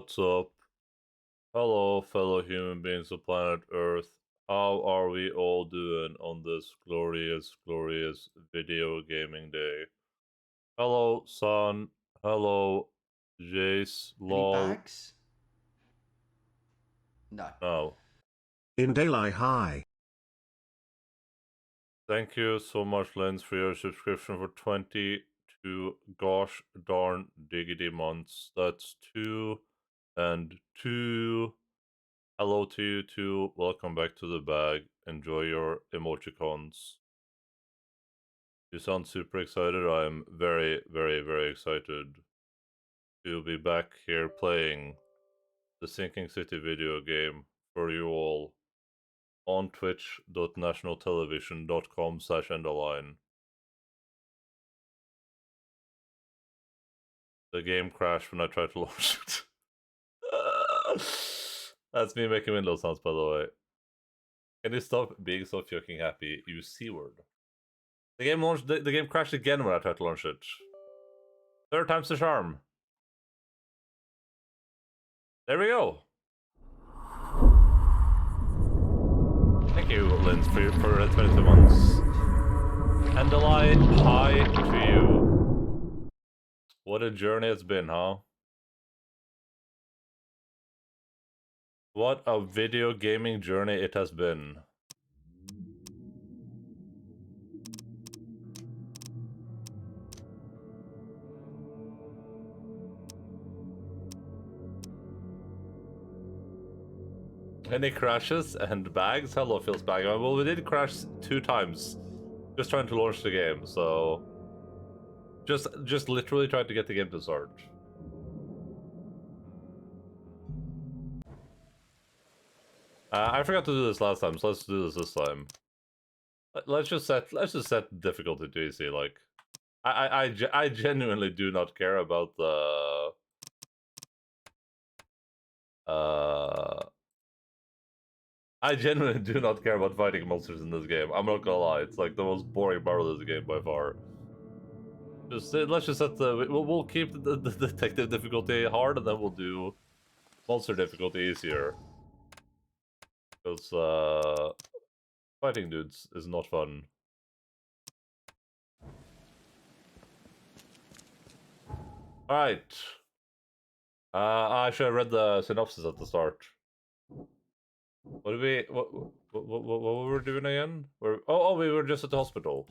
what's up? Hello, fellow human beings of planet Earth. How are we all doing on this glorious, glorious video gaming day? Hello, Son. Hello, Jace. Any Lol. bags? No. Oh. Endaline hi. Thank you so much, Lens, for your subscription for 22 gosh darn diggity months. That's 2 and 2. Hello to you too. Welcome back to the bag. Enjoy your emoticons. You sound super excited. I'm very, very, very excited to be back here playing the Sinking City video game for you all on twitch.nationaltelevision.com/endaline. The game crashed when I tried to launch it. That's me making window sounds, by the way. Can you stop being so fucking happy, you C-word? The game launched. The game crashed again when I tried to launch it. Third time's the charm. There we go. Thank you, Linz, for 22 months. Endaline, hi to you. What a journey it's been, huh? What a video gaming journey it has been. Any crashes and bags? Hello, Phil's bag. Well, we did crash 2 times. Just trying to launch the game, so... Just literally trying to get the game to start. I forgot to do this last time, so let's do this time. Let's just set difficulty to easy. Like, I genuinely do not care about the I genuinely do not care about fighting monsters in this game. I'm not gonna lie, it's like the most boring part of this game by far. Let's just set the we'll keep the detective difficulty hard, and then we'll do monster difficulty easier. Because fighting dudes is not fun. Alright. I should have read the synopsis at the start. What did we... What were we doing again? We were just at the hospital.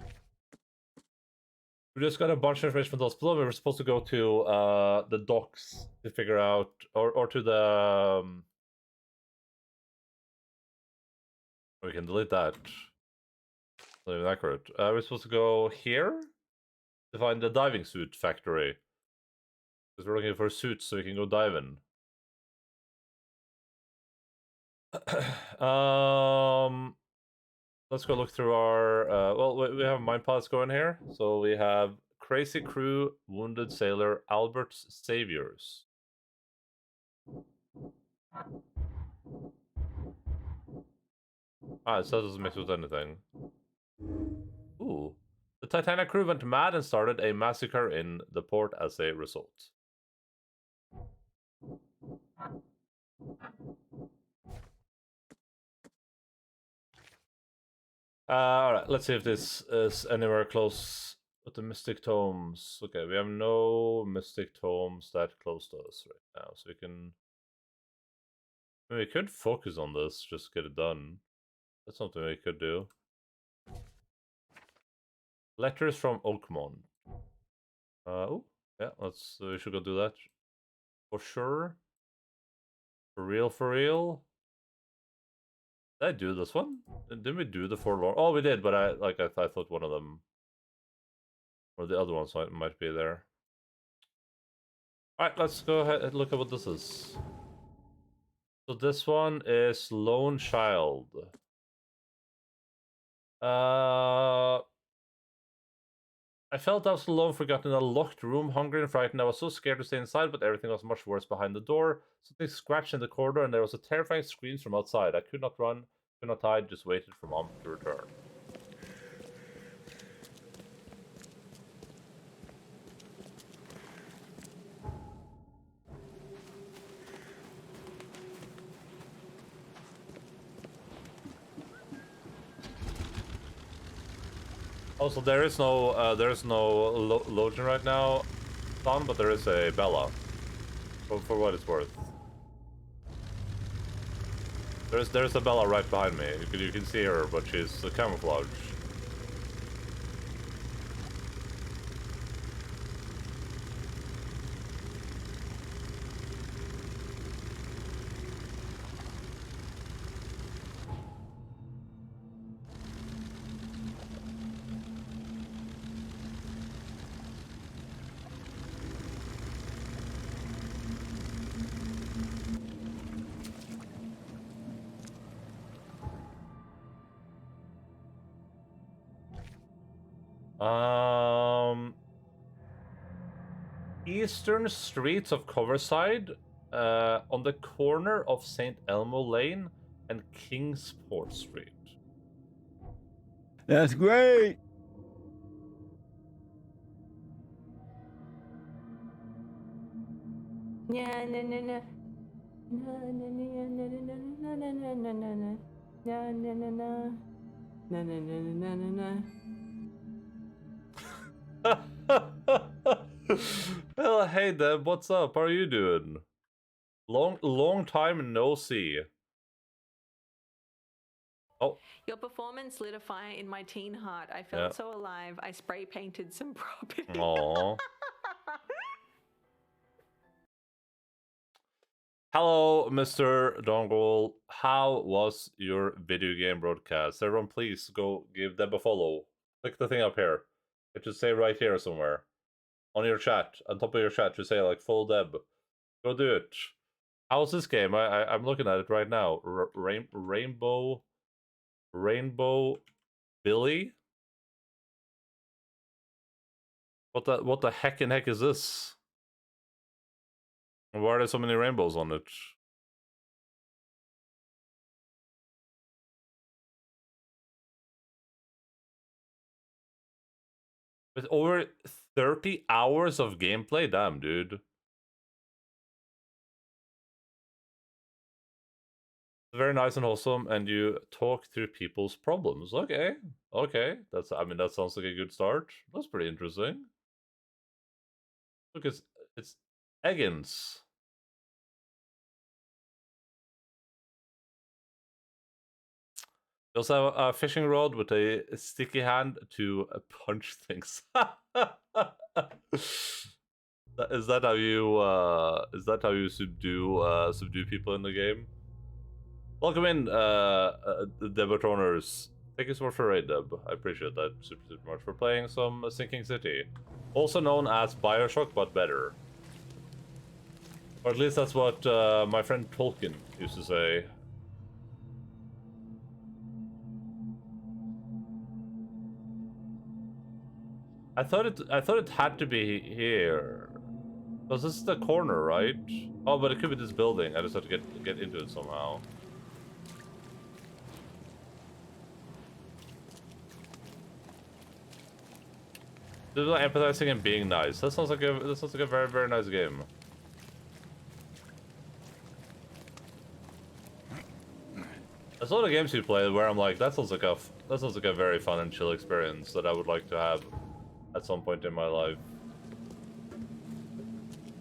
We just got a bunch of information from the hospital. We were supposed to go to the docks to figure out... Or to the... we can delete that. Not even accurate. We're supposed to go here to find the diving suit factory. Because we're looking for suits so we can go diving. Let's go look through our... well, we have mind pods going here. So we have Crazy Crew, Wounded Sailor, Albert's Saviors. It says it doesn't mix with anything. Ooh. The Titanic crew went mad and started a massacre in the port as a result. Alright, let's see if this is anywhere close with the Mystic Tomes. Okay, we have no Mystic Tomes that close to us right now, so we can... I mean, we could focus on this, just get it done. That's something we could do. Letters from Oakmont. Oh, yeah, we should go do that. For sure. For real, for real. Did I do this one? Didn't we do the Forlorn? Oh, we did, but I thought one of them... or the other ones might be there. Alright, let's go ahead and look at what this is. So this one is Lone Child. I felt I was alone, forgotten in a locked room, hungry and frightened. I was so scared to stay inside, but everything was much worse behind the door. Something scratched in the corridor, and there was a terrifying screams from outside. I could not run, could not hide, just waited for Mom to return. Also, there is no Logan right now, Don, but there is a Bella. For what it's worth. There's a Bella right behind me. You can see her, but she's camouflage. Eastern streets of Coverside, on the corner of St. Elmo Lane and Kingsport Street. That's great. Yeah, no, no, no. No, no, no, no, no, no, no, no, no, no, no. No, no, no, no. No, no, no, no, no, no. Well, hey Deb, what's up? How are you doing? Long time no see. Oh. Your performance lit a fire in my teen heart. I felt so alive. I spray painted some property. Aww. Hello, Mr. Dongle. How was your video game broadcast? Everyone, please go give Deb a follow. Click the thing up here. It should say right here somewhere. On your chat, on top of your chat, should say like full Deb. Go do it. How's this game? I'm looking at it right now. Rainbow Billy. What the heck is this? Why are there so many rainbows on it? With over 30 hours of gameplay? Damn, dude. Very nice and wholesome, and you talk through people's problems. Okay. I mean, that sounds like a good start. That's pretty interesting. Look, it's Eggins. You also have a fishing rod with a sticky hand to punch things. Is that how you subdue people in the game? Welcome in, Debatroners. Thank you so much for raid, Deb. I appreciate that super much for playing some Sinking City, also known as Bioshock, but better. Or at least that's what my friend Tolkien used to say. I thought it had to be here. Because this is the corner, right? Oh, but it could be this building. I just have to get into it somehow. There's no empathizing and being nice. That sounds like a very, very nice game. There's a lot of games you play where I'm like, that sounds like a very fun and chill experience that I would like to have at some point in my life.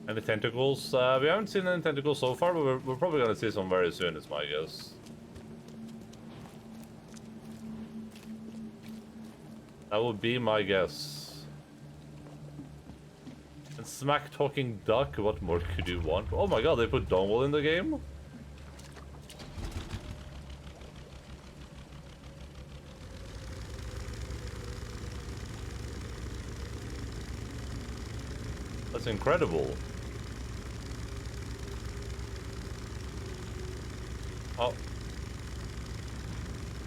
Any tentacles? We haven't seen any tentacles so far, but we're probably gonna see some very soon, is my guess. That would be my guess. And smack talking duck, what more could you want? Oh my god, they put Dongle in the game? That's incredible. Oh.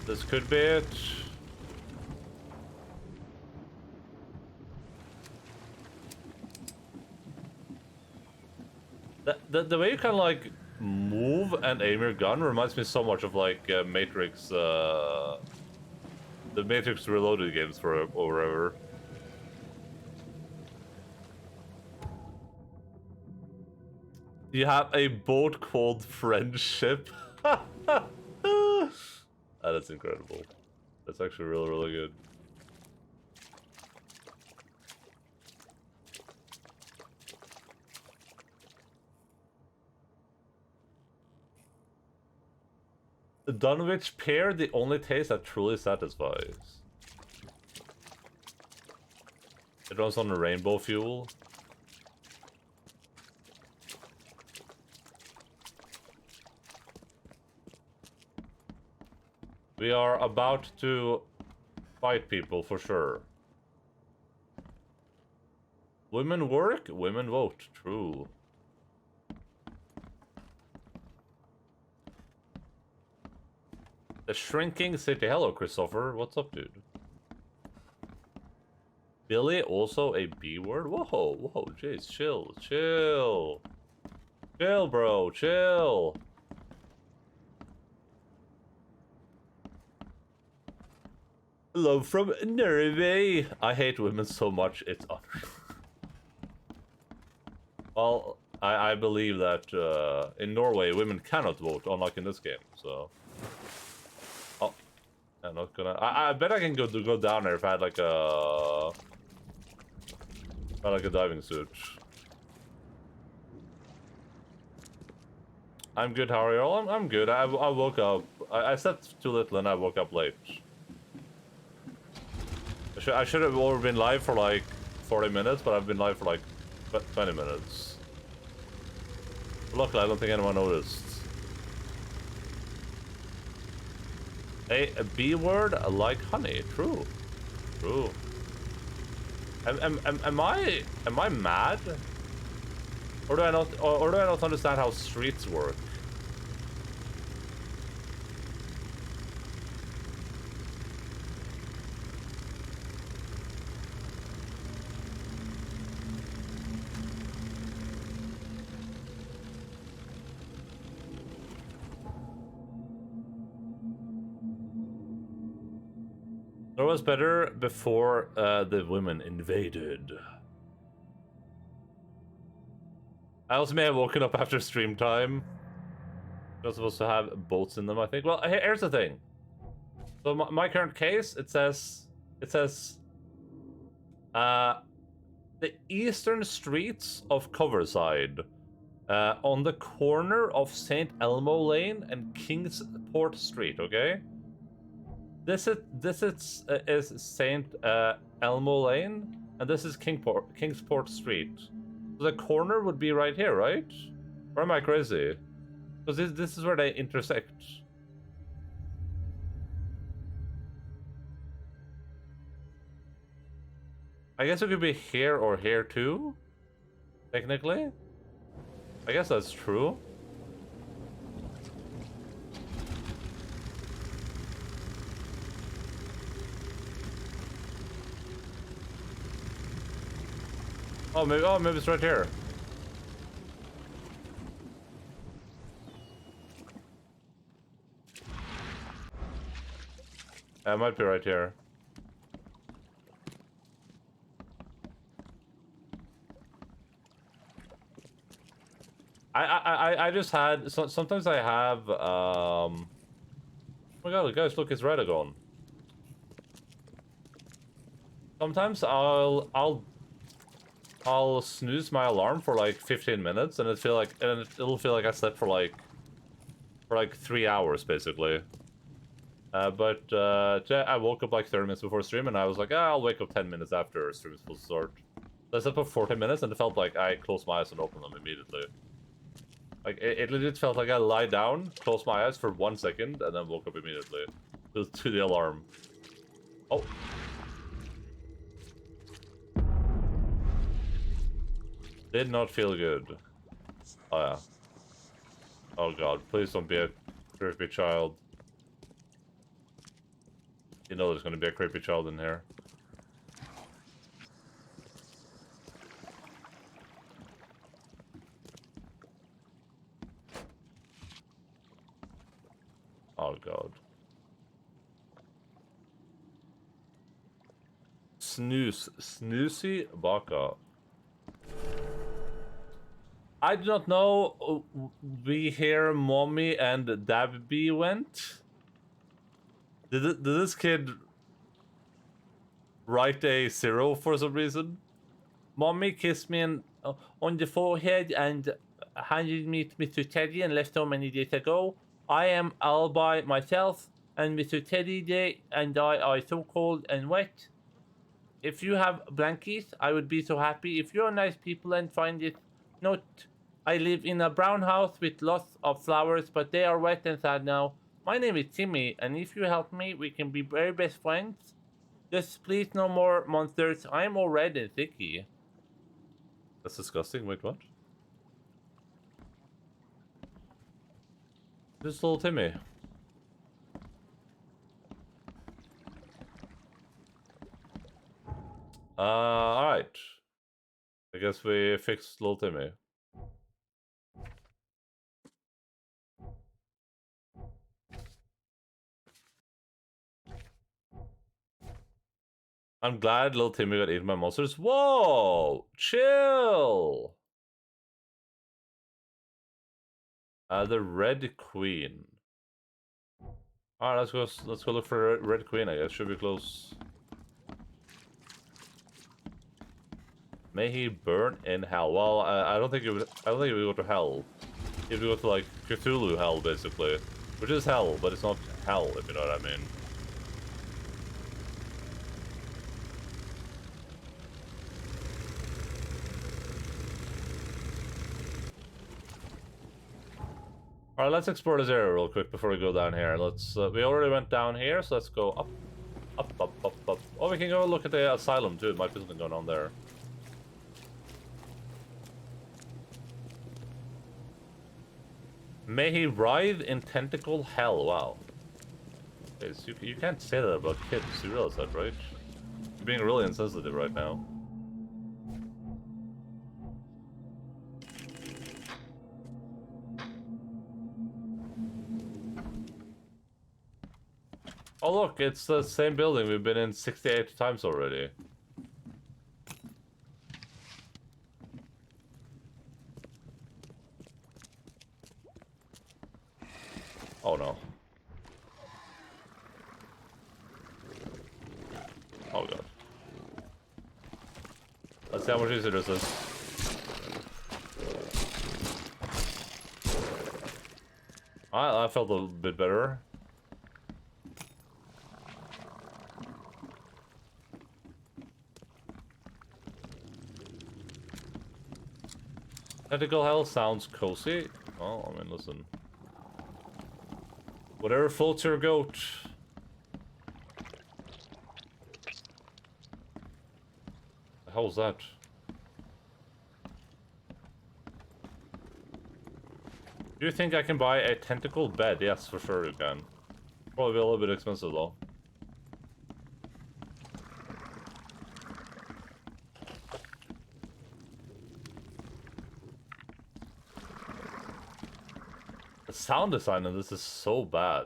This could be it. The way you kind of like move and aim your gun reminds me so much of like Matrix, the Matrix Reloaded games or whatever. You have a boat called Friendship. That is incredible. That's actually really, really good. The Dunwich pear, the only taste that truly satisfies. It runs on a rainbow fuel. We are about to fight people for sure. Women work, women vote. True. The shrinking city. Hello, Christopher. What's up, dude? Billy, also a B word? Whoa, whoa, jeez, chill, chill. Chill, bro, chill. Hello from Norway. I hate women so much, it's unreal. Well, I believe that in Norway, women cannot vote, unlike in this game, so... Oh, I'm not gonna... I bet I can go down there if I had like a... diving suit. I'm good, how are you all? I'm good. I woke up. I slept too little and I woke up late. I should have already been live for like 40 minutes, but I've been live for like 20 minutes. Luckily, I don't think anyone noticed. A B word like honey. True. True. Am I mad? Or do I not understand how streets work? It was better before the women invaded. I also may have woken up after stream time. They're supposed to have boats in them, I think. Well, here's the thing. So my current case, it says, the eastern streets of Coverside, on the corner of St. Elmo Lane and Kingsport Street. Okay. This is St. Elmo Lane, and this is Kingsport Street. So the corner would be right here, right? Or am I crazy? Because this is where they intersect. I guess it could be here or here too, technically. I guess that's true. Oh, maybe it's right here. It might be right here. I just had sometimes I have oh my god, guys, look, it's Radagon. Sometimes I'll snooze my alarm for like 15 minutes and it'll feel like I slept for like 3 hours basically. But I woke up like 30 minutes before stream and I was like, I'll wake up 10 minutes after stream is supposed to start. So I slept for 40 minutes and it felt like I closed my eyes and opened them immediately. Like it legit felt like I lied down, closed my eyes for 1 second, and then woke up immediately to the alarm. Oh. Did not feel good. Oh yeah. Oh god, please don't be a creepy child. You know there's gonna be a creepy child in here. Oh god. Snoozy Baka. I do not know. We hear mommy and Dabby went. Did this kid write a 0 for some reason? Mommy kissed me on the forehead and handed me to Teddy and left home many days ago. I am all by myself, and Mr. Teddy Day and I are so cold and wet. If you have blankets, I would be so happy. If you're nice people and find this note, I live in a brown house with lots of flowers, but they are wet and sad now. My name is Timmy, and if you help me, we can be very best friends. Just please no more monsters. I'm all red and sticky. That's disgusting. Wait, what? This little Timmy. Alright. I guess we fixed little Timmy. I'm glad little Timmy got eaten by monsters. Whoa! Chill! The Red Queen. Alright, let's go look for Red Queen, I guess. Should be close. May he burn in hell. Well, I don't think it would go to hell. It would go to like Cthulhu hell, basically. Which is hell, but it's not hell, if you know what I mean. Alright, let's explore this area real quick before we go down here. Let's we already went down here, so let's go up. Up. Oh, we can go look at the asylum too. Might be something going on there. May he writhe in tentacle hell. Wow. Okay, so you can't say that about kids. You realize that, right? You're being really insensitive right now. Oh look, it's the same building we've been in 68 times already. Oh no. Oh god. Let's see how much easier this is. I felt a bit better. Tentacle hell sounds cozy. Oh, I mean, listen. Whatever floats your goat. The hell's that? Do you think I can buy a tentacle bed? Yes, for sure you can. Probably be a little bit expensive though. The sound design of this is so bad.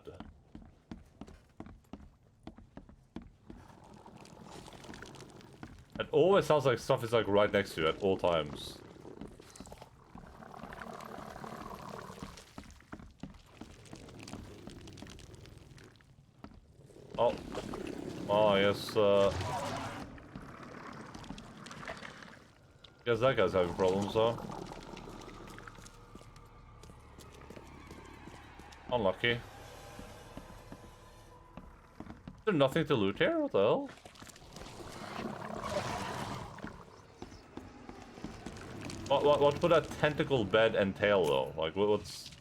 It always sounds like stuff is like right next to you at all times. Oh. Oh, I guess that guy's having problems though. Unlucky. Is there nothing to loot here? What the hell? What would a tentacle bed entail though? Like what's...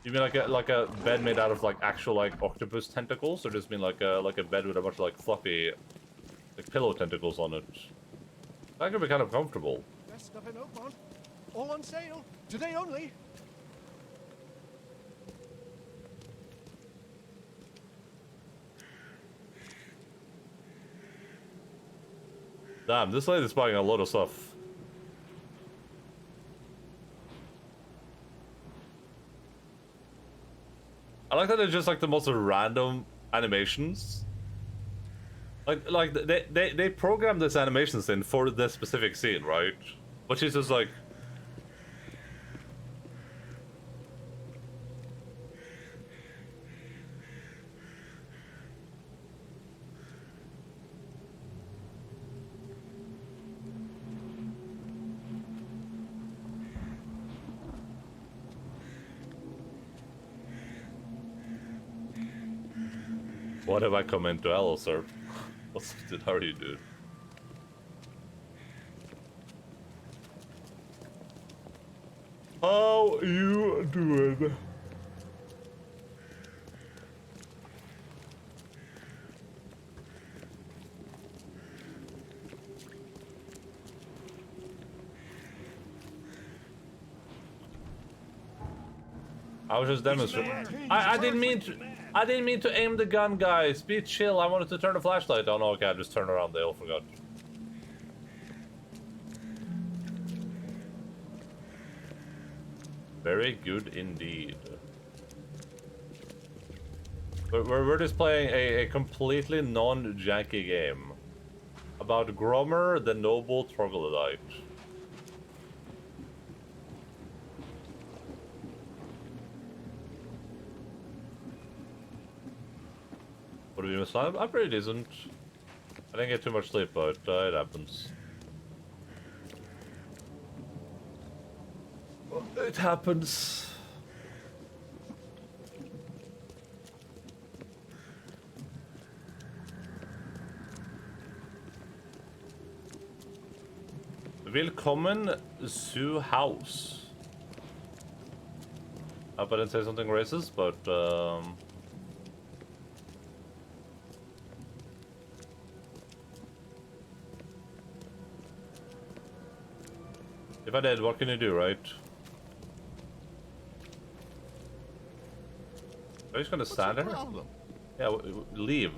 You mean like a bed made out of like actual like octopus tentacles, or just mean like a bed with a bunch of like fluffy like pillow tentacles on it? That could be kind of comfortable. Best stuff in Oakmont. All on sale. Today only. Damn, this lady's buying a lot of stuff. I like that they're just like the most random animations. Like they programmed this animation scene for this specific scene, right? But she's just like... What have I come into? Hello, sir. How are you, dude? How you doing? I was just demonstrating. I didn't mean to. I didn't mean to aim the gun, guys. Be chill. I wanted to turn the flashlight on. Oh, okay, I just turned around. They all forgot. Very good indeed. We're just playing a completely non-janky game about Gromer, the noble troglodyte. What have you missed? I'm pretty decent. I didn't get too much sleep, but it happens. It happens. Willkommen zu Haus. I hope I didn't say something racist, but if I did, what can you do, right? Are you just gonna stand there? Problem? Yeah, leave.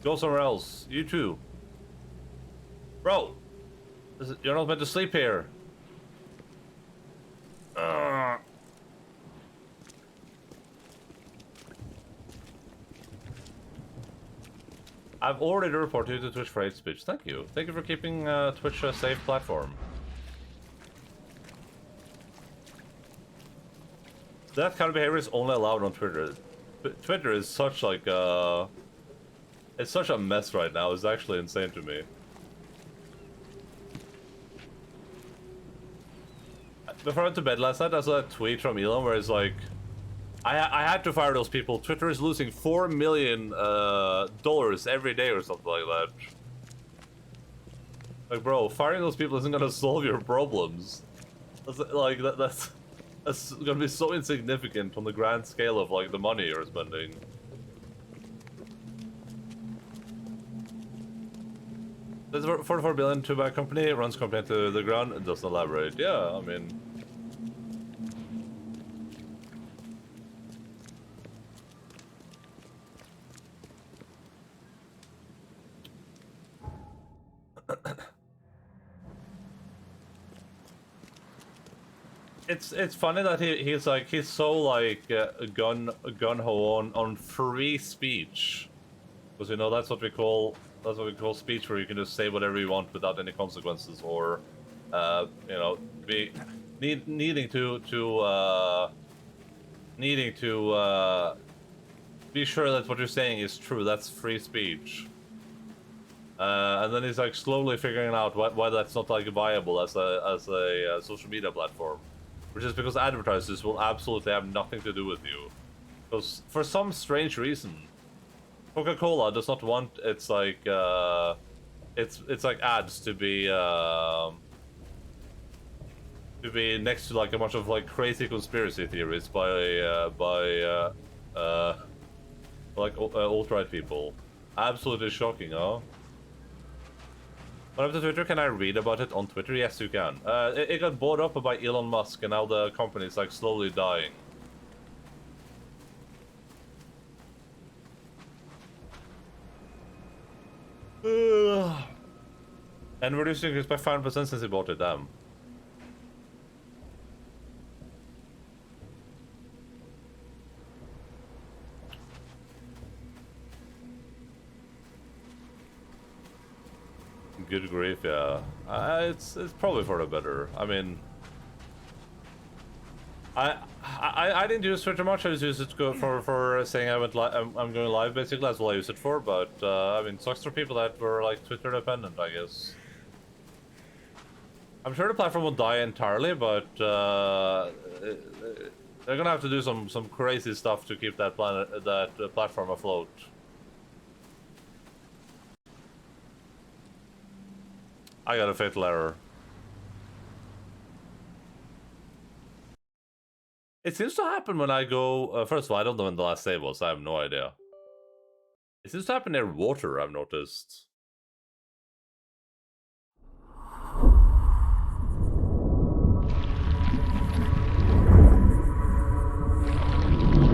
Go somewhere else. You too. Bro! You're not meant to sleep here. I've already reported you to Twitch for hate speech. Thank you. Thank you for keeping Twitch a safe platform. That kind of behavior is only allowed on Twitter. Twitter is such like it's such a mess right now. It's actually insane to me. Before I went to bed last night, I saw a tweet from Elon where it's like, I had to fire those people. Twitter is losing $4 million every day or something like that. Like, bro, firing those people isn't gonna solve your problems. That's like that's gonna be so insignificant on the grand scale of like the money you're spending. There's a 44 billion two-back company, runs company to the ground, and doesn't elaborate. Yeah, I mean. It's funny that he's so like gun ho on free speech, because you know that's what we call speech, where you can just say whatever you want without any consequences, or you know, needing to be sure that what you're saying is true. That's free speech. And then he's like slowly figuring out why that's not like viable as a social media platform. Which is because advertisers will absolutely have nothing to do with you. Because for some strange reason, Coca-Cola does not want its like it's like ads to be next to like a bunch of like crazy conspiracy theories by like alt-right people. Absolutely shocking, huh? What happened to Twitter? Can I read about it on Twitter? Yes, you can. It got bought up by Elon Musk, and now the company is like slowly dying. And reducing risk by 5% since he bought it. Damn. Good grief, yeah. It's probably for the better. I mean, I didn't use Twitter much. I just used it for saying I'm going live. Basically, that's all I use it for. But I mean, sucks for people that were like Twitter dependent, I guess. I'm sure the platform will die entirely, but they're gonna have to do some crazy stuff to keep that platform afloat. I got a fatal error. It seems to happen when I go... first of all, I don't know when the last save was. I have no idea. It seems to happen near water, I've noticed.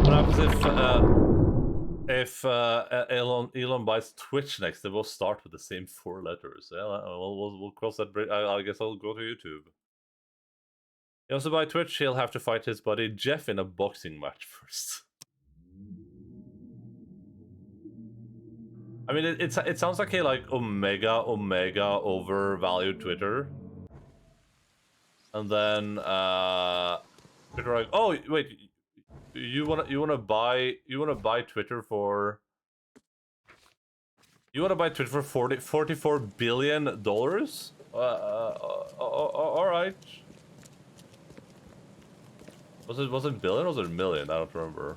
What happens if Elon buys Twitch next? They both start with the same 4 letters. Yeah, we'll cross that bridge. I guess I'll go to YouTube. He also buy Twitch. He'll have to fight his buddy Jeff in a boxing match first. I mean, it sounds like a Omega overvalued Twitter, and then Twitter like, oh wait, you wanna buy Twitter for $44 billion? All right. Was it billion or was it million? I don't remember.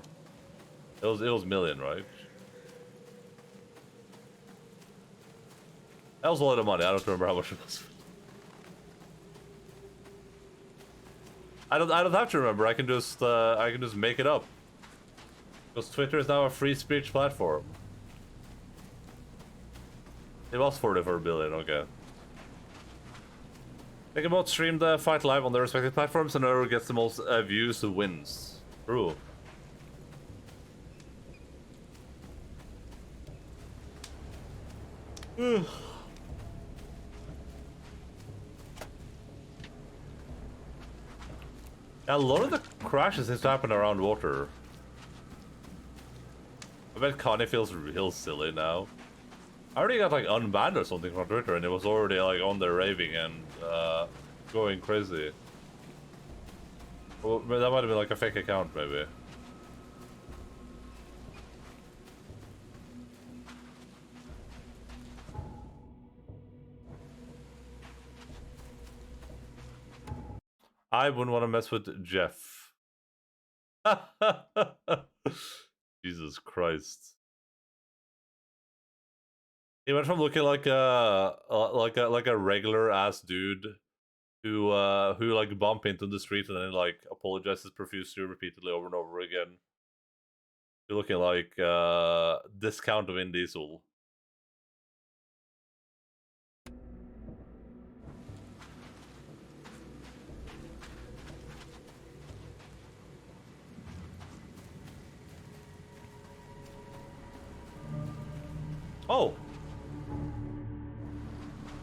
It was million, right? That was a lot of money. I don't remember how much it was. I don't have to remember. I can just make it up. Because Twitter is now a free speech platform. It was 44 billion, okay. They can both stream the fight live on their respective platforms, and whoever gets the most views who wins. True. A lot of the crashes seem to happen around water. I bet Connie feels real silly now. I already got like unbanned or something from Twitter, and it was already like on there raving and going crazy. Well, that might have been like a fake account, maybe. I wouldn't want to mess with Jeff. Jesus Christ. He went from looking like a regular ass dude who like bump into the street and then like apologizes profusely repeatedly over and over again. You're looking like discount Vin Diesel. Oh!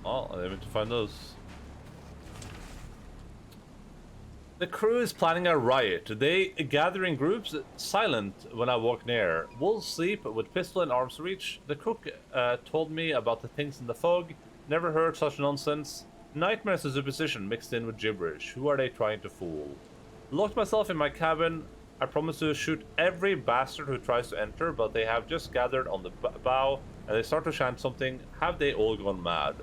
Oh, I didn't mean to find those. The crew is planning a riot. They gather in groups, silent when I walk near. Wolves sleep with pistol in arm's reach. The cook told me about the things in the fog. Never heard such nonsense. Nightmares and superstition mixed in with gibberish. Who are they trying to fool? Locked myself in my cabin. I promise to shoot every bastard who tries to enter, but they have just gathered on the bow and they start to chant something. Have they all gone mad?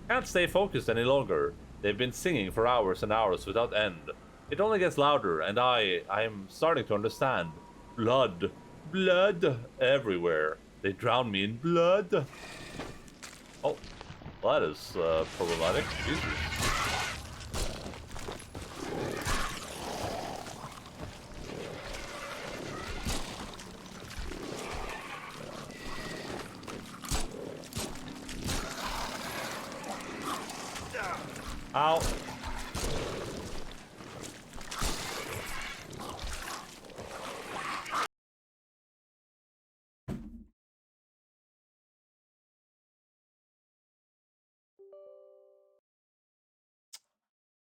Can't stay focused any longer. They've been singing for hours and hours without end. It only gets louder, and I'm starting to understand. Blood. Blood everywhere. They drown me in blood. Oh, well, that is problematic. Jesus. Ow.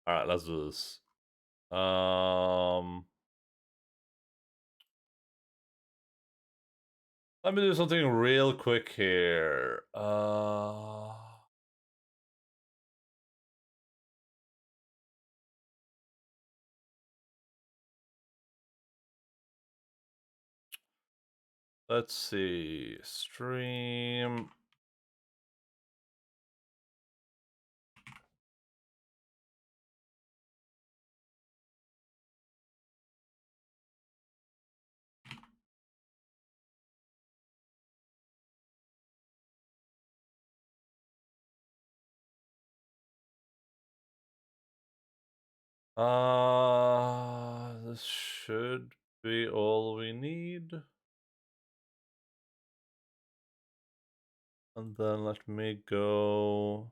Alright, let's do this. Let me do something real quick here. Let's see. Stream. This should be all we need. And then let me go.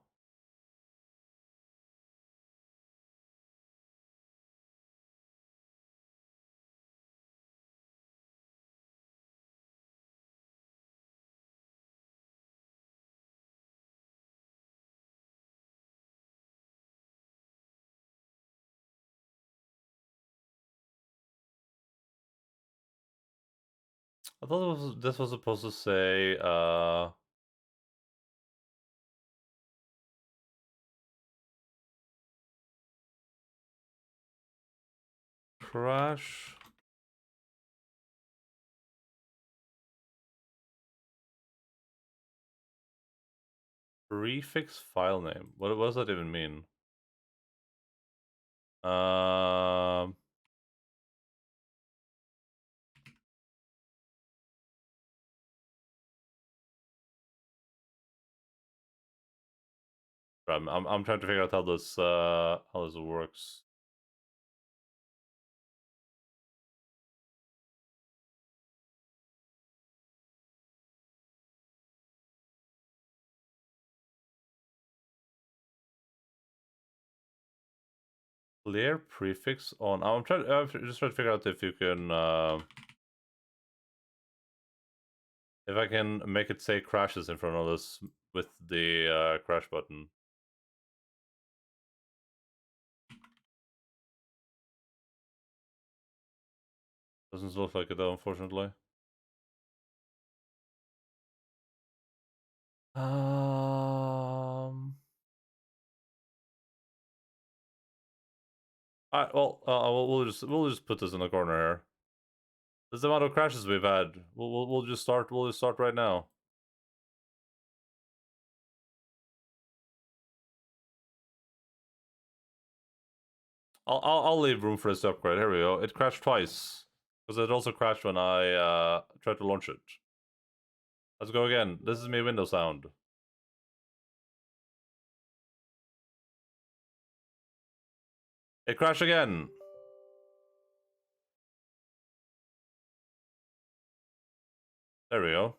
I thought this was supposed to say, crash. Prefix file name. What does that even mean? Um, I'm trying to figure out how this works. Clear prefix on. I'm just trying to figure out if you can if I can make it say crashes in front of this with the crash button. Doesn't look like it though, unfortunately. Alright, well, we'll just put this in the corner here. This is the amount of crashes we've had. We'll just start. We'll just start right now. I'll leave room for this to upgrade. Here we go. It crashed twice because it also crashed when I tried to launch it. Let's go again. This is my window sound. It crashed again. There we go.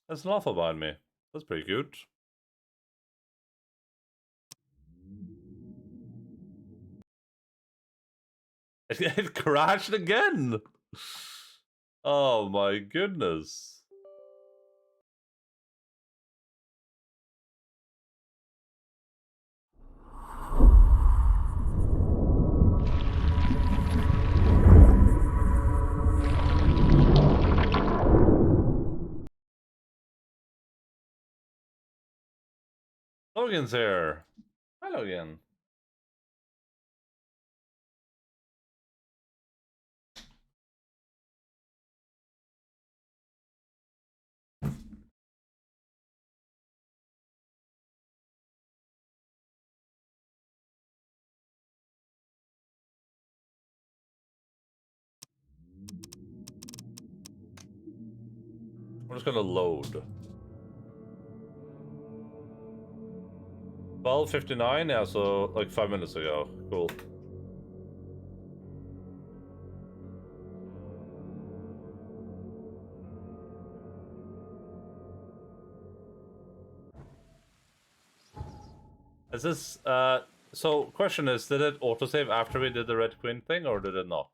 There's an alpha behind me. That's pretty cute. It crashed again. Oh my goodness. Logan's here. Hi, Logan. We're just gonna load. 12:59, yeah, so like 5 minutes ago. Cool. Is this, so question is, did it autosave after we did the Red Queen thing, or did it not?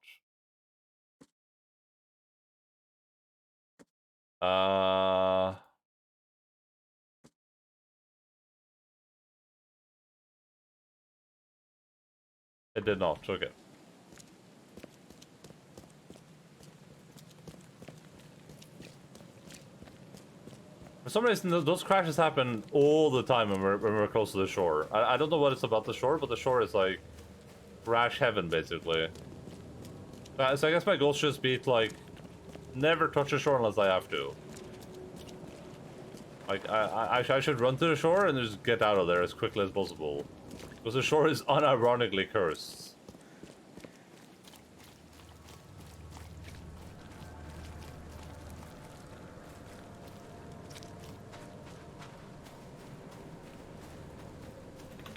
It did not, okay. For some reason, those crashes happen all the time when we're close to the shore. I don't know what it's about the shore, but the shore is like crash heaven, basically. So I guess my goal should just be to, like, never touch the shore unless I have to. Like, I should run to the shore and just get out of there as quickly as possible. Because the shore is unironically cursed.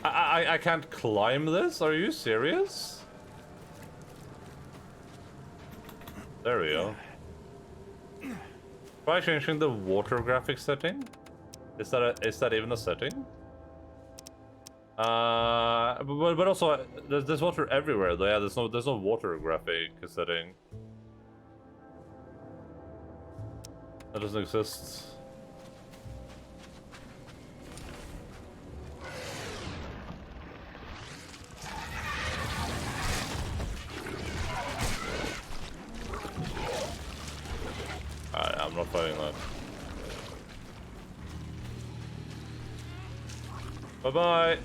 I can't climb this? Are you serious? There we go. Try changing the water graphics setting. Is that even a setting? But also there's water everywhere though. Yeah, there's no water graphic setting. That doesn't exist. I'm not fighting that. Bye-bye!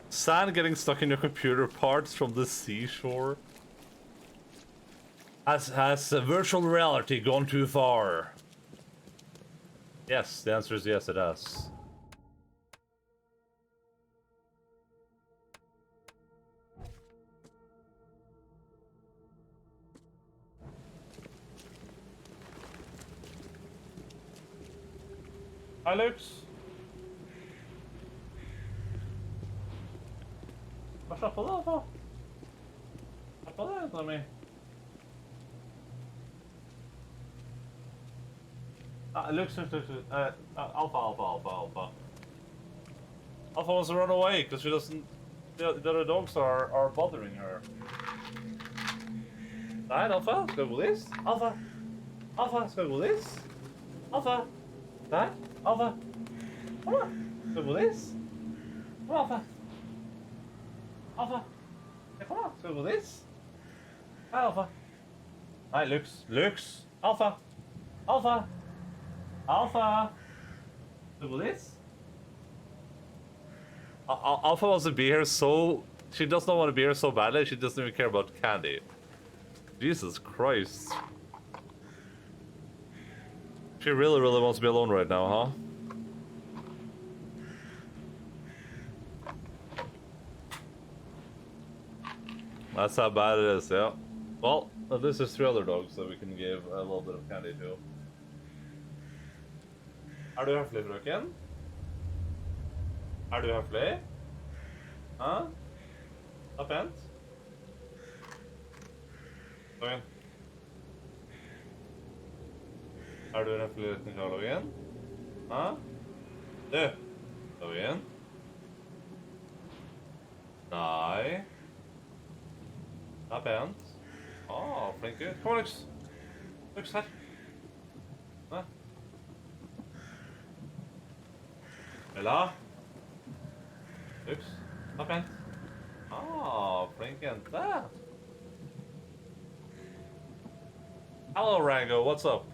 Sand getting stuck in your computer parts from the seashore. Has virtual reality gone too far? Yes, the answer is yes, it has. Hi, Lux. Hva slapp av det, da? Slapp av det, jenta mi. Lux. Alpha. Alpha wants to run away because she doesn't. The other dogs are bothering her. Nei, Alpha, skal vi gå dit? Alpha, skal vi gå dit? Alpha, der, Alpha. Kom da, skal vi gå dit? Kom da, Alpha. Alpha, ja, kom da, skal vi gå dit? Hei, Alpha. Nei, Lux, Alpha. Skal vi gå dit? Alpha wants to be here so... She does not want to be here so badly, she doesn't even care about candy. Jesus Christ. She really wants to be alone right now, huh? That's how bad it is, yeah. Well, at least there's 3 other dogs that we can give a little bit of candy to. Er du høflig, frøken? Er du høflig? Hæ? Det er pent. Logan. Er du høflig uten klar, Logan? Hæ? Du! Logan? Nei. Det er pent. Flink gutt. Kom, Lux. Lux, her. Hæ? Bella? Lux, det er pent. Flink jente. Hello, Rango. What's up?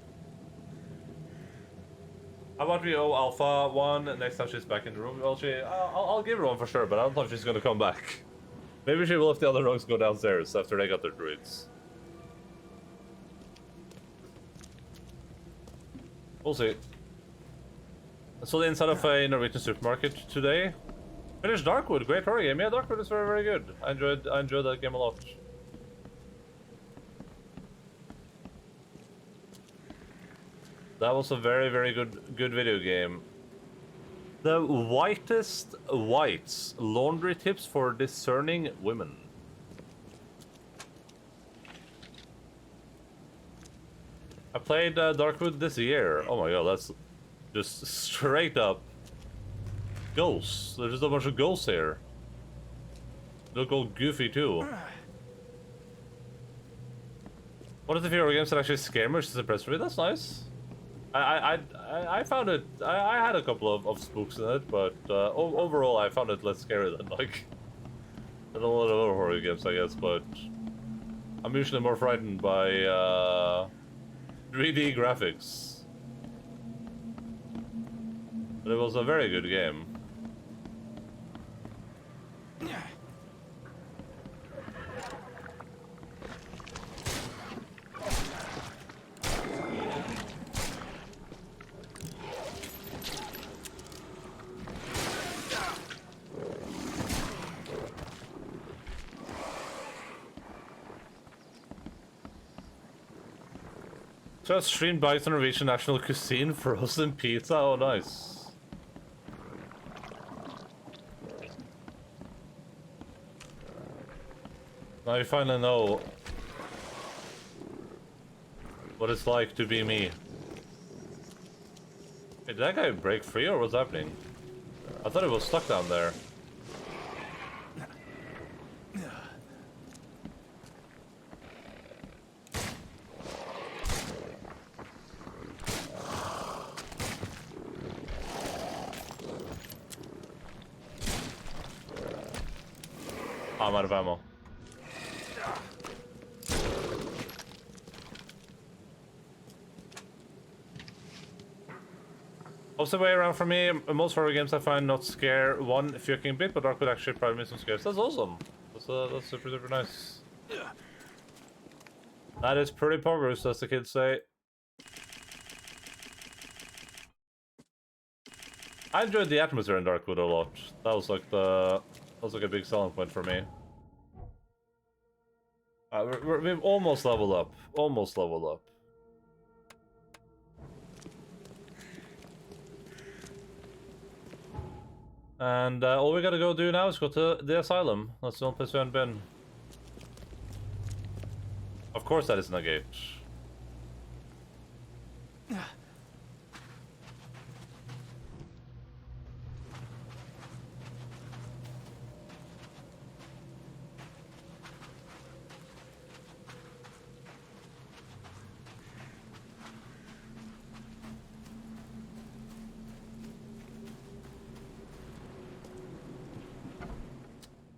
How about we owe Alpha one next time she's back in the room? Well, I'll give her one for sure, but I don't know if she's gonna come back. Maybe she will if the other dogs go downstairs after they got their druids. We'll see. I saw the inside of a Norwegian supermarket today. Finished Darkwood, great horror game. Yeah, Darkwood is very, very good. I enjoyed that game a lot. That was a very, very good video game. The whitest whites. Laundry tips for discerning women. I played Darkwood this year. Oh my god, that's just straight up ghosts. There's just a bunch of ghosts here. They look all goofy too. What if the VR games that actually scare me, which is impressive me? That's nice. I found it. I had a couple of spooks in it, but overall I found it less scary than like a lot of other horror games, I guess. But I'm usually more frightened by 3D graphics. But it was a very good game. Just streamed Bison Norwegian National Cuisine, frozen pizza. Oh, nice. Now you finally know what it's like to be me. Hey, did that guy break free or what's happening? I thought it was stuck down there. I'm out of ammo. Also, way around for me, most horror games I find not scare one fucking bit, but Dark would actually provide me some scares. That's awesome. That's super, super nice. That is pretty progress, as the kids say. I enjoyed the atmosphere in Darkwood a lot. That was like a big selling point for me. We've almost leveled up. Almost leveled up. And all we gotta go do now is go to the asylum. That's the only place we haven't been. Of course that isn't a gate.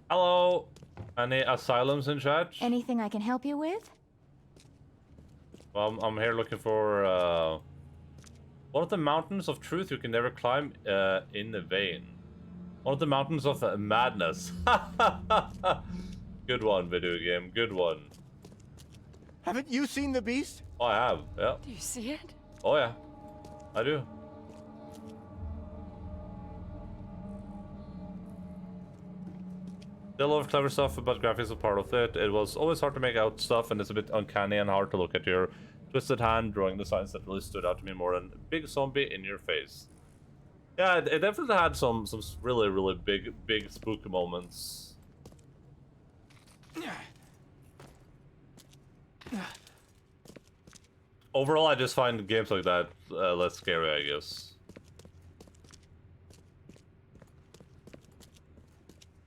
Hello. Any asylums in chat? Anything I can help you with? Well, I'm here looking for one of the mountains of truth you can never climb in the vein. One of the mountains of madness. Good one, video game. Good one. Haven't you seen the beast? Oh, I have. Yeah. Do you see it? Oh, yeah. I do. Did a lot of clever stuff, but graphics are part of it. It was always hard to make out stuff, and it's a bit uncanny and hard to look at your twisted hand drawing designs that really stood out to me more than big zombie in your face. Yeah, it definitely had some really, really big spooky moments. Overall, I just find games like that less scary, I guess.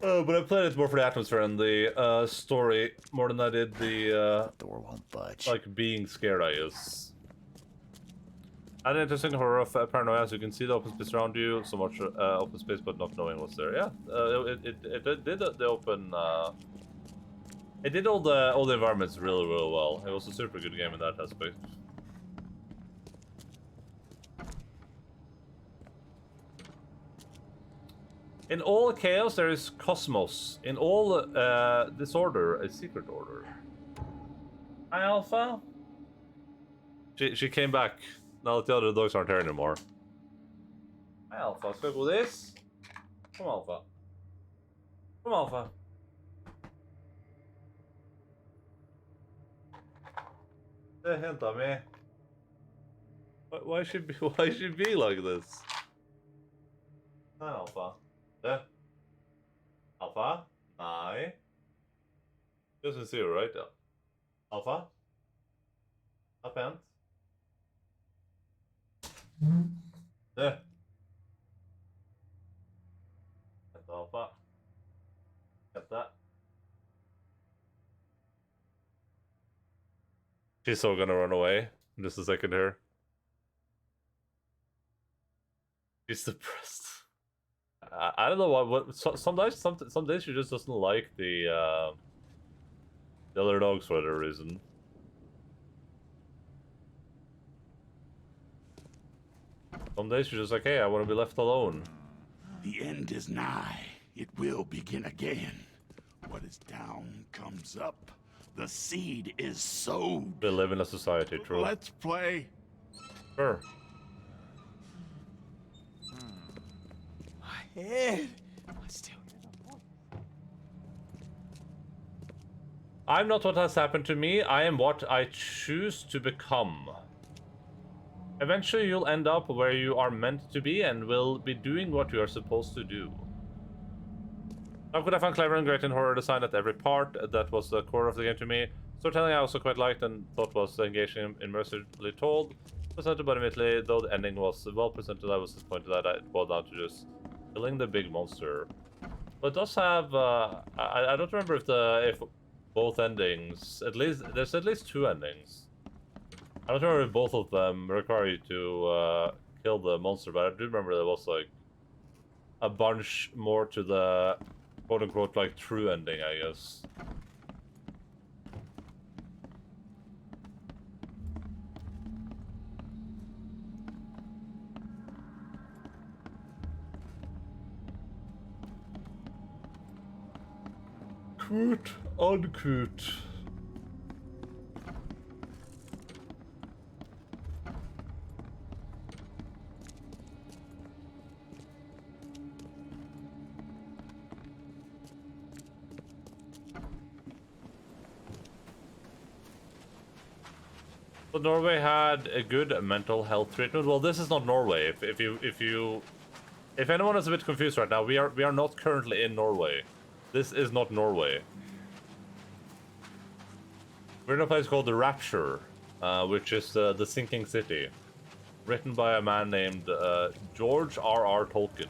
But I played it more for the atmosphere and the story more than I did the Door won't budge. like being scared, I guess. An interesting horror of paranoia, as you can see the open space around you, so much open space but not knowing what's there. Yeah, it did the open. It did all the environments really well. It was a super good game in that aspect. In all chaos, there is cosmos. In all disorder, a secret order. Hi, Alpha. She came back. Now that the other dogs aren't here anymore. Hi, Alpha. Ska vi gå this? Kom, Alpha. Kom, Alpha. Det hämtar mig. Why should be like this? Hi, Alpha. Alpha? Nej. Doesn't see you, right? Alpha? Up and? Vänta, Alpha. Vänta. She's so gonna run away in just a second here. She's depressed. I don't know what some days she just doesn't like the other dogs for whatever reason. Some days you're just like, hey, I want to be left alone. The end is nigh. It will begin again. What is down comes up. The seed is sowed. We live in a society, true. Let's play. Sure. My head. Still. I'm not what has happened to me, I am what I choose to become. Eventually you'll end up where you are meant to be and will be doing what you are supposed to do. How could I find clever and great in horror design at every part? That was the core of the game to me. Storytelling I also quite liked and thought was engaging and immersively told. Presented, but admittedly, though the ending was well presented, I was disappointed that it boiled down to just killing the big monster. But it does have, I don't remember if both endings, there's at least 2 endings. I don't remember if both of them require you to kill the monster, but I do remember there was like a bunch more to the quote-unquote like true ending, I guess. Quote unquote. So Norway had a good mental health treatment. Well, this is not Norway. If anyone is a bit confused right now, we are not currently in Norway. This is not Norway. We're in a place called the Rapture, which is the sinking city, written by a man named George R.R. Tolkien.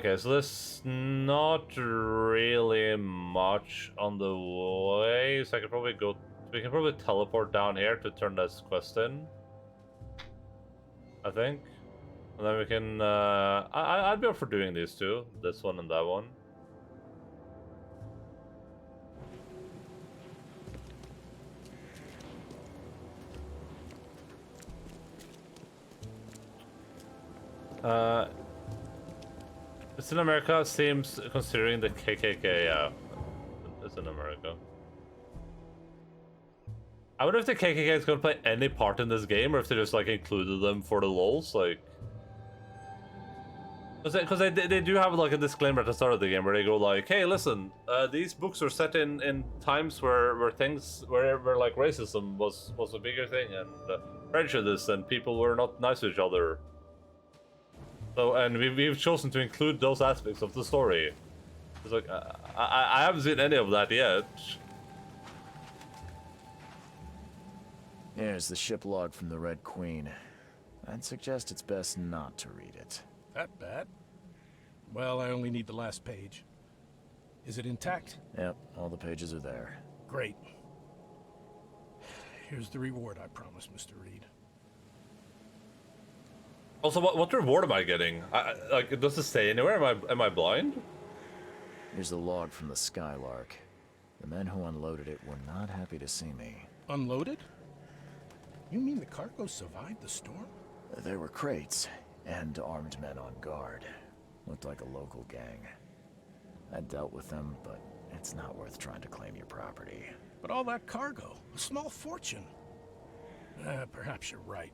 Okay, so there's not really much on the way, so we can probably teleport down here to turn this quest in, I think. And then we can, I'd be up for doing these two, this one and that one. It's in America, seems, considering the KKK, yeah. It's in America. I wonder if the KKK is gonna play any part in this game, or if they just, like, included them for the lols, like... Because they do have, like, a disclaimer at the start of the game, where they go, like, hey, listen, these books are set in times where like, racism was a bigger thing, and prejudice, and people were not nice to each other. So, and we've chosen to include those aspects of the story. It's like, I haven't seen any of that yet. Here's the ship log from the Red Queen. I'd suggest it's best not to read it. That bad? Well, I only need the last page. Is it intact? Yep, all the pages are there. Great. Here's the reward I promised, Mr. Reed. Also, what reward am I getting? Like, does it say anywhere? Am I blind? Here's the log from the Skylark. The men who unloaded it were not happy to see me. Unloaded? You mean the cargo survived the storm? There were crates and armed men on guard. Looked like a local gang. I dealt with them, but it's not worth trying to claim your property. But all that cargo, a small fortune. Perhaps you're right.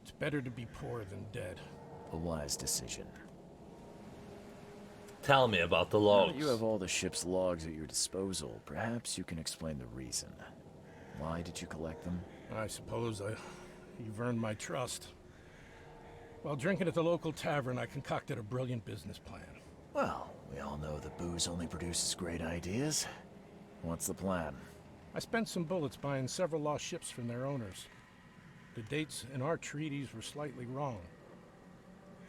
It's better to be poor than dead. A wise decision. Tell me about the logs. You have all the ship's logs at your disposal. Perhaps you can explain the reason. Why did you collect them? I suppose you've earned my trust. While drinking at the local tavern, I concocted a brilliant business plan. Well, we all know that booze only produces great ideas. What's the plan? I spent some bullets buying several lost ships from their owners. The dates in our treaties were slightly wrong.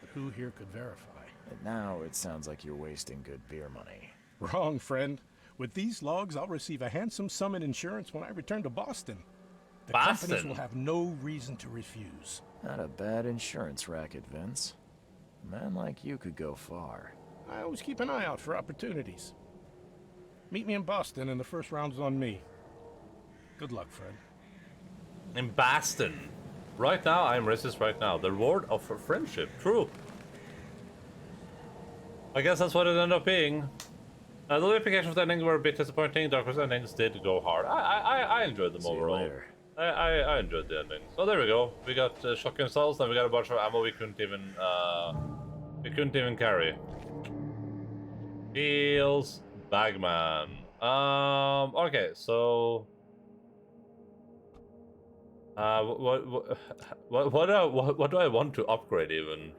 But who here could verify? And now it sounds like you're wasting good beer money. Wrong, friend. With these logs, I'll receive a handsome sum in insurance when I return to Boston. The companies Boston? will have no reason to refuse. Not a bad insurance racket, Vince. A man like you could go far. I always keep an eye out for opportunities. Meet me in Boston and the first round's on me. Good luck, Fred. In Boston. Right now, I'm racist right now. The reward of friendship. True. I guess that's what it ended up being. The implications of the ending were a bit disappointing. Darkest endings did go hard. I enjoyed them See you overall. later. I enjoyed the ending. So there we go. We got shotgun cells, and we got a bunch of ammo we couldn't even carry. Feels Bagman. Okay, so what do I want to upgrade even?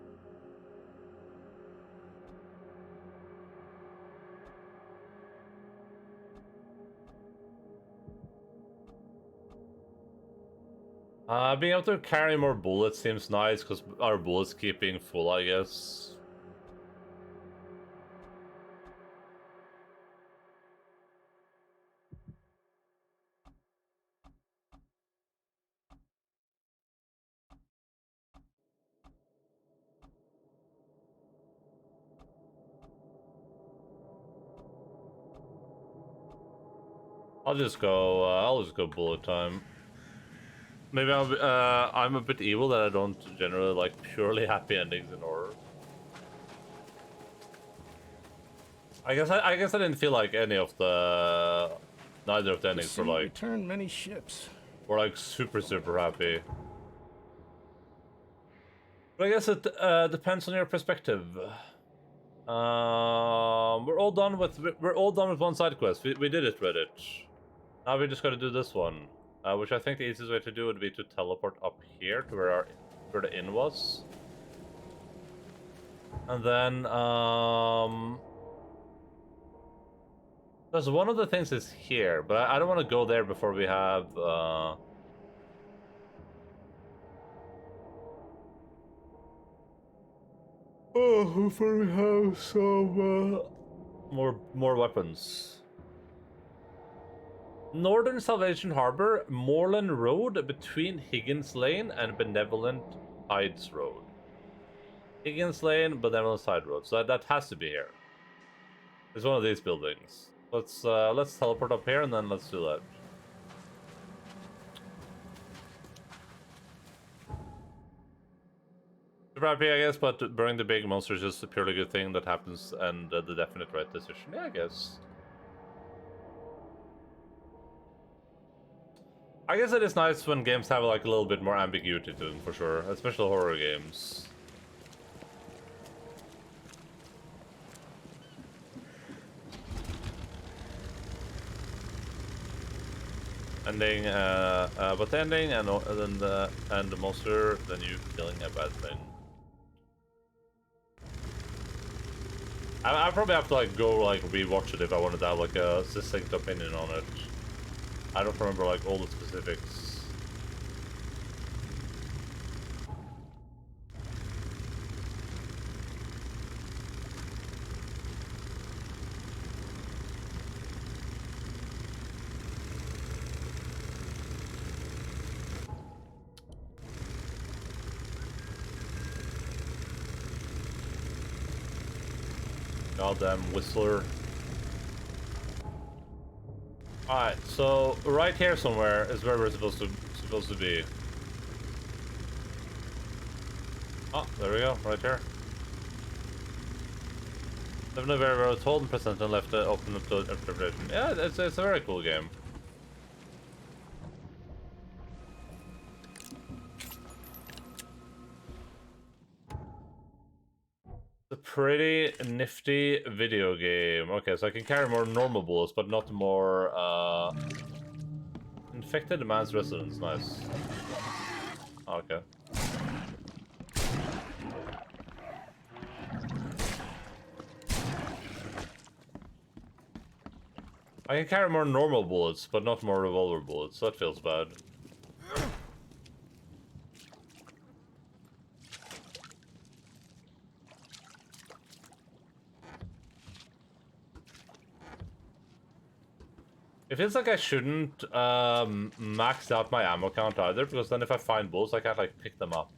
Being able to carry more bullets seems nice because our bullets keep being full, I guess. I'll just go bullet time. Maybe I'm a bit evil that I don't generally like purely happy endings in horror. I guess I didn't feel like any of neither of the The endings were sea like returned many ships. super happy. But I guess it depends on your perspective. We're all done with one side quest. We did it, Reddit. Now we just gotta do this one, which I think the easiest way to do would be to teleport up here to where the inn was, and then because one of the things is here, but I don't want to go there before we have before we have some more weapons. Northern Salvation Harbor, Moreland Road between Higgins Lane and Benevolent Tides Road. Higgins Lane, Benevolent Side Road. So that has to be here. It's one of these buildings. Let's teleport up here and then let's do that. Super happy, I guess, but burning the big monster is just a purely good thing that happens and the definite right decision. Yeah, I guess. I guess it is nice when games have like a little bit more ambiguity to them, for sure, especially horror games. Ending, but the ending and then the monster, then you killing a bad thing. I probably have to like go like rewatch it if I wanted to have like a succinct opinion on it. I don't remember like all the specifics. Goddamn Whistler. Alright, so right here somewhere is where we're supposed to be. Oh, there we go, right here. Definitely very well told and present and left open up to interpretation. Yeah, it's a very cool game. It's a pretty nifty video game. Okay, so I can carry more normal bullets, but not more infected man's residence. Nice. Okay. I can carry more normal bullets, but not more revolver bullets. That feels bad. It feels like I shouldn't max out my ammo count either, because then if I find bullets, I can't like pick them up.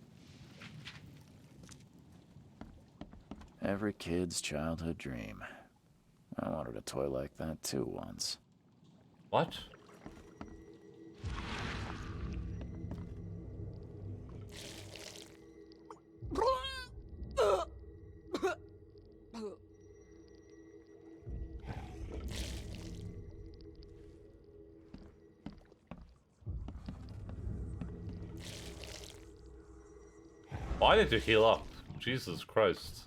Every kid's childhood dream. I wanted a toy like that too once. What? Why did you heal up? Jesus Christ.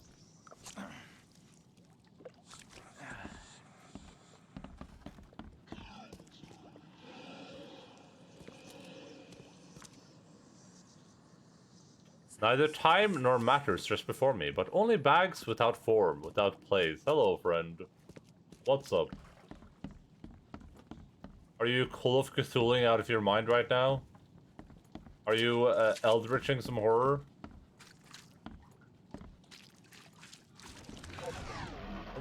Neither time nor matter stretch before me, but only bags without form, without place. Hello, friend. What's up? Are you Call of Cthulhuing out of your mind right now? Are you eldritching some horror?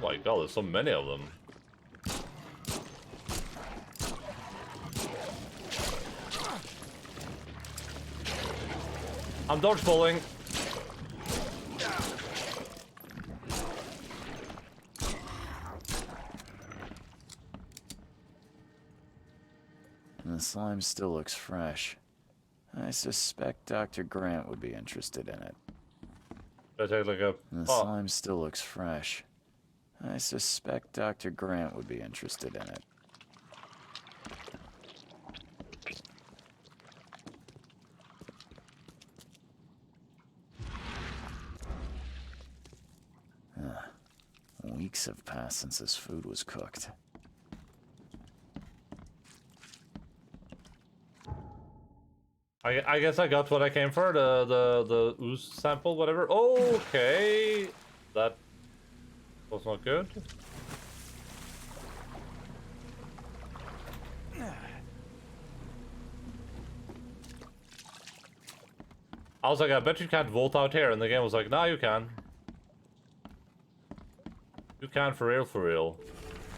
Oh my god, there's so many of them. I'm dodgeballing. And the slime still looks fresh. I suspect Dr. Grant would be interested in it. I take like a... And the slime still looks fresh. I suspect Dr. Grant would be interested in it. Weeks have passed since this food was cooked. I guess I got what I came for, the ooze sample, whatever. Okay. That was not good. I was like, I bet you can't vault out here, and the game was like, nah, you can. You can for real, for real.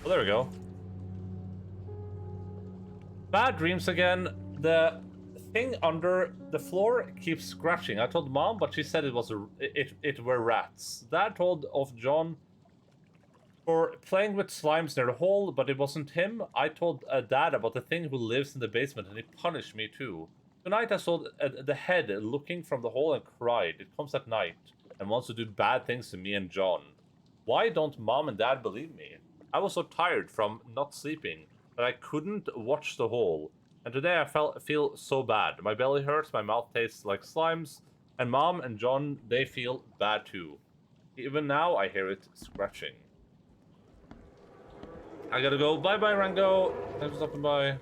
Oh, there we go. Bad dreams again. The thing under the floor keeps scratching. I told Mom, but she said it was it were rats. Dad told of John for playing with slimes near the hole, but it wasn't him. I told Dad about the thing who lives in the basement, and he punished me too. Tonight I saw the head looking from the hole and cried. It comes at night and wants to do bad things to me and John. Why don't Mom and Dad believe me? I was so tired from not sleeping that I couldn't watch the hole. And today I feel so bad. My belly hurts, my mouth tastes like slimes, and Mom and John, they feel bad too. Even now I hear it scratching. I gotta go. Bye-bye, Rango. Thanks for stopping by.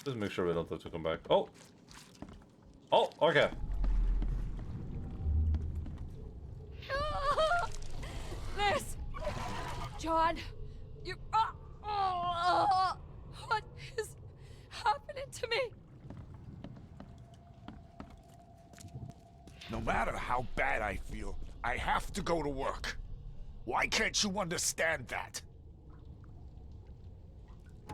Just make sure we don't have to come back. Oh! Oh, okay. Liz! John! You... what is happening to me? No matter how bad I feel, I have to go to work. Why can't you understand that?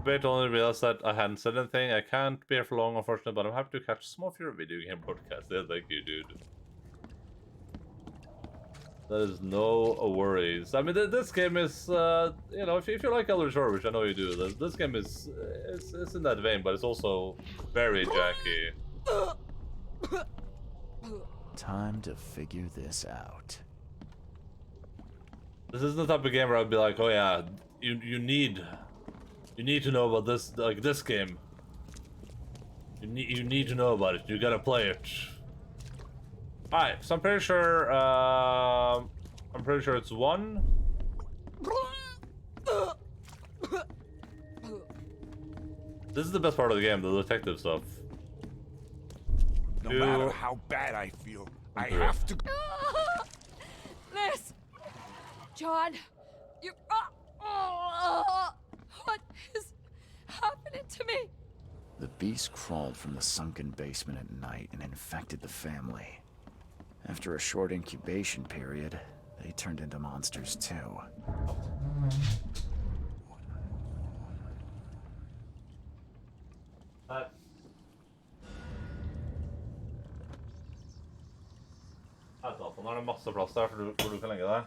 Wait, only realized that I hadn't said anything. I can't be here for long, unfortunately, but I'm happy to catch some of your video game podcasts. Yeah, thank you, dude. That is no worries. I mean, this game is, you know, if you like Elder Scrolls, which I know you do, this game is it's in that vein, but it's also very jacky. Time to figure this out. This isn't the type of game where I'd be like, oh yeah, you need to know about this, like this game. You need to know about it. You gotta play it. Alright, so I'm pretty sure it's one. This is the best part of the game, the detective stuff. No matter how bad I feel, I have to... Liz! John! You... what is happening to me? The beast crawled from the sunken basement at night and infected the family. After a short incubation period, They turned into monsters too. Nå er det masse plass der hvor du kan legge deg.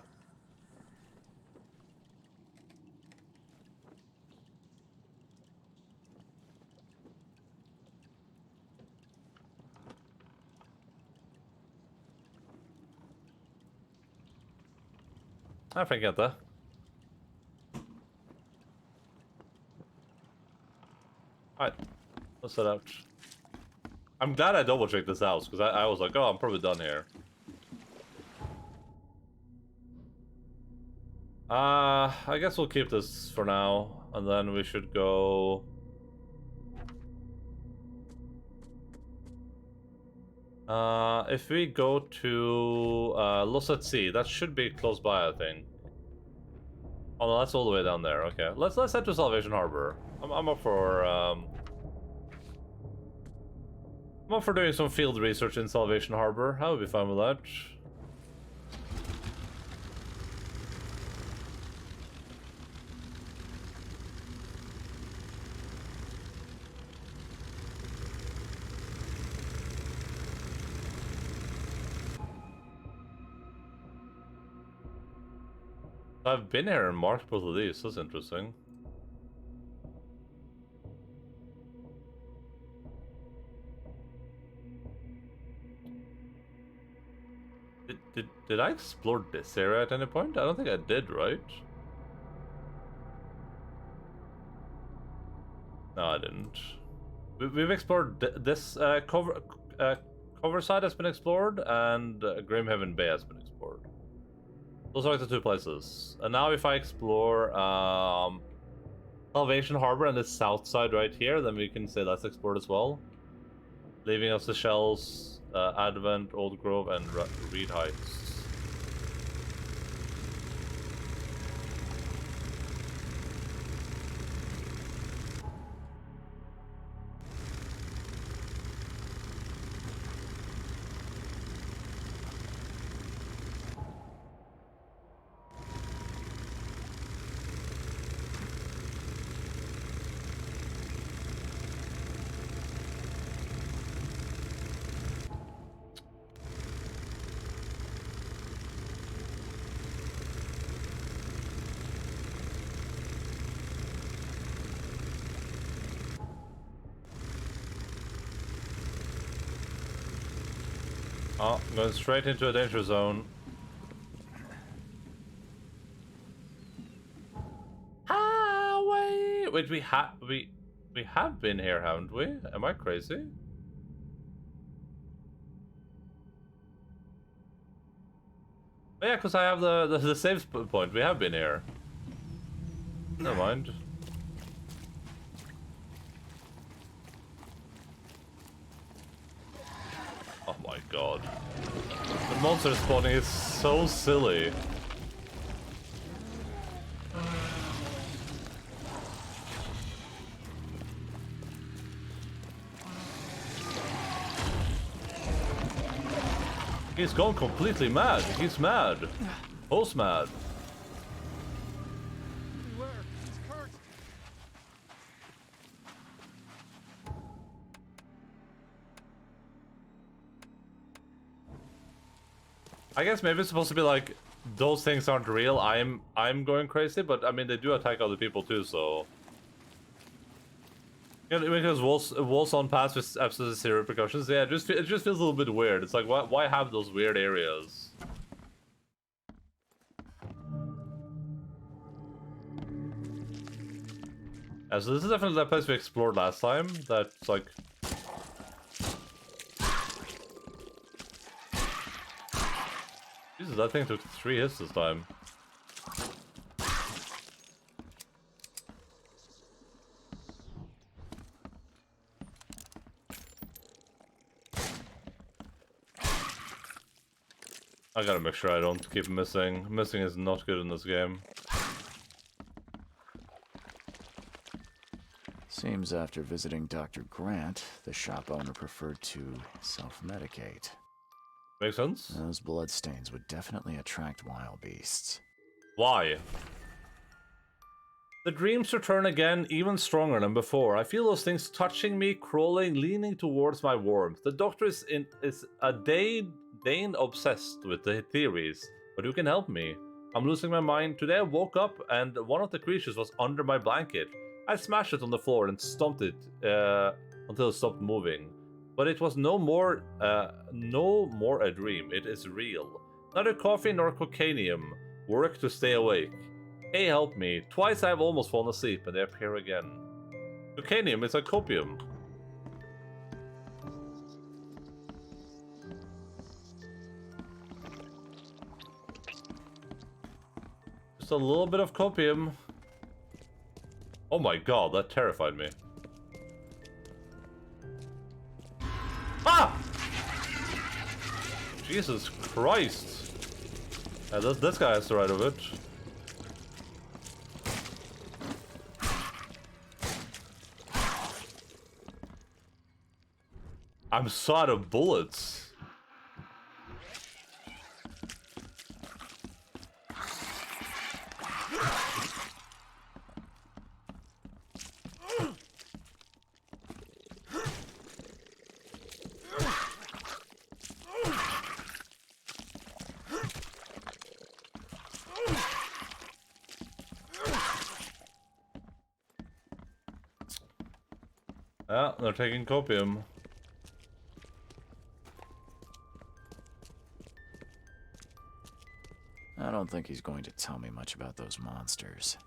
Jeg er flink jente. Alright, let's set out. I'm glad I double checked this house because I was like, oh, I'm probably done here. I guess we'll keep this for now, and then we should go. If we go to Los at Sea, that should be close by, I think. Oh no, that's all the way down there. Okay, let's head to Salvation Harbor. I'm up for doing some field research in Salvation Harbor. I would be fine with that. I've been here and marked both of these. That's interesting. Did I explore this area at any point? I don't think I did, right? No, I didn't. We've explored this cover side has been explored, and Grimhaven Bay has been explored. Those are like the two places. And now if I explore Salvation Harbor and the south side right here, then we can say that's explored as well. Leaving us the Shells, Advent, Old Grove, and Reed Heights. Oh, going straight into a danger zone. Wait, we have been here, haven't we? Am I crazy? Oh, yeah, because I have the save point. We have been here. Never mind. Oh my god. The monster spawning is so silly. He's gone completely mad. He's mad. Who's mad? I guess maybe it's supposed to be like those things aren't real. I'm going crazy, but I mean they do attack other people too, so. Yeah, because walls on paths with absolutely zero repercussions. Yeah, it just feels a little bit weird. It's like why have those weird areas? Yeah, so this is definitely that place we explored last time. That's like. Jesus, that thing took 3 hits this time. I gotta make sure I don't keep missing. Missing is not good in this game. Seems after visiting Dr. Grant, the shop owner preferred to self-medicate. Makes sense? Those bloodstains would definitely attract wild beasts. Why? The dreams return again, even stronger than before. I feel those things touching me, crawling, leaning towards my warmth. The doctor is a Dane obsessed with the theories, but who can help me? I'm losing my mind. Today I woke up and one of the creatures was under my blanket. I smashed it on the floor and stomped it until it stopped moving. But it was no more a dream. It is real. Neither coffee nor cocainium work to stay awake. Hey, help me. Twice I have almost fallen asleep and they appear again. Cocainium is a copium. Just a little bit of copium. Oh my god, that terrified me. Ah! Jesus Christ. This guy has the right of it. I'm so out of bullets. Yeah, they're taking copium. I don't think he's going to tell me much about those monsters.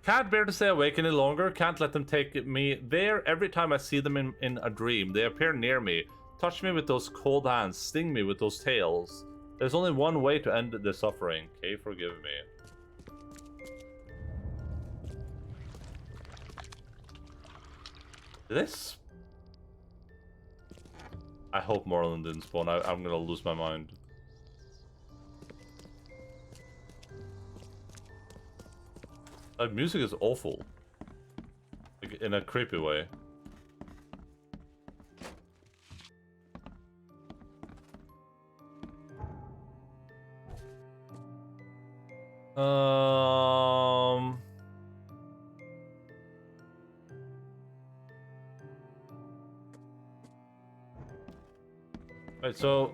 Can't bear to stay awake any longer. Can't let them take me there. Every time I see them in a dream, they appear near me. Touch me with those cold hands. Sting me with those tails. There's only one way to end the suffering. Okay, forgive me. This... I hope Morland didn't spawn. I'm gonna lose my mind. That music is awful. Like, in a creepy way. Right, so...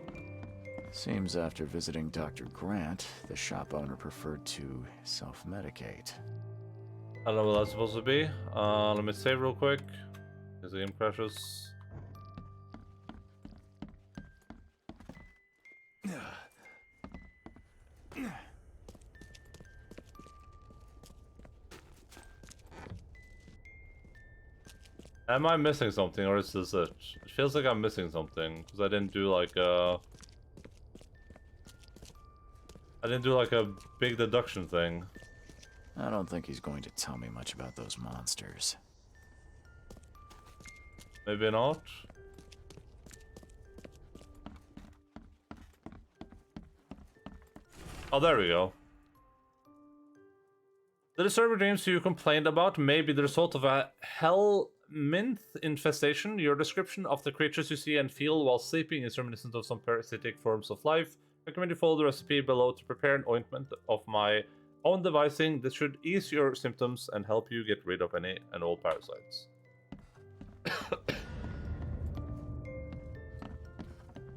Seems after visiting Dr. Grant, the shop owner preferred to self-medicate. I don't know what that's supposed to be. Let me save real quick. Because the game crashes. Am I missing something, or is this it? It feels like I'm missing something, because I didn't do like a big deduction thing. I don't think he's going to tell me much about those monsters. Maybe not. Oh, there we go. The disturbing dreams you complained about may be the result of a helminth infestation. Your description of the creatures you see and feel while sleeping is reminiscent of some parasitic forms of life. I recommend you follow the recipe below to prepare an ointment of my own devising. This should ease your symptoms and help you get rid of any and all parasites.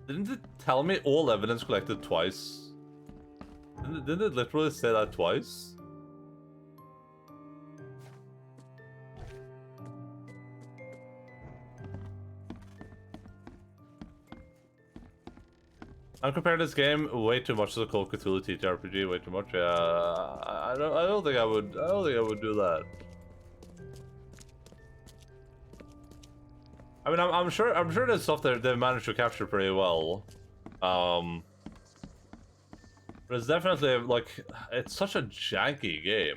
Didn't it tell me all evidence collected twice? Didn't it literally say that twice? I'm comparing this game way too much to the Call of Cthulhu TTRPG. Way too much. Yeah, I don't think I would. I don't think I would do that. I mean, I'm sure. I'm sure there's stuff that they've managed to capture pretty well. But it's definitely like it's such a janky game.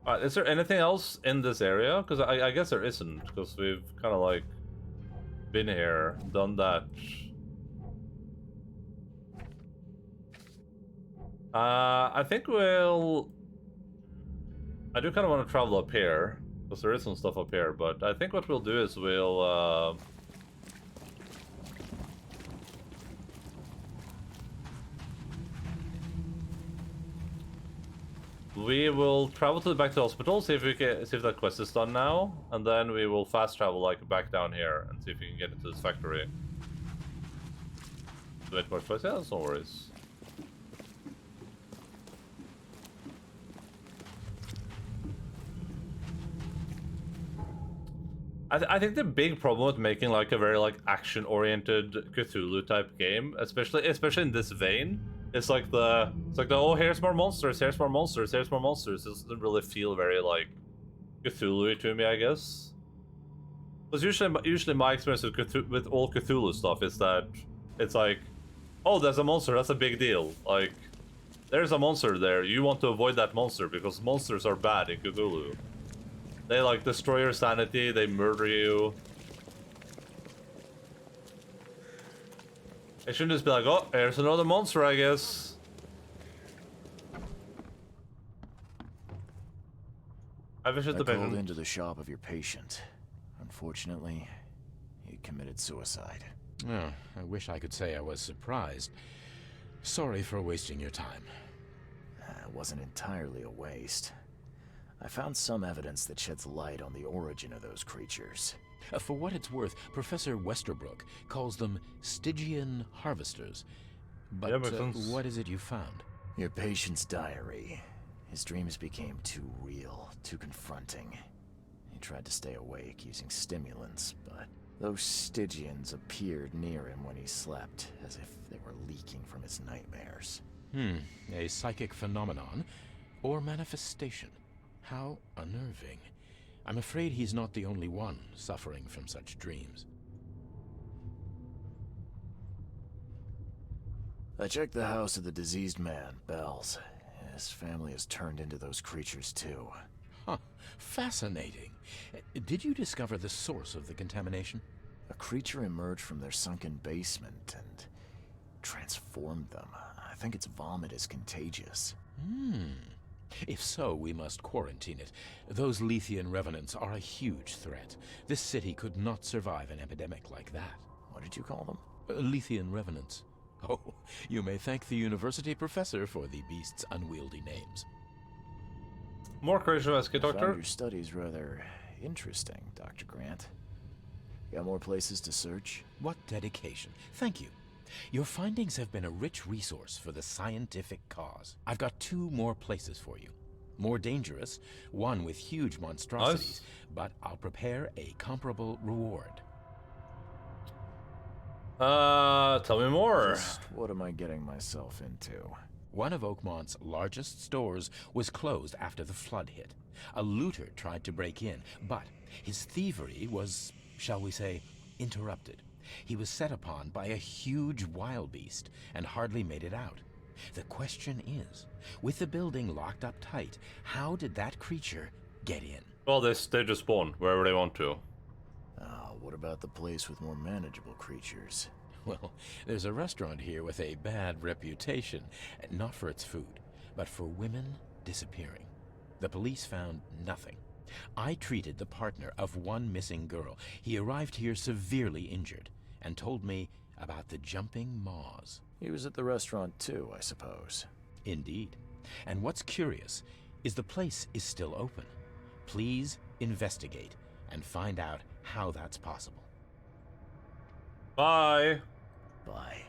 Alright, is there anything else in this area? Because I guess there isn't, because we've kind of like been here, done that. I think we'll... I do kind of want to travel up here. Because there is some stuff up here, but I think what we'll do is we'll we will travel back to the hospital, see if that quest is done now, and then we will fast travel like back down here and see if we can get into this factory. Wait more space? Yeah, that's no worries. I think the big problem with making like a very like action-oriented Cthulhu type game, especially in this vein, it's like the oh, here's more monsters, here's more monsters, here's more monsters. It doesn't really feel very like Cthulhu to me, I guess. Because usually my experience with all Cthulhu stuff is that it's like, oh, there's a monster, that's a big deal. Like, there's a monster there, you want to avoid that monster because monsters are bad in Cthulhu. They like destroy your sanity, they murder you. It shouldn't just be like, oh, here's another monster, I guess. I called into the shop of your patient. Unfortunately, he committed suicide. Oh, I wish I could say I was surprised. Sorry for wasting your time. It wasn't entirely a waste. I found some evidence that sheds light on the origin of those creatures. For what it's worth, Professor Westerbrook calls them Stygian harvesters. But yeah, what is it you found? Your patient's diary. His dreams became too real, too confronting. He tried to stay awake using stimulants, but those Stygians appeared near him when he slept, as if they were leaking from his nightmares. A psychic phenomenon or manifestation. How unnerving. I'm afraid he's not the only one suffering from such dreams. I checked the house of the diseased man, Bells. His family has turned into those creatures too. Huh. Fascinating. Did you discover the source of the contamination? A creature emerged from their sunken basement and transformed them. I think its vomit is contagious. If so, we must quarantine it. Those Lethian revenants are a huge threat. This city could not survive an epidemic like that. What did you call them? Lethian revenants. Oh, you may thank the university professor for the beast's unwieldy names. More crazy rescue, I Doctor. found your studies rather interesting, Dr. Grant. Got more places to search? What dedication. Thank you. Your findings have been a rich resource for the scientific cause. I've got 2 more places for you. More dangerous, one with huge monstrosities, but I'll prepare a comparable reward. Tell me more. Just what am I getting myself into? One of Oakmont's largest stores was closed after the flood hit. A looter tried to break in, but his thievery was, shall we say, interrupted. He was set upon by a huge wild beast and hardly made it out. The question is, with the building locked up tight, how did that creature get in? Well, they just spawn wherever they want to. What about the place with more manageable creatures? Well, there's a restaurant here with a bad reputation, not for its food, but for women disappearing. The police found nothing. I treated the partner of one missing girl. He arrived here severely injured and told me about the jumping maws. He was at the restaurant too, I suppose. Indeed. And what's curious is the place is still open. Please investigate and find out how that's possible. Bye. Bye.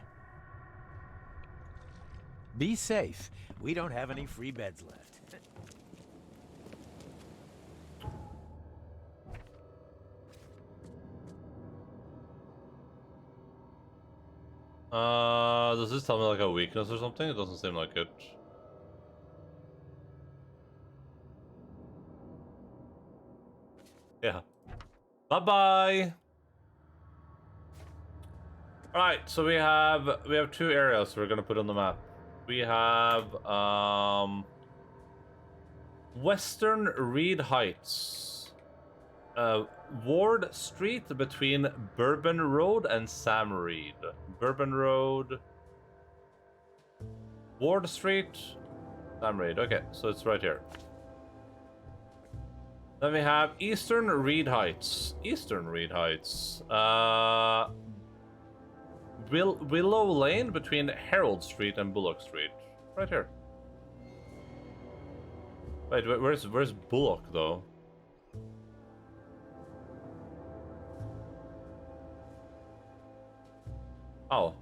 Be safe. We don't have any free beds left. Does this tell me like a weakness or something? It doesn't seem like it. Yeah. Bye-bye. Alright, so we have 2 areas we're gonna put on the map. We have Western Reed Heights. Ward Street between Bourbon Road and Sam Reed. Bourbon Road, Ward Street, Sam Reed. Okay, so it's right here. Then we have Eastern Reed Heights. Eastern Reed Heights. Willow Lane between Herald Street and Bullock Street. Right here. Wait, where's Bullock though? Oh.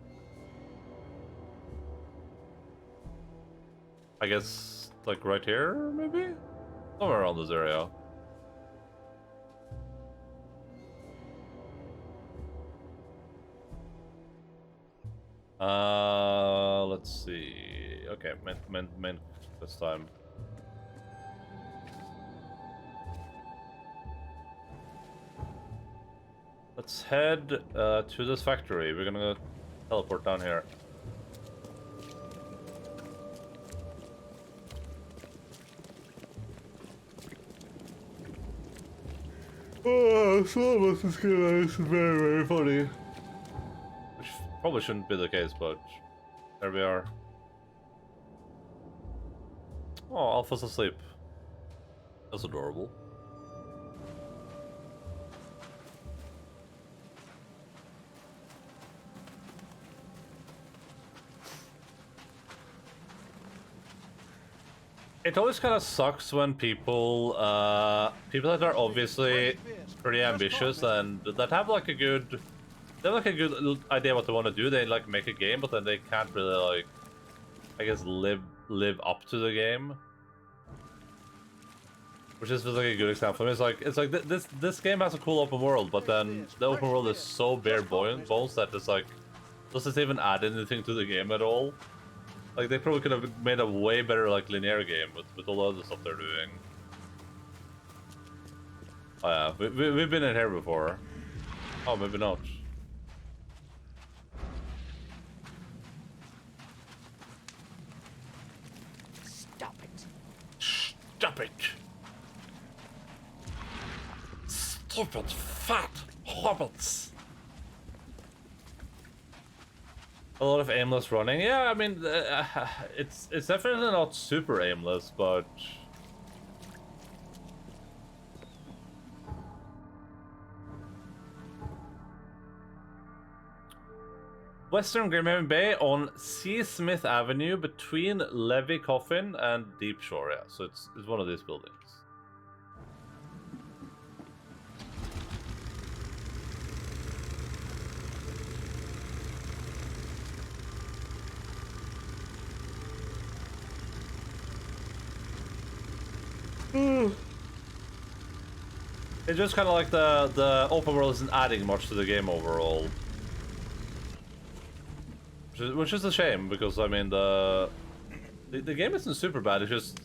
I guess like right here, maybe? Somewhere around this area. Let's see. Okay, main this time. Let's head to this factory. We're gonna teleport down here. Oh, some of this is very, very funny. Which probably shouldn't be the case, but there we are. Oh, Alpha's asleep. That's adorable. It always kind of sucks when people that are obviously pretty ambitious and that have like a good, they have like a good idea what they want to do. They like make a game, but then they can't really like, I guess, live up to the game. Which is like a good example. It's like this game has a cool open world, but then the open world is so bare bones that it's like, does it even add anything to the game at all? Like, they probably could have made a way better, like, linear game with all the other stuff they're doing. Oh yeah, we've been in here before. Oh, maybe not. Stop it. Stop it! Stupid fat hobbits! A lot of aimless running. Yeah, I mean, it's definitely not super aimless, but Western Grimhaven Bay on C. Smith Avenue between Levy Coffin and Deep Shore. Yeah, so it's one of these buildings. It's just kind of like the open world isn't adding much to the game overall, which is a shame because I mean the game isn't super bad. It's just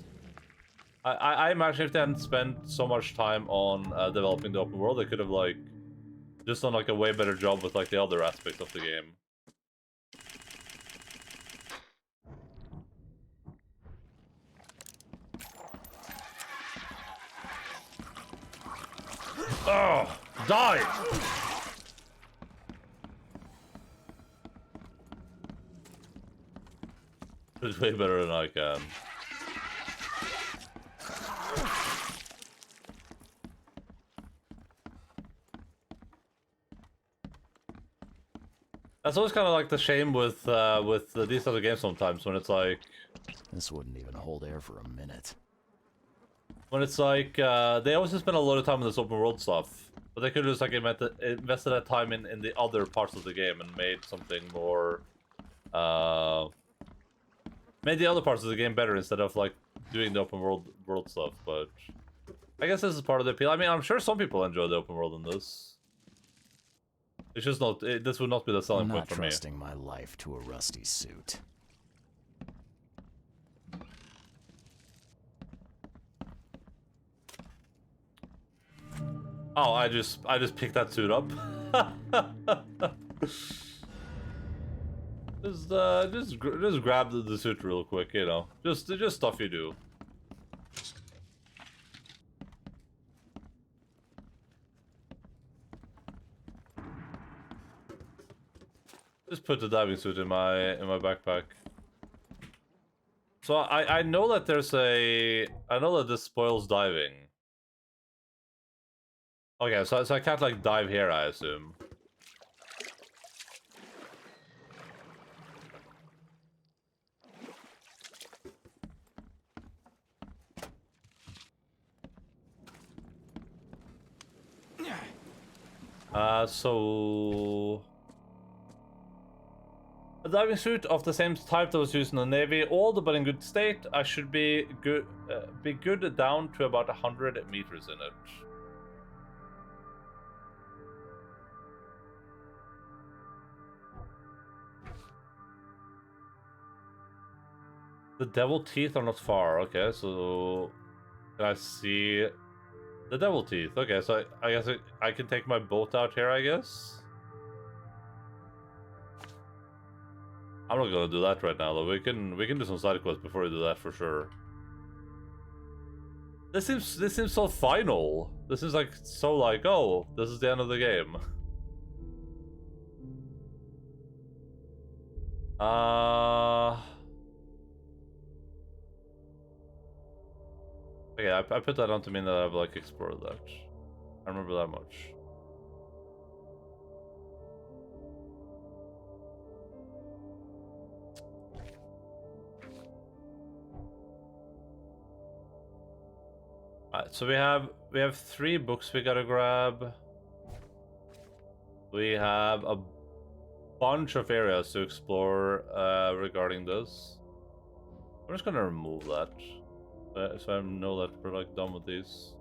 I imagine if they hadn't spent so much time on developing the open world, they could have like just done like a way better job with like the other aspects of the game. Oh, die! It's way better than I can. That's always kind of like the shame with these other games sometimes when it's like This wouldn't even hold air for a minute. when it's like they always spend a lot of time on this open world stuff, but they could just like invested that time in the other parts of the game and made something more made the other parts of the game better instead of like doing the open world stuff. But I guess this is part of the appeal. I mean, I'm sure some people enjoy the open world in this. It's just not. This would not be the selling I'm point not for me. trusting my life to a rusty suit. Oh, I just picked that suit up. just grab the suit real quick, you know. Just stuff you do. Just put the diving suit in my backpack. So I know that I know that this spoils diving. Okay, so I can't like dive here, I assume. So a diving suit of the same type that was used in the Navy, old but in good state. I should be good down to about 100 meters in it. The devil teeth are not far. Okay, so can I see the devil teeth? Okay, so I guess I can take my boat out here, I guess. I'm not gonna do that right now, though. We can do some side quests before we do that for sure. This seems so final. This is like so like, oh, this is the end of the game. Okay, I put that on to mean that I've like explored that. I remember that much. Alright, so we have 3 books we gotta grab. We have a bunch of areas to explore regarding this. I'm just gonna remove that, so I know that we're like done with these.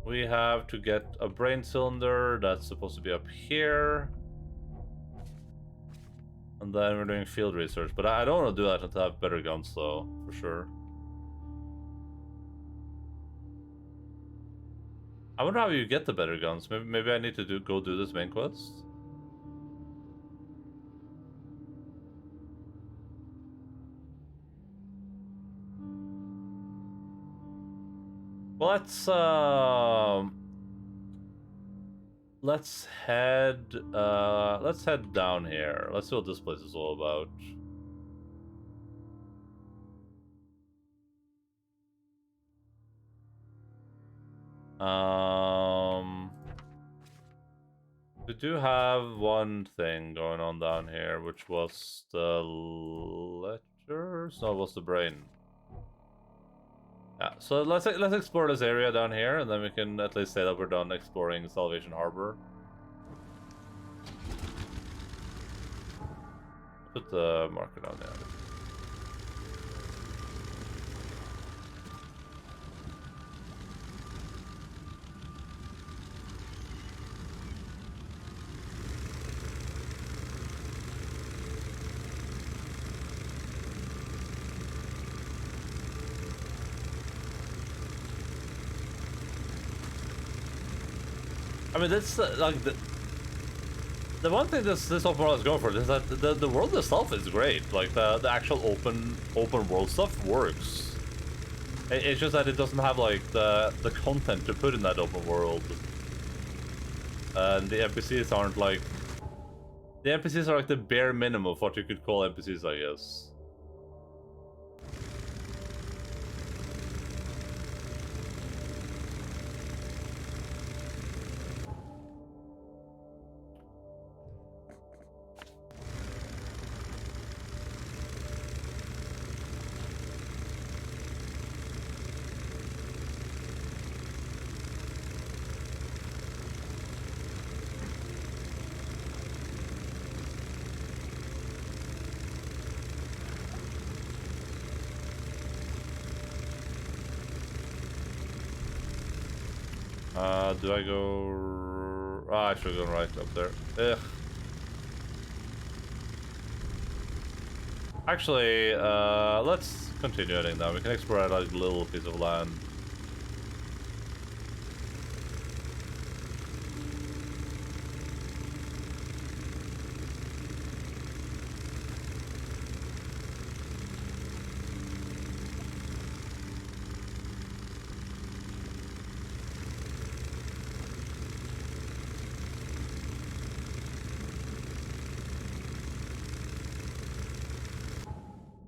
We have to get a brain cylinder that's supposed to be up here. And then we're doing field research, but I don't want to do that until I have better guns, though, for sure. I wonder how you get the better guns. Maybe I need to go do this main quest. Well, let's head down here. Let's see what this place is all about. We do have one thing going on down here, which was the letters. No, it was the brain. Yeah, so let's explore this area down here, and then we can at least say that we're done exploring Salvation Harbor. Put the marker down there. I mean, that's like the one thing this open world is going for is that the world itself is great. Like the actual open world stuff works. It's just that it doesn't have like the content to put in that open world, and the NPCs aren't like the NPCs are like the bare minimum of what you could call NPCs, I guess. Do I go... I should go right up there. Ugh. Actually, let's continue heading down. We can explore a like, little piece of land.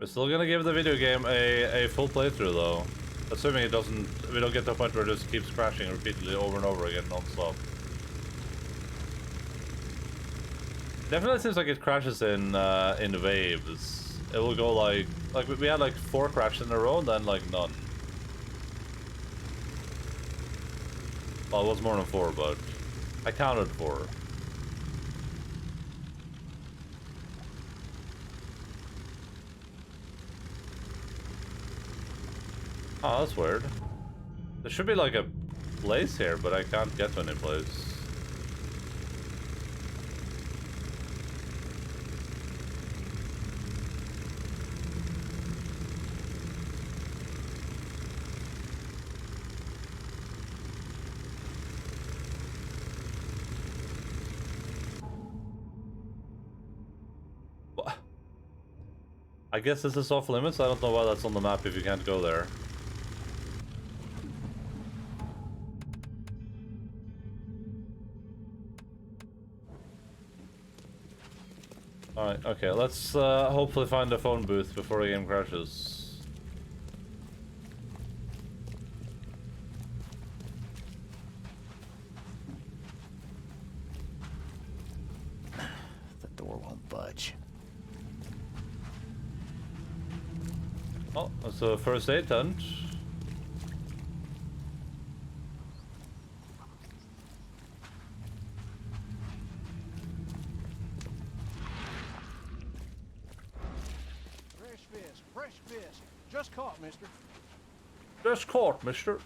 We're still gonna give the video game a full playthrough though. Assuming it doesn't, we don't get to a point where it just keeps crashing repeatedly over and over again non-stop. Definitely seems like it crashes in waves. It will go like we had like 4 crashes in a row and then like none. Well, it was more than 4, but I counted 4. Oh, that's weird. There should be like a place here, but I can't get to any place. What? I guess this is off limits. I don't know why that's on the map if you can't go there. Alright, okay, let's hopefully find a phone booth before the game crashes. The door won't budge. Oh, that's a first aid tent. Fresh fish. Just caught, mister. Just caught, mister.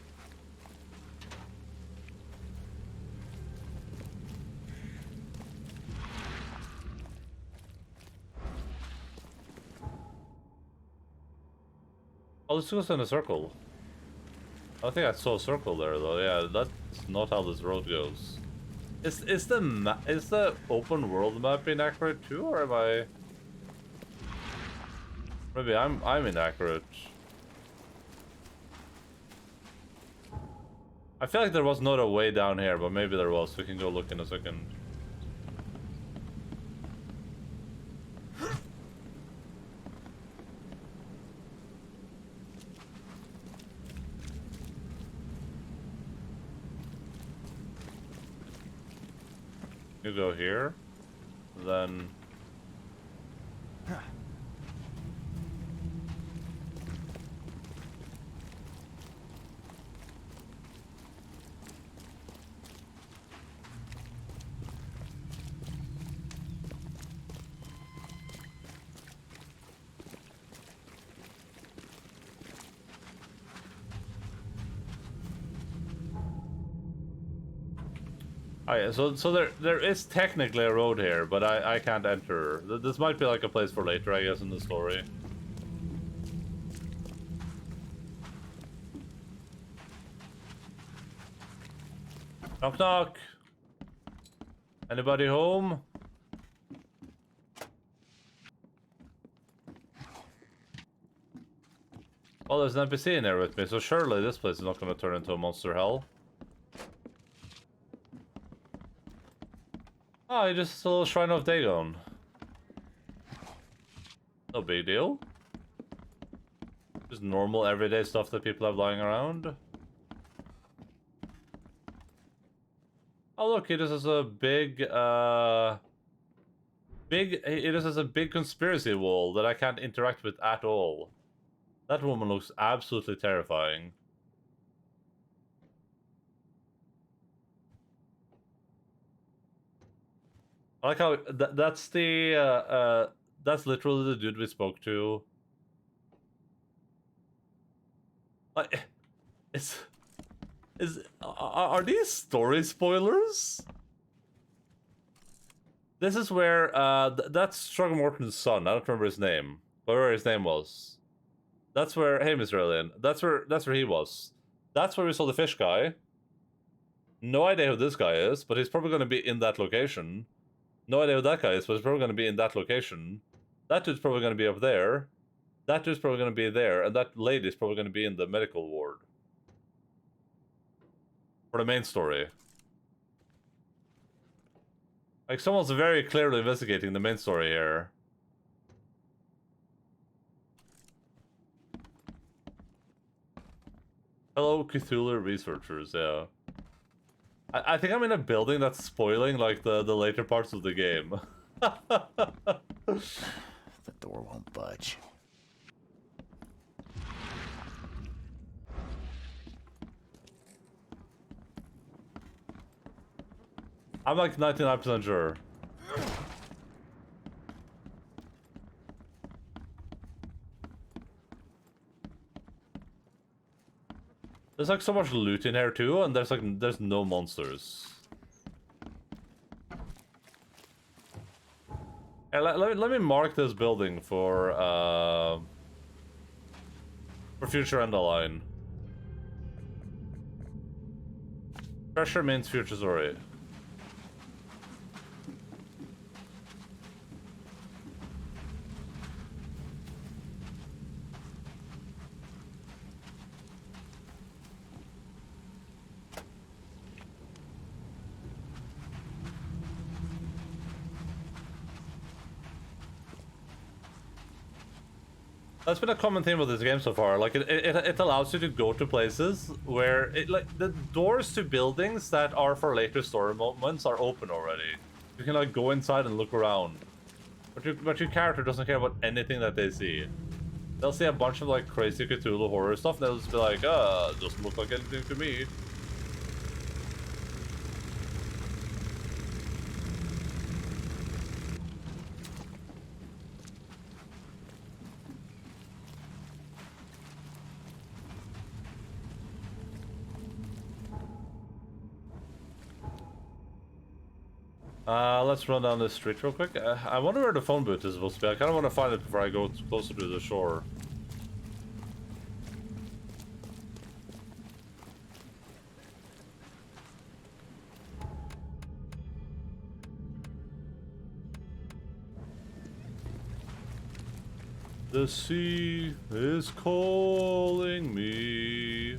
Oh, this goes in a circle. I think I saw a circle there, though. Yeah, that's not how this road goes. Is the open world map inaccurate too, or am I? Maybe I'm inaccurate. I feel like there was not a way down here, but maybe there was. We can go look in a second. You go here, then. Oh yeah, so there is technically a road here, but I can't enter. This might be like a place for later, I guess, in the story. Knock knock. Anybody home? Well, there's an NPC in there with me, so surely this place is not going to turn into a monster hell. Oh, just a little Shrine of Dagon. No big deal. Just normal, everyday stuff that people have lying around. Oh look, it just has a big, it just has a big conspiracy wall that I can't interact with at all. That woman looks absolutely terrifying. I like how that's the that's literally the dude we spoke to. Like, are these story spoilers? This is where that's Struggle Morton's son. I don't remember his name, whatever his name was. That's where, hey, Mr. Alien, that's where he was. That's where we saw the fish guy. No idea who this guy is, but he's probably going to be in that location. No idea who that guy is, but he's probably going to be in that location. That dude's probably going to be up there. That dude's probably going to be there, and that lady's probably going to be in the medical ward. For the main story. Like, someone's very clearly investigating the main story here. Hello, Cthulhu researchers, yeah. I think I'm in a building that's spoiling, like, the later parts of the game. The door won't budge. I'm like 99% sure. There's like so much loot in here too, and there's no monsters. Hey, let me mark this building for future Endaline. Pressure means future story. That's been a common theme with this game so far. Like it allows you to go to places where the doors to buildings that are for later story moments are open already. You can like go inside and look around, but your character doesn't care about anything that they see. They'll see a bunch of like crazy Cthulhu horror stuff, and they'll just be like, doesn't look like anything to me. Let's run down this street real quick. I wonder where the phone booth is supposed to be. I kind of want to find it before I go closer to the shore. The sea is calling me.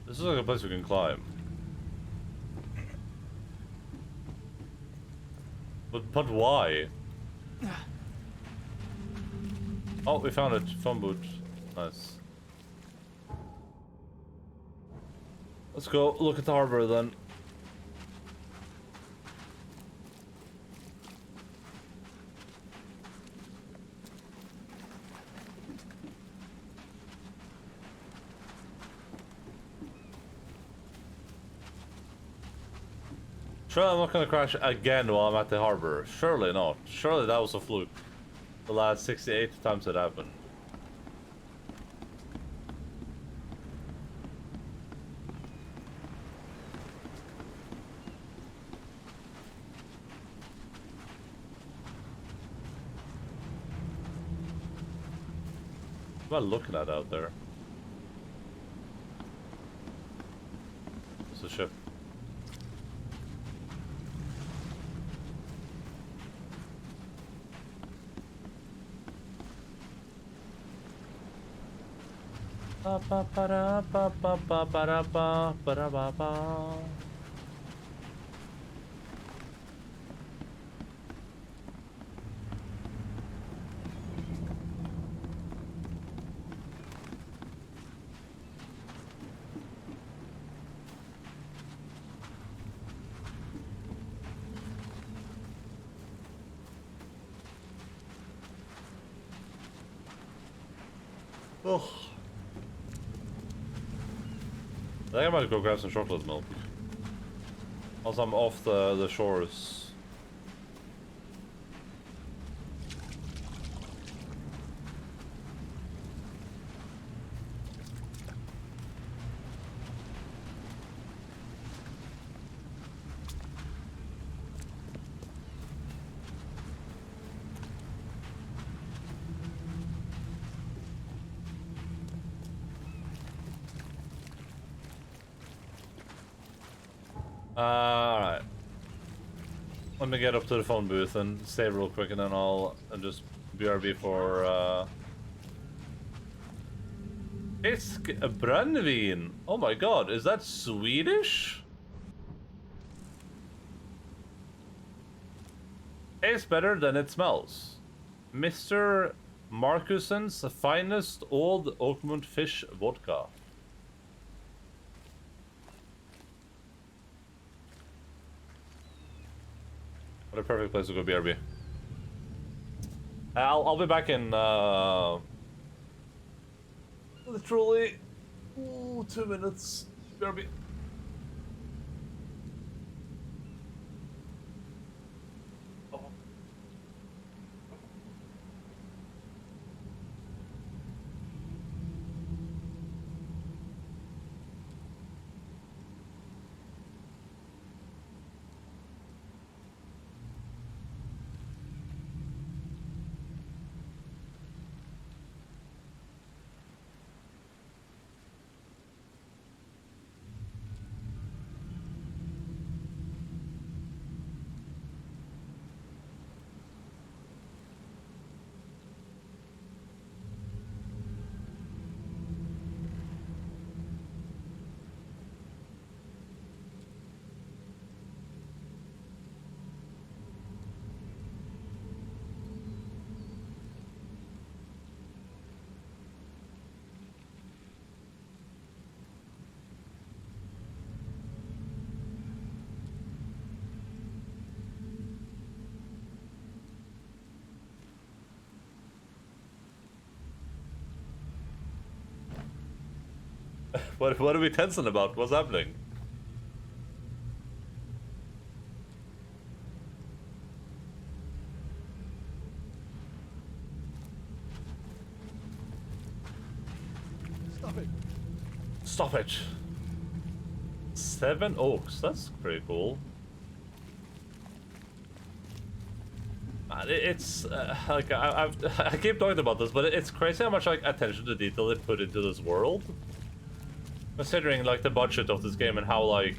This is like a place we can climb. But why? Oh, we found it. Phone booth. Nice. Let's go look at the harbor then. Sure, I'm not gonna crash again while I'm at the harbor. Surely not. Surely that was a fluke. The last 68 times it happened. What am I looking at out there? It's a ship. Ba ba ba da ba ba ba ba da ba ba da ba ba. Oh. I think I might go grab some chocolate milk. Once I'm off the shores. Alright. Let me get up to the phone booth and save real quick, and then I'll just BRB for Fisk brännvin. Oh my god, is that Swedish? Tastes better than it smells. Mr. Markussen's finest old Oakmont fish vodka. What a perfect place to go BRB. I'll be back in literally 2 minutes. BRB. What are we tensing about? What's happening? Stop it. Stop it. 7 Oaks. That's pretty cool. Man, it's like I keep talking about this, but it's crazy how much like attention to detail they put into this world. Considering like the budget of this game and how like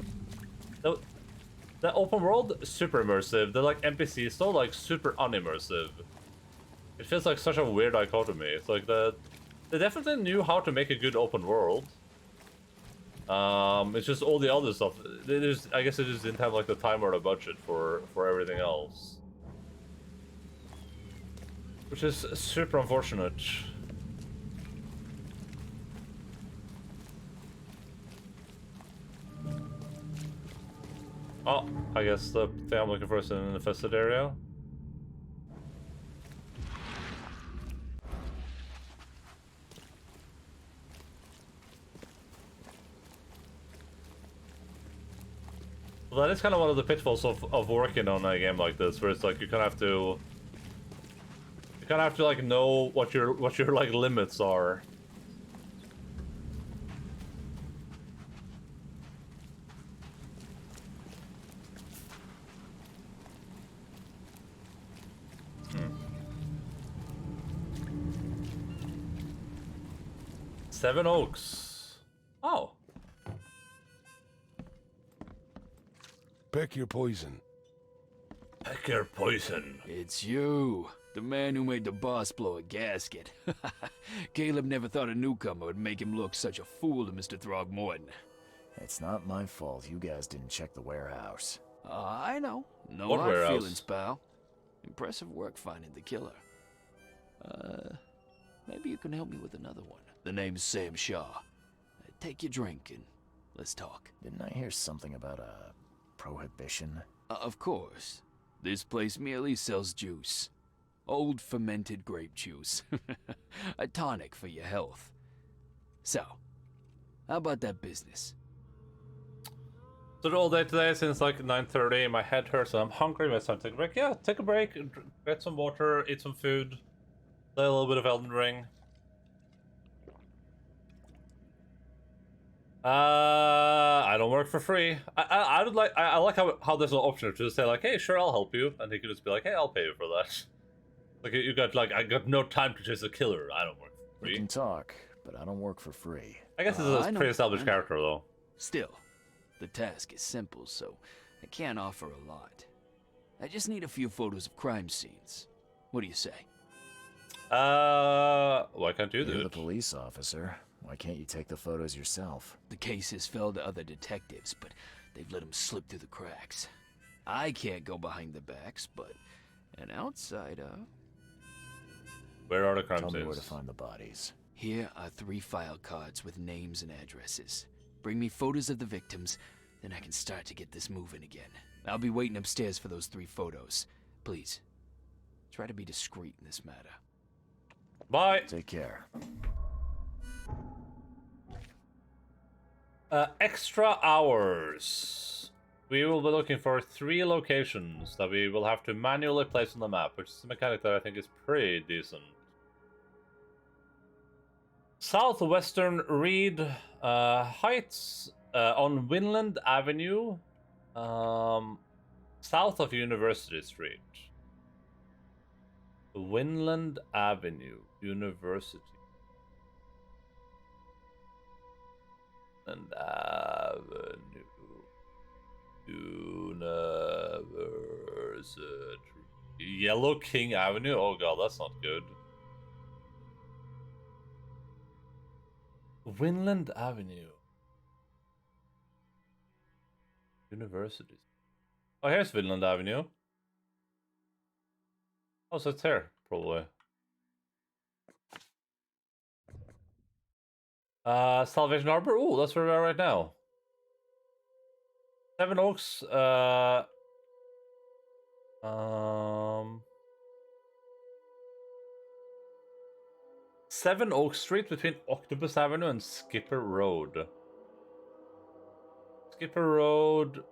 the open world super immersive, the like NPCs though like super unimmersive. It feels like such a weird dichotomy. It's like they definitely knew how to make a good open world. It's just all the other stuff. I guess they just didn't have like the time or the budget for everything else, which is super unfortunate. Oh, I guess the thing I'm looking for is in an infested area. Well, that is kind of one of the pitfalls of working on a game like this, where it's like you kind of have to like know what your like limits are. Seven Oaks. Oh. Pick your poison. Pick your poison. It's you, the man who made the boss blow a gasket. Caleb never thought a newcomer would make him look such a fool to Mr. Throgmorton. It's not my fault you guys didn't check the warehouse. I know. No What hard warehouse? feelings, pal. Impressive work finding the killer. Maybe you can help me with another one. The name's Sam Shaw. Take your drink and let's talk. Didn't I hear something about a prohibition? Of course. This place merely sells juice. Old fermented grape juice. A tonic for your health. So, how about that business? So all day today since like 9:30, my head hurts and I'm hungry. It's time to take a break. Yeah, take a break, get some water, eat some food, play a little bit of Elden Ring. I don't work for free. I would like I like how there's an option to just say like, hey, sure, I'll help you, and he could just be like, hey, I'll pay you for that. Like you got like I got no time to chase a killer. I don't work for We free. can talk, but I don't work for free. I guess this I is a know, pretty established I know. character though. Still, the task is simple, so I can't offer a lot. I just need a few photos of crime scenes. What do you say? Why can't you do You're the it? police officer. Why can't you take the photos yourself? The cases fell to other detectives, but they've let them slip through the cracks. I can't go behind the backs, but an outsider... Where are the crime Tell me where to scenes? find the bodies. Here are 3 file cards with names and addresses. Bring me photos of the victims, then I can start to get this moving again. I'll be waiting upstairs for those 3 photos. Please, try to be discreet in this matter. Bye! Take care. Extra hours. We will be looking for 3 locations that we will have to manually place on the map, which is a mechanic that I think is pretty decent. Southwestern Reed Heights on Winland Avenue, south of University Street. Winland Avenue, University. And Avenue, University. Yellow King Avenue? Oh god, that's not good. Winland Avenue. Universities. Oh, here's Winland Avenue. Oh, so it's here, probably. Salvation Harbor? Oh, that's where we are right now. Seven Oaks, Seven Oak Street between Octopus Avenue and Skipper Road. Skipper Road,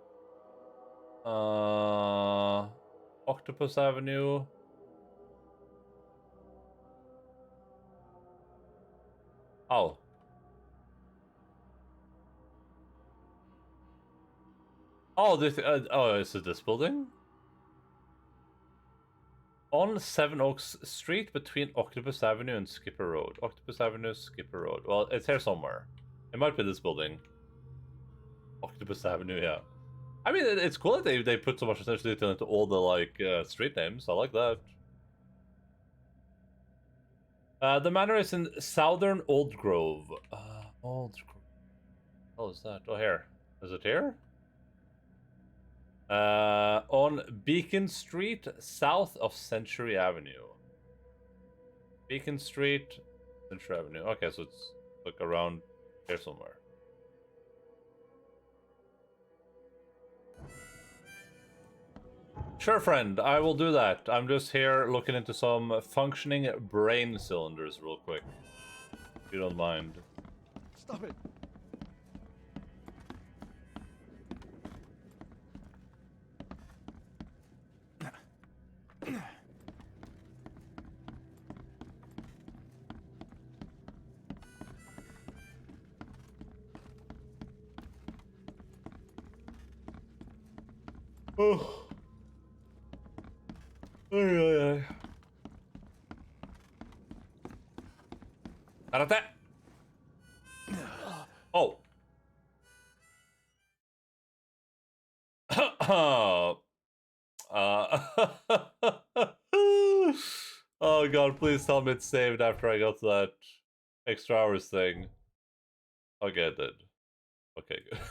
Octopus Avenue. Oh. Oh, this. Oh, is it this building? On Seven Oaks Street between Octopus Avenue and Skipper Road. Octopus Avenue, Skipper Road. Well, it's here somewhere. It might be this building. Octopus Avenue, yeah. I mean, it's cool that they put so much attention to detail into all the like street names. I like that. The manor is in Southern Old Grove. Old Grove. Oh, is that? Oh, here. Is it here? On Beacon Street, south of Century Avenue. Beacon Street, Century Avenue. Okay, so it's like around here somewhere. Sure, friend, I will do that. I'm just here looking into some functioning brain cylinders real quick. If you don't mind. Stop it. Oh. Ay. Karate. Oh. Oh god, please tell me it's saved after I got to that extra hours thing. Okay, it did. Okay, good.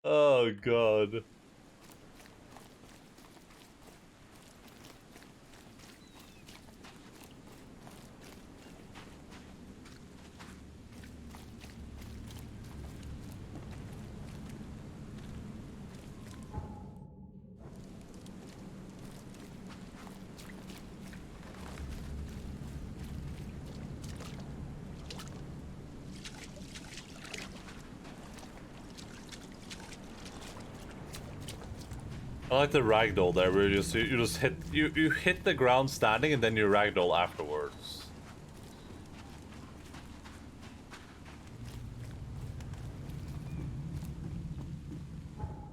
Oh god. I like the ragdoll there, where you just hit you hit the ground standing and then you ragdoll afterwards.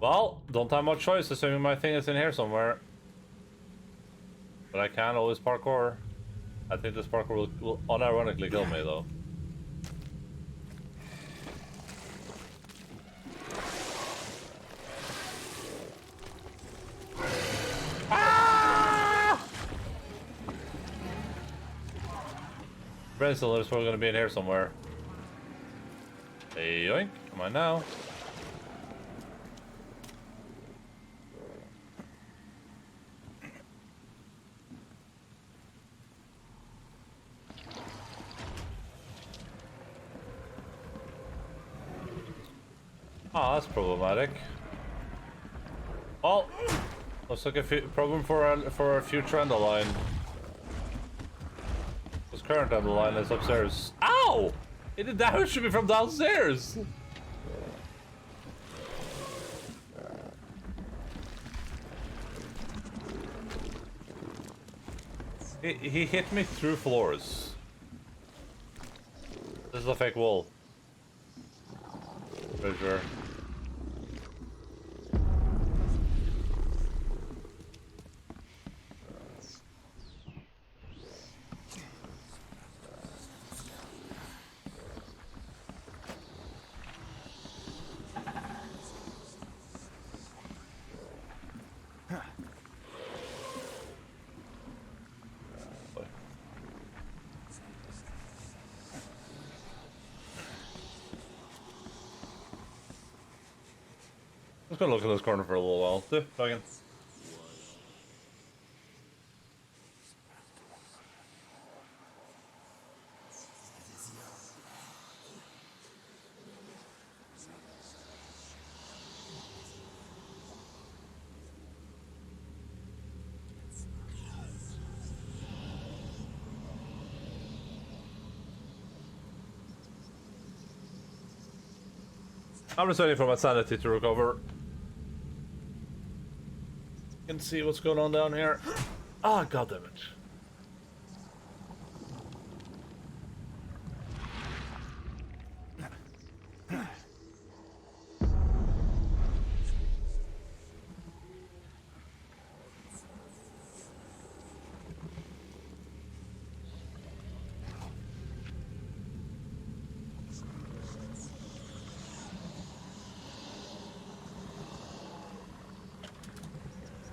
Well, don't have much choice, assuming my thing is in here somewhere. But I can always parkour. I think this parkour will unironically kill me though. Brain cylinder's probably gonna be in here somewhere. Hey, yoink. Come on now. Oh, that's problematic. Oh, looks like a problem for a future Endaline. This current Endaline is upstairs. Ow! It did damage to me from downstairs. He hit me through floors. This is a fake wall. For sure. Just gonna look in this corner for a little while. Again. I'm just waiting for my sanity to recover. Can see what's going on down here. Ah, god damn it.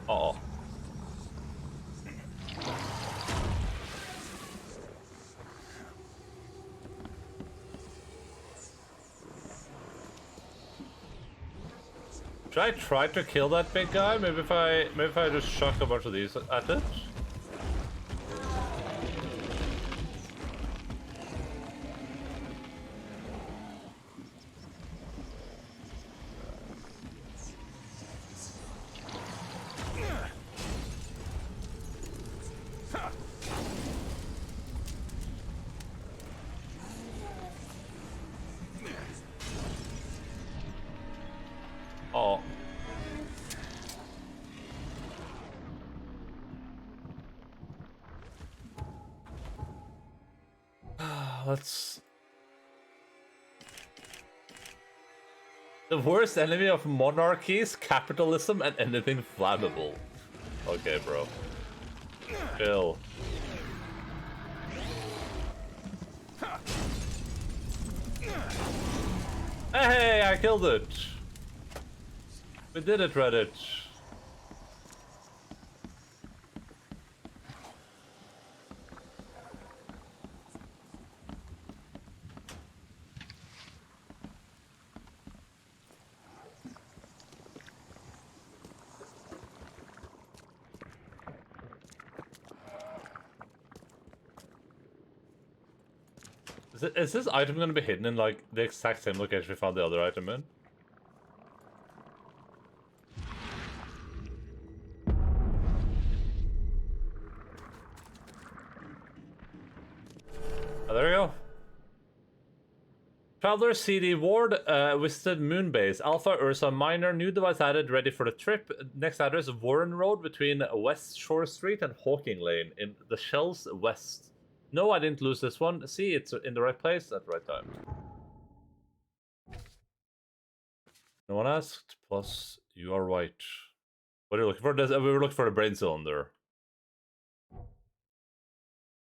Uh-oh. Should I try to kill that big guy? Maybe if I just chuck a bunch of these at it? Oh. Let's... The worst enemy of monarchies, capitalism, and anything flammable. Okay, bro. Chill. Hey, I killed it! We did it, Reddit. Is this item going to be hidden in, like, the exact same location we found the other item in? Oh, there we go. Traveler CD Ward visited Moonbase. Alpha Ursa Minor. New device added. Ready for the trip. Next address: Warren Road between West Shore Street and Hawking Lane in the Shells West. No, I didn't lose this one. See, it's in the right place at the right time. No one asked. Plus, you are right. What are you looking for? We were looking for a brain cylinder.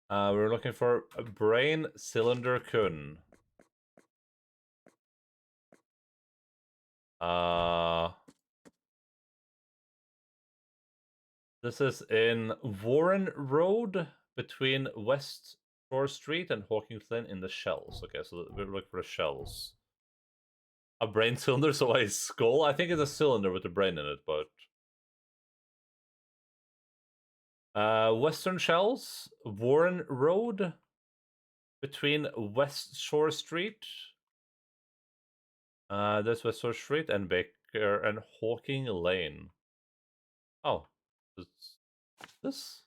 We were looking for a brain cylinder kun. This is in Warren Road between West Shore Street and Hawkins Lane in the shells. Okay, so we're looking for the shells. A brain cylinder, so a skull? I think it's a cylinder with a brain in it, but... Western Shells, Warren Road, between West Shore Street. There's West Shore Street and Baker and Hawking Lane. Oh, this?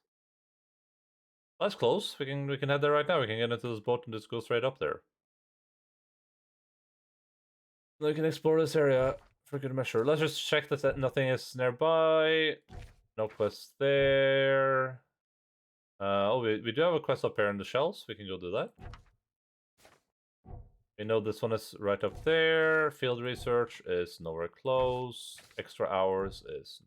That's close. We can head there right now. We can get into this boat and just go straight up there. We can explore this area for good measure. Let's just check that nothing is nearby. No quest there. Oh, we do have a quest up here in the shells. We can go do that. We know this one is right up there. Field research is nowhere close. Extra hours is...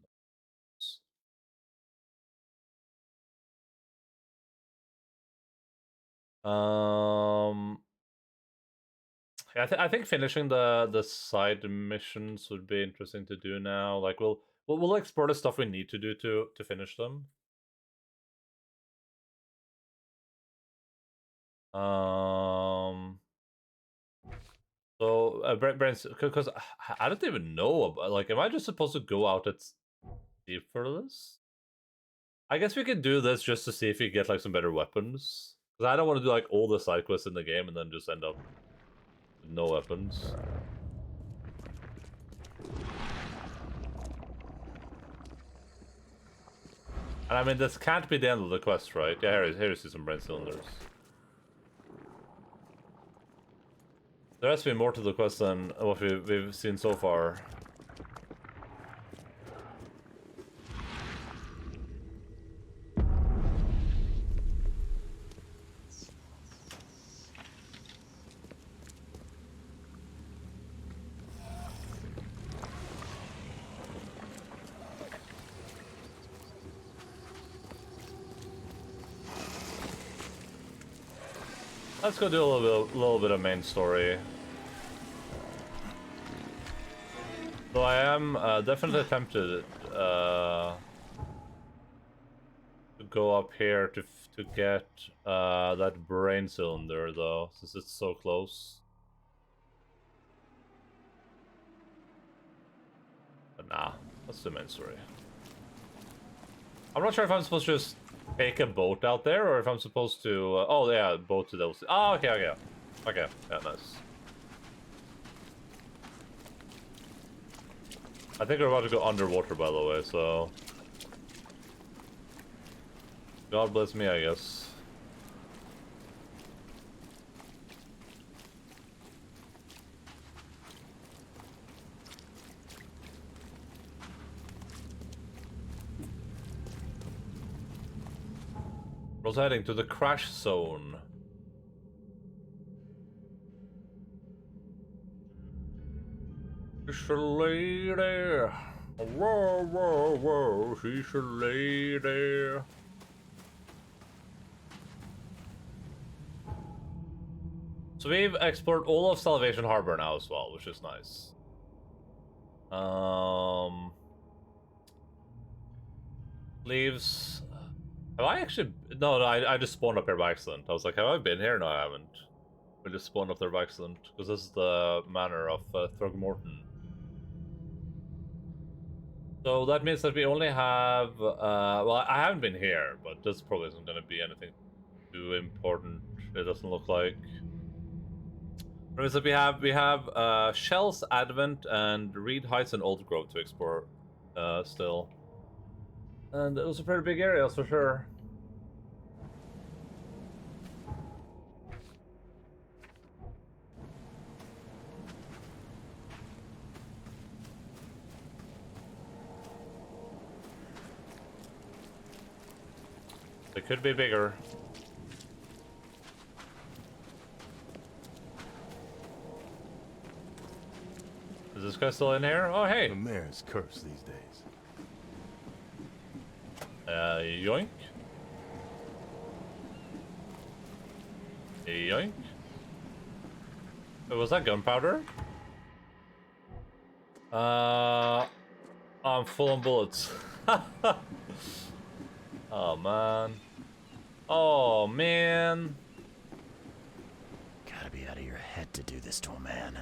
Yeah, I think finishing the side missions would be interesting to do now. Like we'll explore the stuff we need to do to finish them. So Brent, because I don't even know about, like, am I just supposed to go out at sea for this? I guess we could do this just to see if we get like some better weapons. Because I don't want to do like all the side quests in the game and then just end up with no weapons. And I mean, this can't be the end of the quest, right? Yeah, here you see some brain cylinders. There has to be more to the quest than what we've seen so far. Let's go do a little bit of main story. So I am definitely tempted to go up here to get that brain cylinder, though, since it's so close. But nah, that's the main story. I'm not sure if I'm supposed to just take a boat out there, or if I'm supposed to... oh, yeah, boat to those... oh, okay. Okay, yeah, nice. I think we're about to go underwater, by the way, so... God bless me, I guess. We're heading to the crash zone. She's a lady. Whoa, whoa, whoa. She's a lady. So we've explored all of Salvation Harbor now as well, which is nice. Leaves. Have I actually... No, I just spawned up here by accident. I was like, have I been here? No, I haven't. We just spawned up there by accident, because this is the manor of Throgmorton. So that means that we only have... well, I haven't been here, but this probably isn't going to be anything too important. It doesn't look like. That means that we have Shells, Advent, and Reed Heights and Old Grove to explore still. And those are pretty big areas for sure. They could be bigger. Is this guy still in here? Oh, hey! The mayor's cursed these days. Yoink. Yoink. Wait, was that gunpowder? I'm full on bullets. Oh, man. Oh, man. had to do this to a man.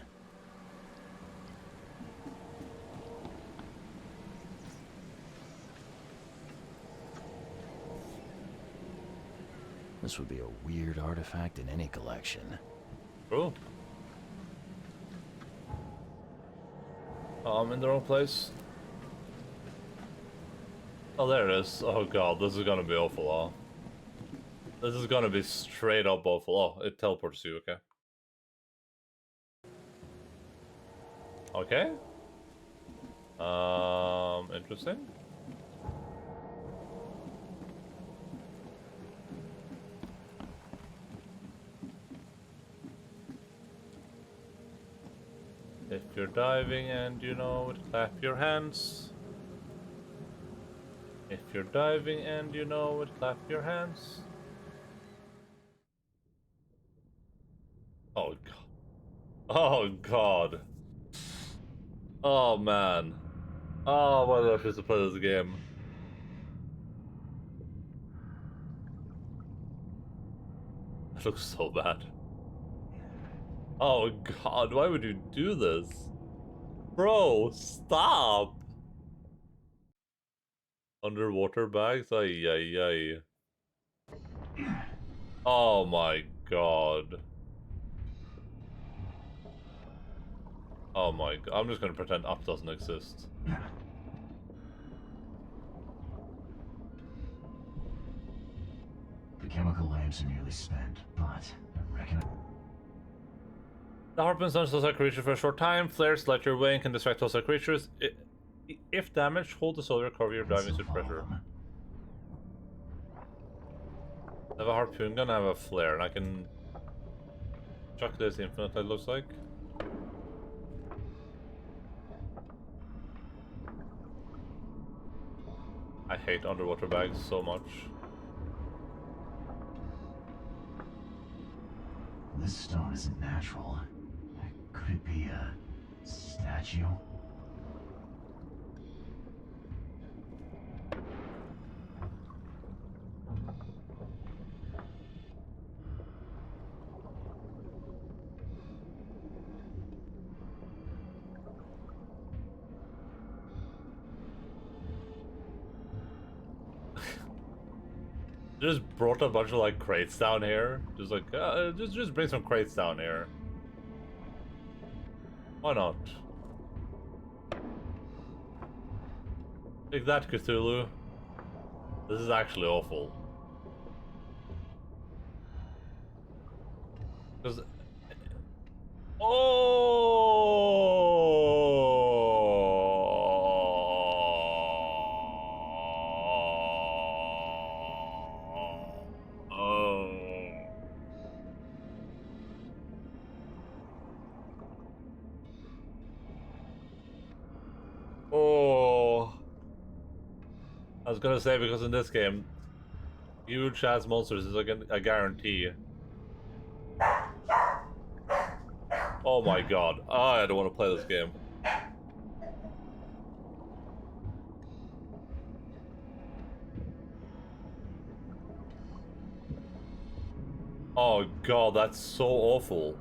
This would be a weird artifact in any collection. Cool. Oh, I'm in the wrong place. Oh, there it is. Oh god, this is gonna be awful, huh? This is gonna be straight up awful. Oh, it teleports you, okay. Okay. Interesting. If you're diving and you know it, clap your hands. If you're diving and you know it, clap your hands. Oh god. Oh god. Oh man. Oh, why did I choose to play this game? It looks so bad. Oh god, why would you do this? Bro, stop! Underwater bags? Ay, ay, ay. Oh my god. Oh my god. I'm just gonna pretend up doesn't exist. The chemical lamps are nearly spent, but I reckon... The harpoon stuns hostile creature for a short time. Flares light your way and can distract hostile creatures. If damaged, hold the soul to recover your diving suit pressure. I have a harpoon gun, I have a flare, and I can chuck this infinitely, it looks like. I hate underwater bags so much. This stone isn't natural. Could it be a statue? Just brought a bunch of like crates down here. Just like, just bring some crates down here. Why not? Take that, Cthulhu. This is actually awful. Because... Oh, I was gonna say, because in this game, huge ass monsters is like a guarantee. Oh my god, I don't want to play this game. Oh god, that's so awful.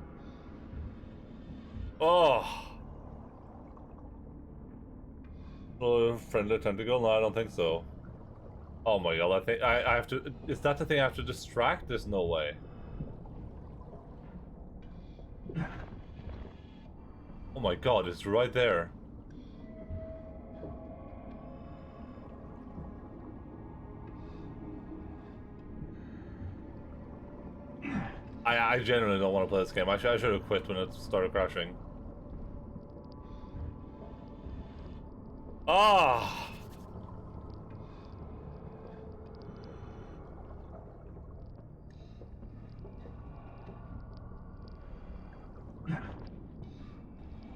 Oh. Friendly tentacle? No, I don't think so. Oh my god, I think I have to... Is that the thing I have to distract? There's no way. Oh my god, it's right there. I genuinely don't want to play this game. I should have quit when it started crashing. Ah!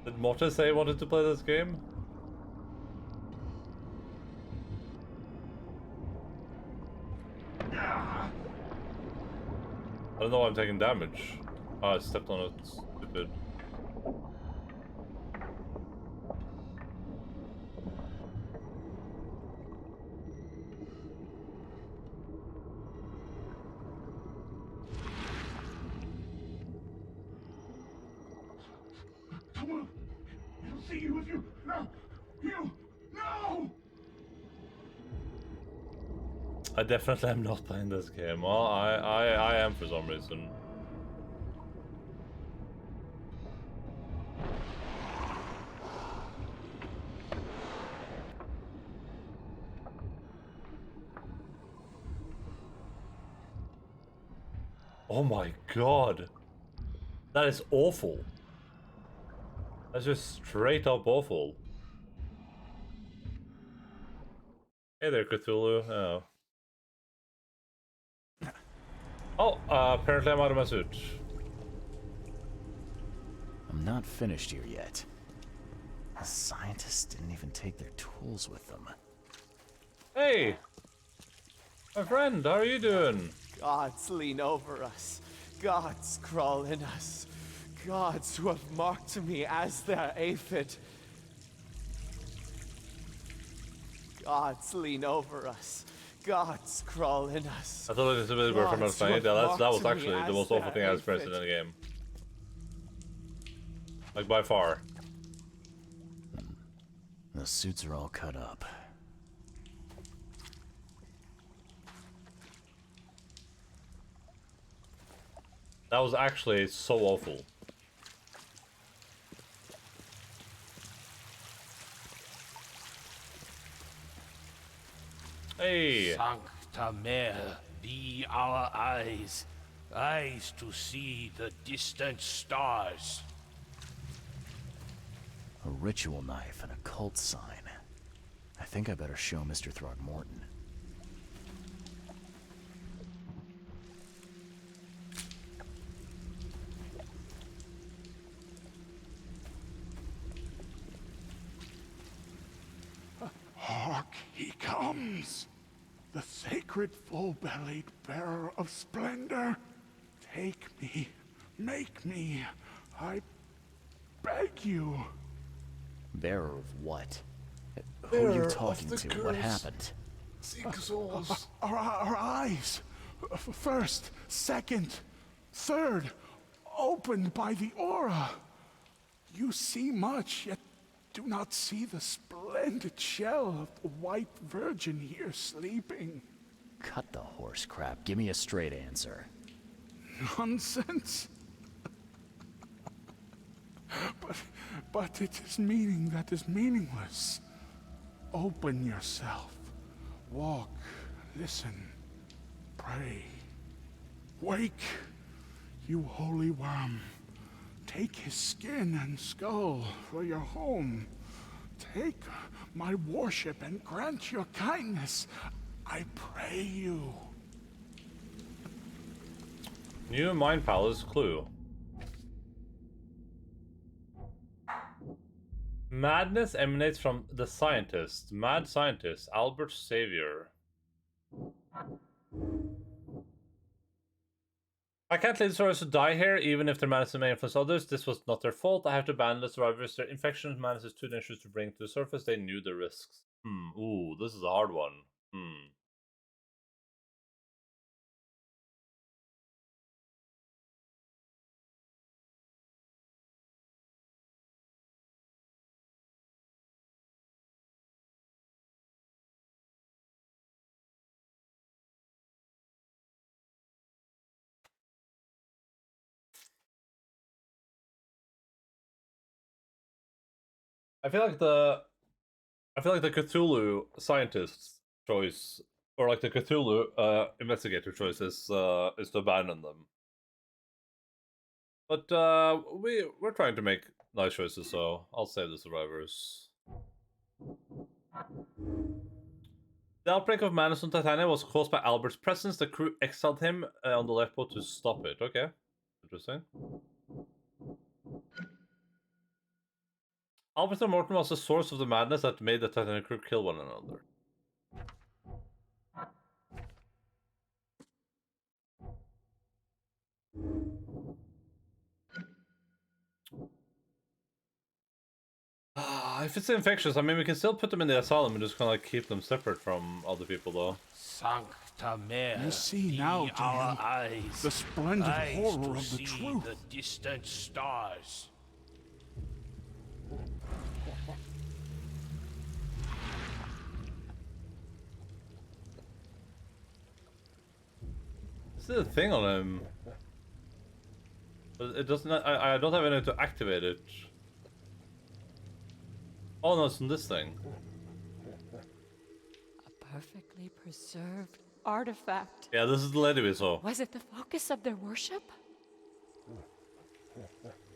Did Motta say he wanted to play this game? I don't know why I'm taking damage. Oh, I stepped on it. Stupid. with you. No! You! No! I definitely am not playing this game. Well, I am for some reason. Oh my god. That is awful. That's just straight up awful. Hey there, Cthulhu. Oh. Oh, apparently I'm out of my suit. I'm not finished here yet. The scientists didn't even take their tools with them. Hey! My friend, how are you doing? Gods lean over us. Gods crawl in us. Gods who have marked me as their aphid. Gods lean over us. Gods crawl in us. I thought it was a bit from not playing it. Yeah, that was actually the most awful thing I've experienced in the game. Like, by far. The suits are all cut up. That was actually so awful. Hey! Sancta Mare, be our eyes, eyes to see the distant stars. A ritual knife and a cult sign. I think I better show Mr. Throgmorton. Hark, he comes! The sacred full-bellied bearer of splendor. Take me, make me, I beg you. Bearer of what? Who are you talking to? What happened? Seek souls. Our eyes. First, second, third, opened by the aura. You see much, yet do not see the splendid shell of the white virgin here sleeping. Cut the horse crap. Give me a straight answer. Nonsense. But it is meaning that is meaningless. Open yourself. Walk, listen, pray. Wake, you holy worm. Take his skin and skull for your home. Take my worship and grant your kindness. I pray you. New Mind Palace clue. Madness emanates from the scientist, mad scientist, Albert Xavier. I can't leave the survivors to die here, even if their madness may influence others. This was not their fault. I have to abandon the survivors. Their infection madness is too dangerous to bring to the surface. They knew the risks. Ooh, this is a hard one. I feel like the Cthulhu scientist's choice, or like the Cthulhu investigator choice, is to abandon them. But we're trying to make nice choices, so I'll save the survivors. The outbreak of madness on Titania was caused by Albert's presence. The crew exiled him on the left boat to stop it. Okay, interesting. Albert and Morton was the source of the madness that made the Titanic crew kill one another. If it's infectious, I mean, we can still put them in the asylum and just kind of like keep them separate from other people, though. Sancta Mare, You see now, our Dale, eyes, the splendid eyes horror to of the see truth. the distant stars. This is a thing on him. But it doesn't. I don't have any to activate it. Oh no, it's on this thing. A perfectly preserved artifact. Yeah, this is the lady we saw. Was it the focus of their worship?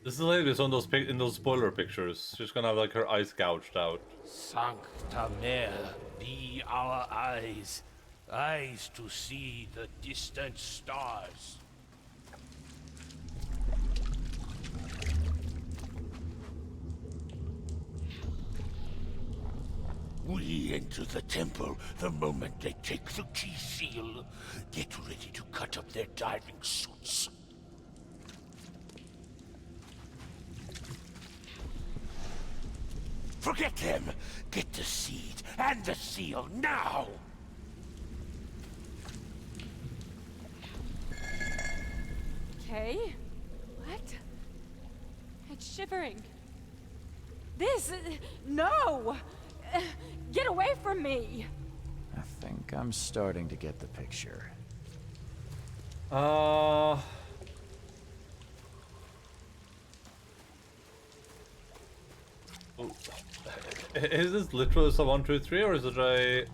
This is the lady we saw in those spoiler pictures. She's gonna have like her eyes gouged out. Sancta Mare, be our eyes, eyes to see the distant stars. We enter the temple the moment they take the key seal. Get ready to cut up their diving suits. Forget them! Get the seed and the seal now! Okay. What? It's shivering. This... no! Get away from me! I think I'm starting to get the picture. Is this literally a 1, 2, 3, or is it a...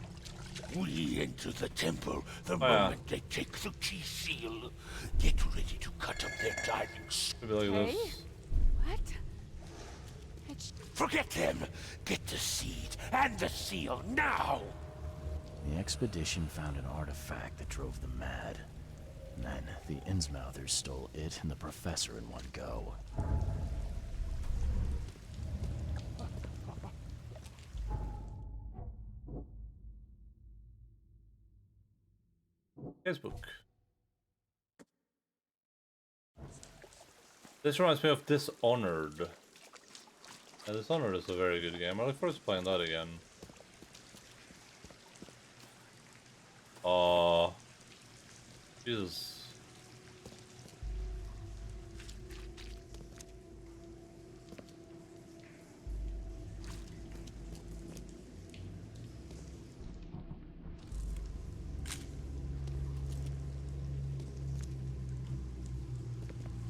We enter the temple the moment they take the key seal. Get ready to cut up their diving suits. Like this. What? Forget them! Get the seed and the seal now! The expedition found an artifact that drove them mad. And then the Innsmouthers stole it and the professor in one go. Facebook. This reminds me of Dishonored. Yeah, Dishonored is a very good game. I look forward to playing that again. Jesus.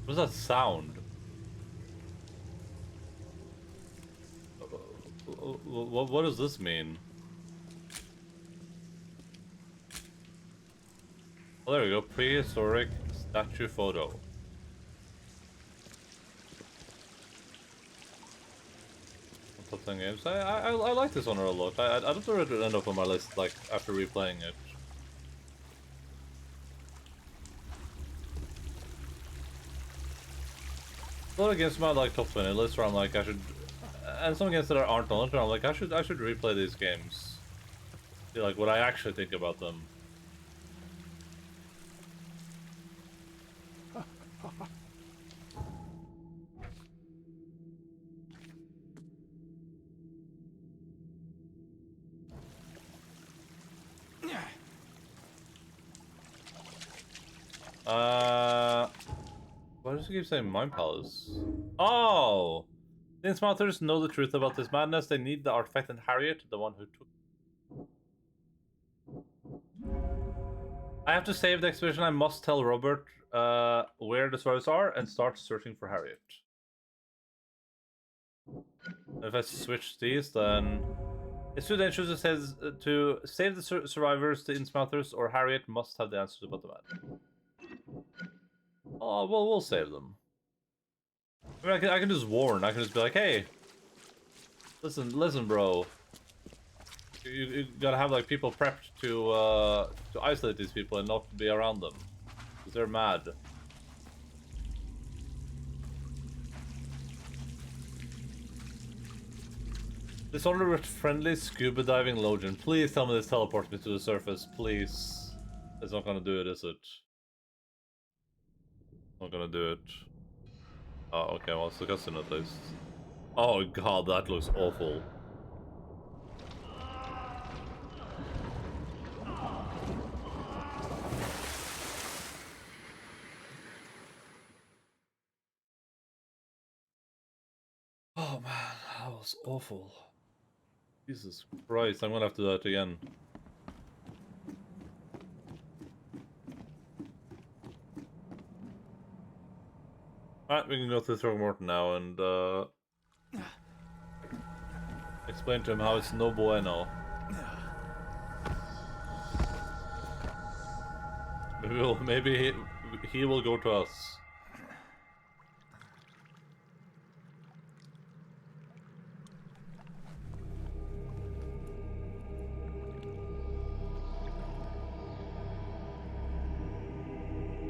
What does that sound? What does this mean? Oh, there we go. Prehistoric statue photo. Top 10 games. I like this one a lot. I don't think it would end up on my list like after replaying it. A lot of games on my like top 20 list where I'm like I should, and some games that aren't on it where I'm like I should replay these games. See like what I actually think about them. Why does it keep saying Mind Palace? Oh! The Innsmouthers know the truth about this madness. They need the artifact and Harriet, the one who took... I have to save the expedition. I must tell Robert where the survivors are and start searching for Harriet. If I switch these, then... It's too dangerous, it says, to save the survivors, the Innsmouthers, or Harriet must have the answers about the madness. Oh, well, we'll save them. I mean, I can just warn. I can just be like, hey, listen, bro. You gotta have like people prepped to isolate these people and not be around them, because they're mad. Dishonored with friendly scuba diving Logan. Please tell me this teleports me to the surface, please. It's not gonna do it, is it? Not gonna do it. Oh, okay, well, it's the cutscene at least. Oh god, that looks awful. Oh man, that was awful. Jesus Christ, I'm gonna have to do that again. Alright, we can go to Throgmorton now and explain to him how it's no bueno. Maybe he will go to us.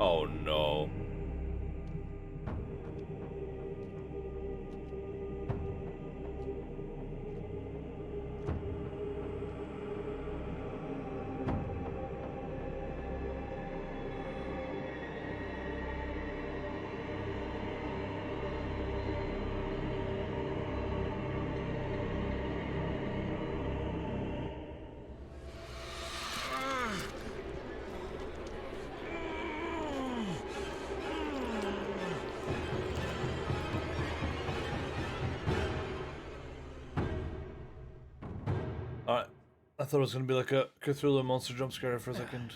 Oh no. Alright. I thought it was gonna be like a Cthulhu monster jump scare for a second.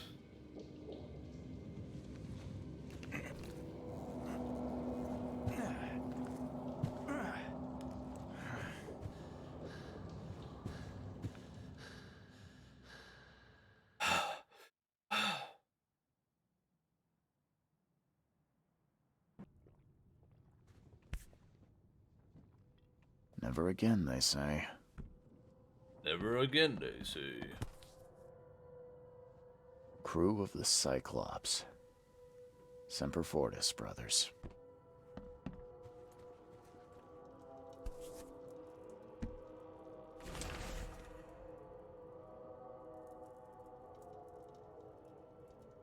Never again, they say. Never again, they say. Crew of the Cyclops. Semper Fortis, brothers.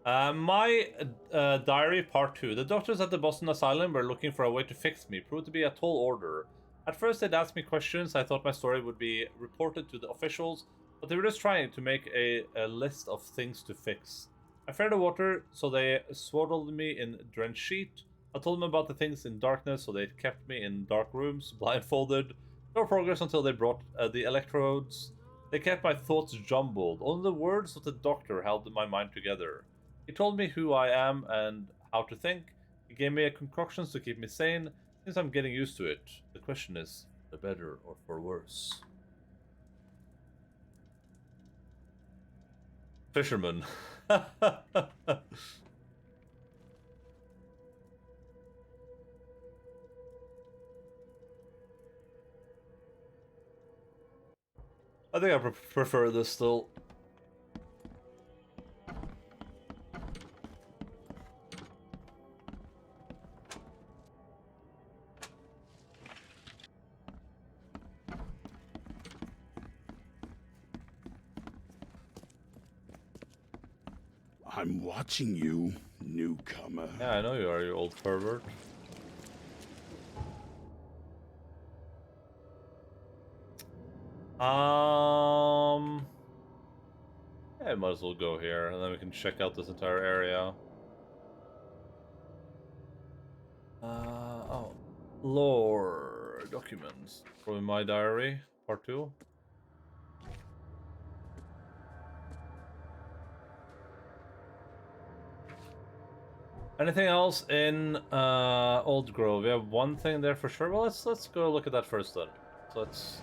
My diary part 2. The doctors at the Boston Asylum were looking for a way to fix me. Proved to be a tall order. At first they'd asked me questions. I thought my story would be reported to the officials, but they were just trying to make a list of things to fix. I feared the water, so they swaddled me in drenched sheet. I told them about the things in darkness, so they kept me in dark rooms, blindfolded. No progress until they brought the electrodes. They kept my thoughts jumbled. Only the words of the doctor held my mind together. He told me who I am and how to think. He gave me concoctions to keep me sane. Since I'm getting used to it, the question is, for better or for worse? Fisherman. I think I prefer this still. I'm watching you, newcomer. Yeah, I know you are, you old pervert. Yeah, I might as well go here, and then we can check out this entire area. Oh. Lore documents. Probably my diary, part 2. Anything else in Old Grove? We have one thing there for sure. Well, let's go look at that first then. So let's.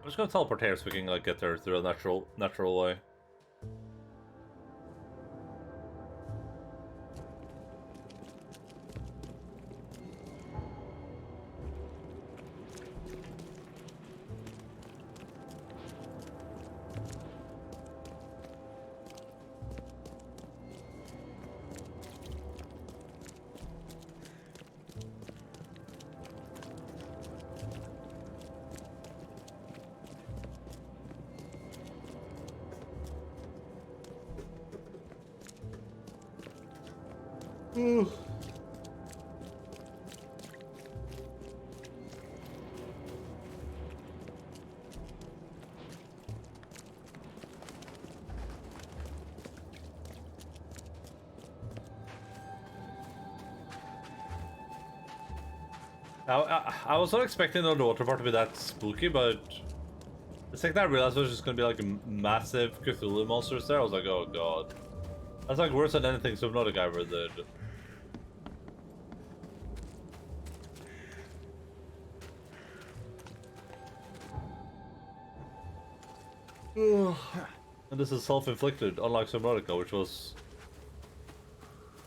I'm just gonna teleport here so we can like get there through a natural way. I was not expecting the underwater part to be that spooky, but the second I realized it was just gonna be like a massive Cthulhu monsters there, I was like, oh god. That's like worse than anything Subnautica ever did. And this is self-inflicted, unlike Subnautica, which was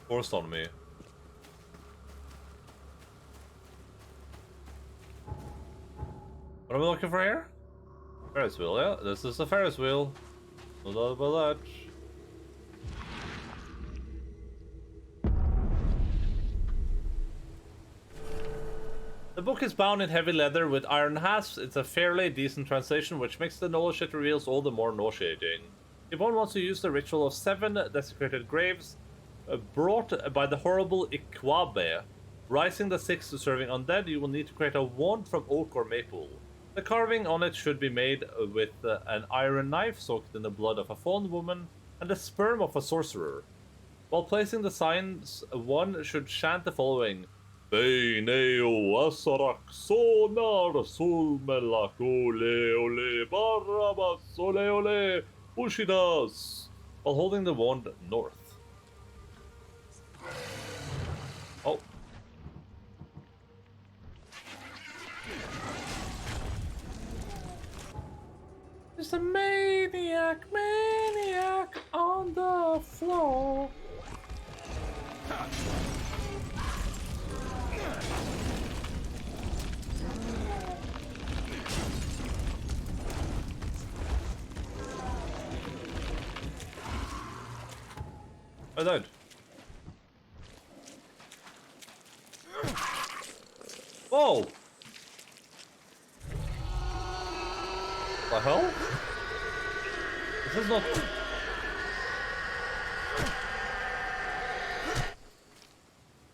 forced on me. What am I looking for here? Ferris wheel, yeah. This is a Ferris wheel. No doubt about that. The book is bound in heavy leather with iron hasps. It's a fairly decent translation, which makes the knowledge it reveals all the more nauseating. If one wants to use the ritual of 7 desecrated graves brought by the horrible Ikwabe, rising the 6 to serving undead, you will need to create a wand from oak or maple. The carving on it should be made with an iron knife soaked in the blood of a fallen woman and the sperm of a sorcerer. While placing the signs, one should chant the following: Beineo asarak sonar sulmelak ole ole barabas ole ole ushidas, while holding the wand north. Oh. There's a maniac on the floor. I died. Whoa! The hell? This is not...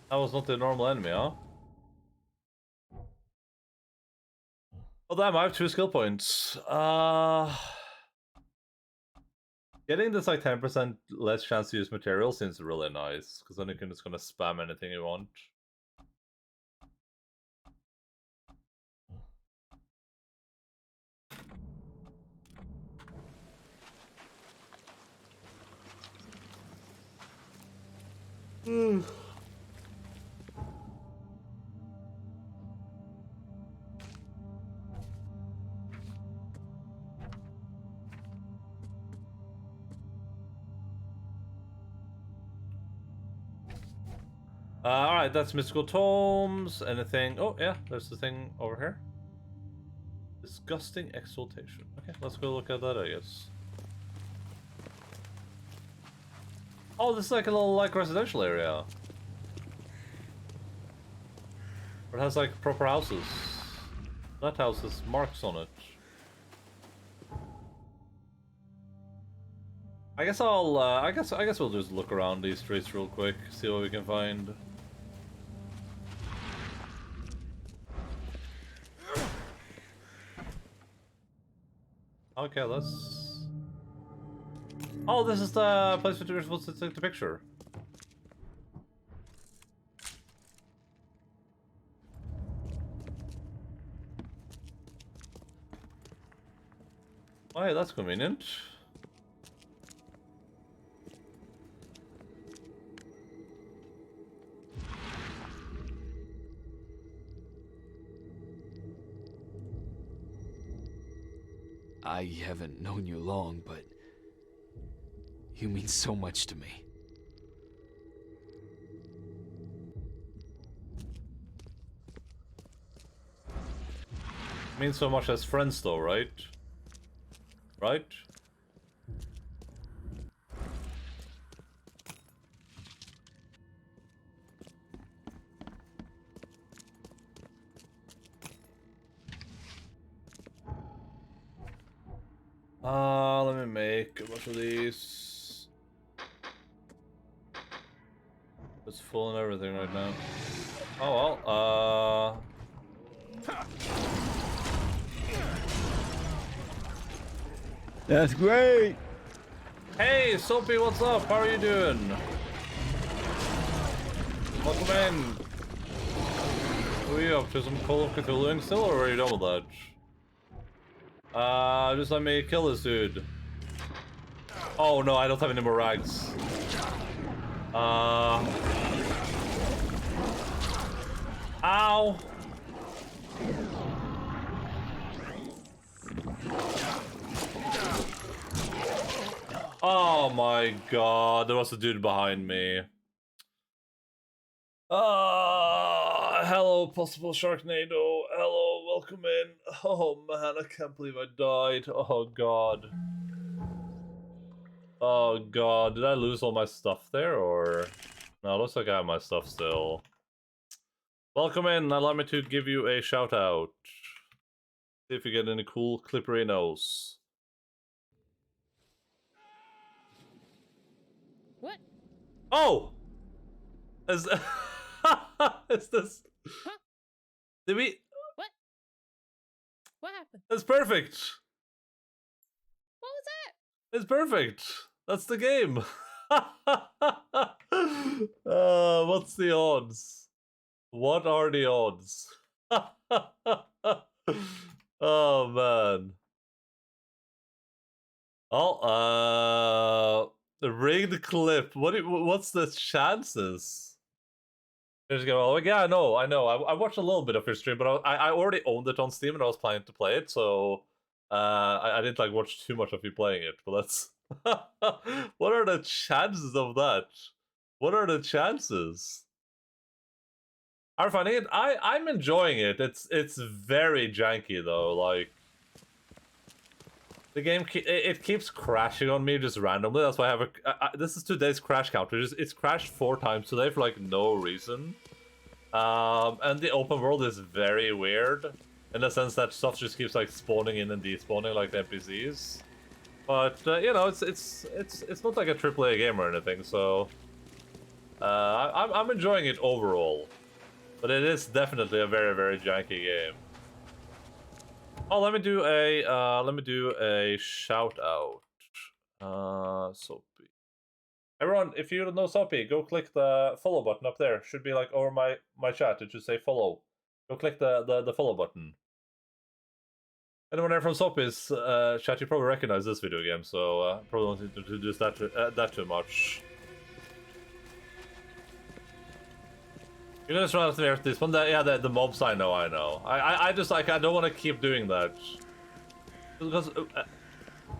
That was not the normal enemy, huh? Oh damn, I have 2 skill points. Getting this like 10% less chance to use material seems really nice, because then you can just gonna spam anything you want. Alright, that's mystical tomes. Anything? Oh, yeah, there's the thing over here. Disgusting exaltation. Okay, let's go look at that, I guess. Oh, this is like a little, like, residential area. It has, like, proper houses. That house has marks on it. I guess I'll, I guess we'll just look around these streets real quick, see what we can find. Okay, let's... Oh, this is the place where we're supposed to take the picture. Oh, yeah, that's convenient. I haven't known you long, but you mean so much to me. Means so much as friends though, right? Right? Let me make a bunch of these. It's full and everything right now. Oh well, That's great! Hey, Soapy, what's up? How are you doing? Welcome in. Who are you up to? Some Call of Cthulhu still, or are you done with that? Just let me kill this dude. Oh no, I don't have any more rags. Ow! Oh my god, there was a dude behind me. Hello, possible Sharknado. Hello, welcome in. Oh man, I can't believe I died. Oh god. Oh god, did I lose all my stuff there, or... No, it looks like I have my stuff still. Welcome in, allow me to give you a shout out. See if you get any cool clipperinos. What? Oh! Is, is this... Huh? Did we... What? What happened? It's perfect! What was that? It's perfect! That's the game! What's the odds? What are the odds? Oh man. Oh, the rigged clip. What's the chances? Just go, oh, yeah, I know. I watched a little bit of your stream, but I already owned it on Steam and I was planning to play it, so I didn't like watch too much of you playing it. But that's what are the chances of that? What are the chances? I'm finding it. I'm enjoying it. It's very janky though. Like the game, it keeps crashing on me just randomly. That's why I have a. This is today's crash counter. It's crashed 4 times today for like no reason. And the open world is very weird in the sense that stuff just keeps like spawning in and despawning like the NPCs. But you know, it's not like a AAA game or anything. So I'm enjoying it overall. But it is definitely a very, very janky game. Oh, let me do a shout out. Soapy. Everyone, if you don't know Soapy, go click the follow button up there. Should be like over my chat. It should say follow. Go click the follow button. Anyone there from Soapy's chat, you probably recognize this video game, so probably don't introduce that too much. You're gonna run out there with this one. Yeah, the mobs. I know. I just like I don't want to keep doing that because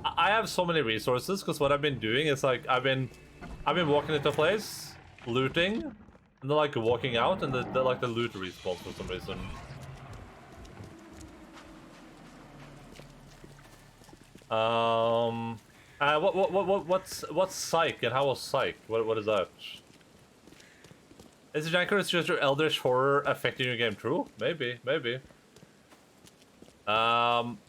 I have so many resources. Because what I've been doing is like I've been walking into a place, looting, and then like walking out, and the like the loot respawns for some reason. What's Psych and how was Psych? What is that? Is it janky or is just your eldritch horror affecting your game? True? Maybe. Von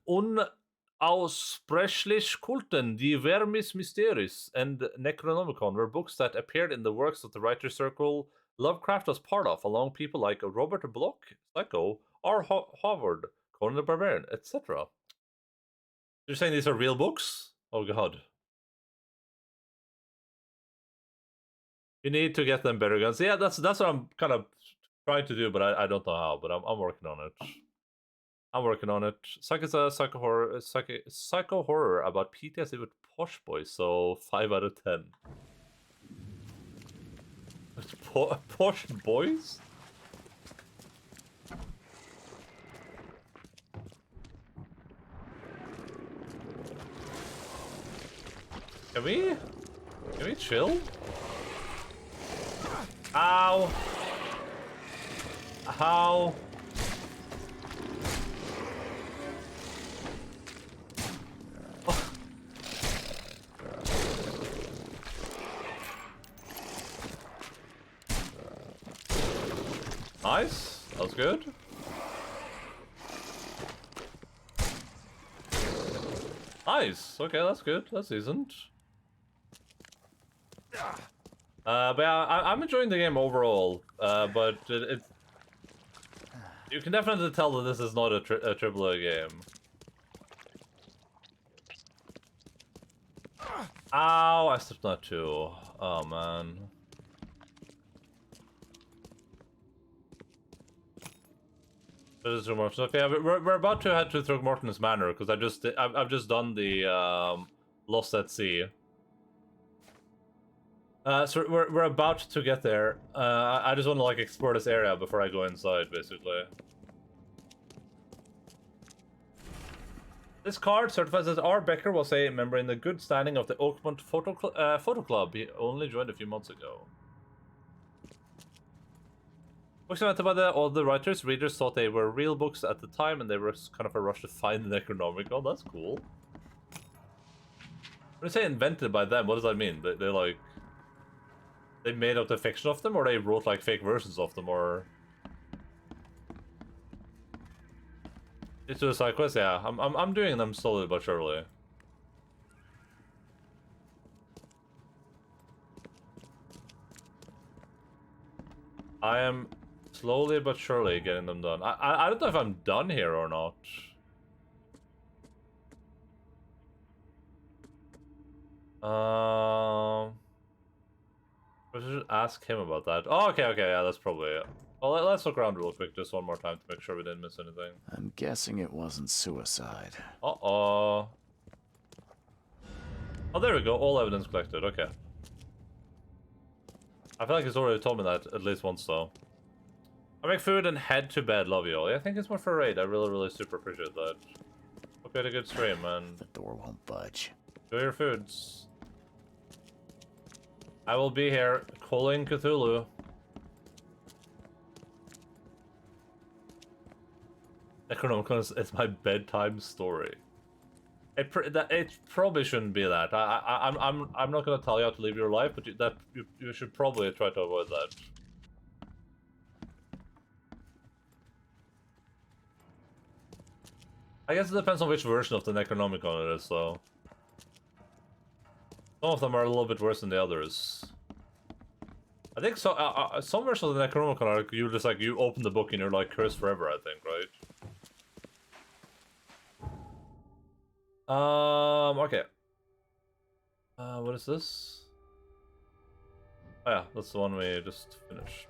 unaussprechlich Kulten, die Vermis Mysteris, and Necronomicon were books that appeared in the works of the writer circle Lovecraft was part of, along people like Robert Bloch, Psycho, R. Howard, Conan the Barbarian, etc. You're saying these are real books? Oh god. You need to get them better guns. Yeah, that's what I'm kind of trying to do, but I don't know how. But I'm working on it. Psych is a psycho horror about PTSD with posh boys, so 5 out of 10. Posh boys? Can we chill? Ow! How? Nice. That was good. Nice. Okay, that's good. That's decent. But yeah, I'm enjoying the game overall. But you can definitely tell that this is not a AAA game. Ow! I stepped on that too. Oh man. This is Throgmorton. Okay, we're about to head to Throgmorton's Manor because I've just done the Lost at Sea. So we're about to get there. I just want to like explore this area before I go inside, basically. This card certifies that R. Becker was a member in the good standing of the Oakmont Photo Club. He only joined a few months ago. Books invented by all the writers. Readers thought they were real books at the time, and they were kind of a rush to find the Necronomicon. That's cool. When you say invented by them, what does that mean? They like... They made up the fiction of them, or they wrote like fake versions of them, or... Into the side quest? Yeah, I'm doing them slowly but surely. I am slowly but surely getting them done. I don't know if I'm done here or not. I should ask him about that. Oh, okay, yeah, that's probably it. Well, let's look around real quick just one more time to make sure we didn't miss anything. I'm guessing it wasn't suicide. Uh-oh. Oh, there we go. All evidence collected. Okay. I feel like he's already told me that at least once, though. I make food and head to bed. Love you all. Yeah, thank you so much for a raid. I really super appreciate that. Hope you had a good stream, man. The door won't budge. Enjoy your foods. I will be here calling Cthulhu. Necronomicon is my bedtime story. It probably shouldn't be that. I'm not gonna tell you how to live your life, but you should probably try to avoid that. I guess it depends on which version of the Necronomicon it is, though. Some of them are a little bit worse than the others. I think so. Some versions of the Necronomicon are you just like you open the book and you're like cursed forever. I think, right? Okay. What is this? Oh yeah, that's the one we just finished.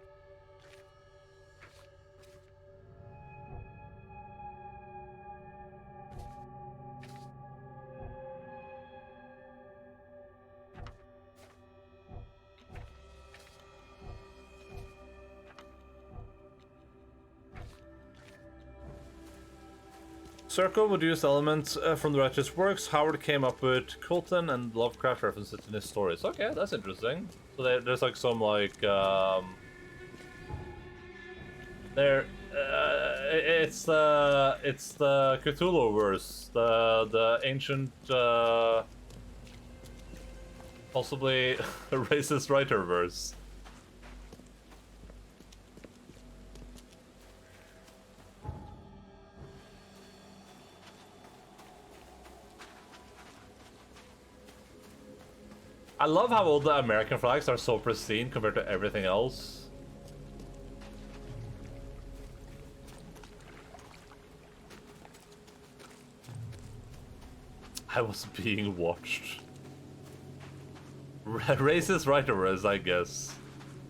Circle would use elements from the writer's works. Howard came up with Colton and Lovecraft references in his stories. Okay, that's interesting. So there's like some like it's the Cthulhu verse, the ancient possibly racist writer verse. I love how all the American flags are so pristine compared to everything else. I was being watched. Racist writers, I guess.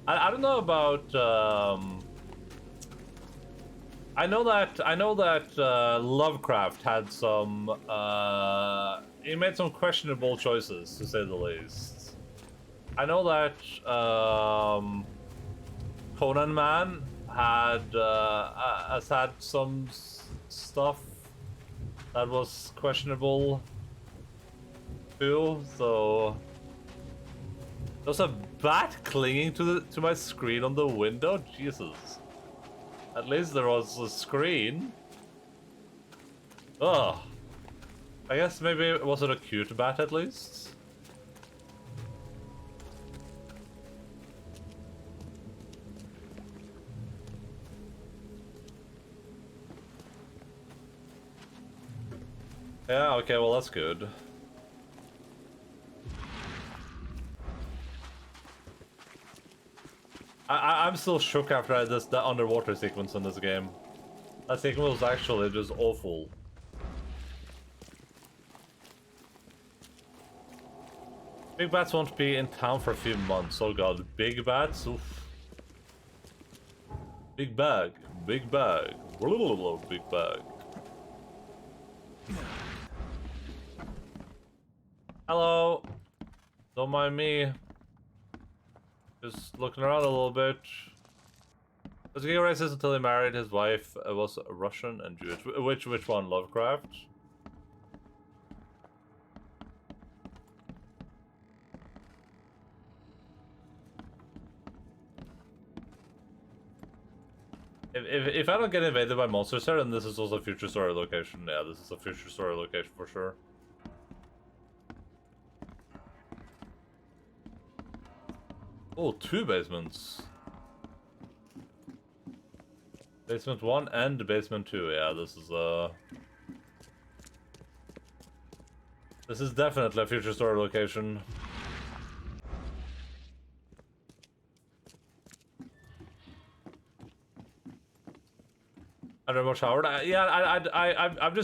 I don't know about. I know that Lovecraft had some. He made some questionable choices, to say the least. I know that Conan Man has had some stuff that was questionable too. So there's a bat clinging to my screen on the window. Jesus. At least there was a screen. Ugh. I guess maybe was it a cute bat at least? Yeah, okay, well that's good. I'm still shook after that underwater sequence in this game. That sequence was actually just awful. Big bats won't be in town for a few months. Oh god, big bats? Oof. Big bag, big bag, big bag. Hello. Don't mind me. Just looking around a little bit. Was he racist until he married his wife was Russian and Jewish. Which one? Lovecraft? If I don't get invaded by monsters here, then this is also a future story location. Yeah, this is a future story location for sure. Oh, 2 basements. Basement 1 and basement 2. Yeah, this is definitely a future story location. I don't know much Howard. I remember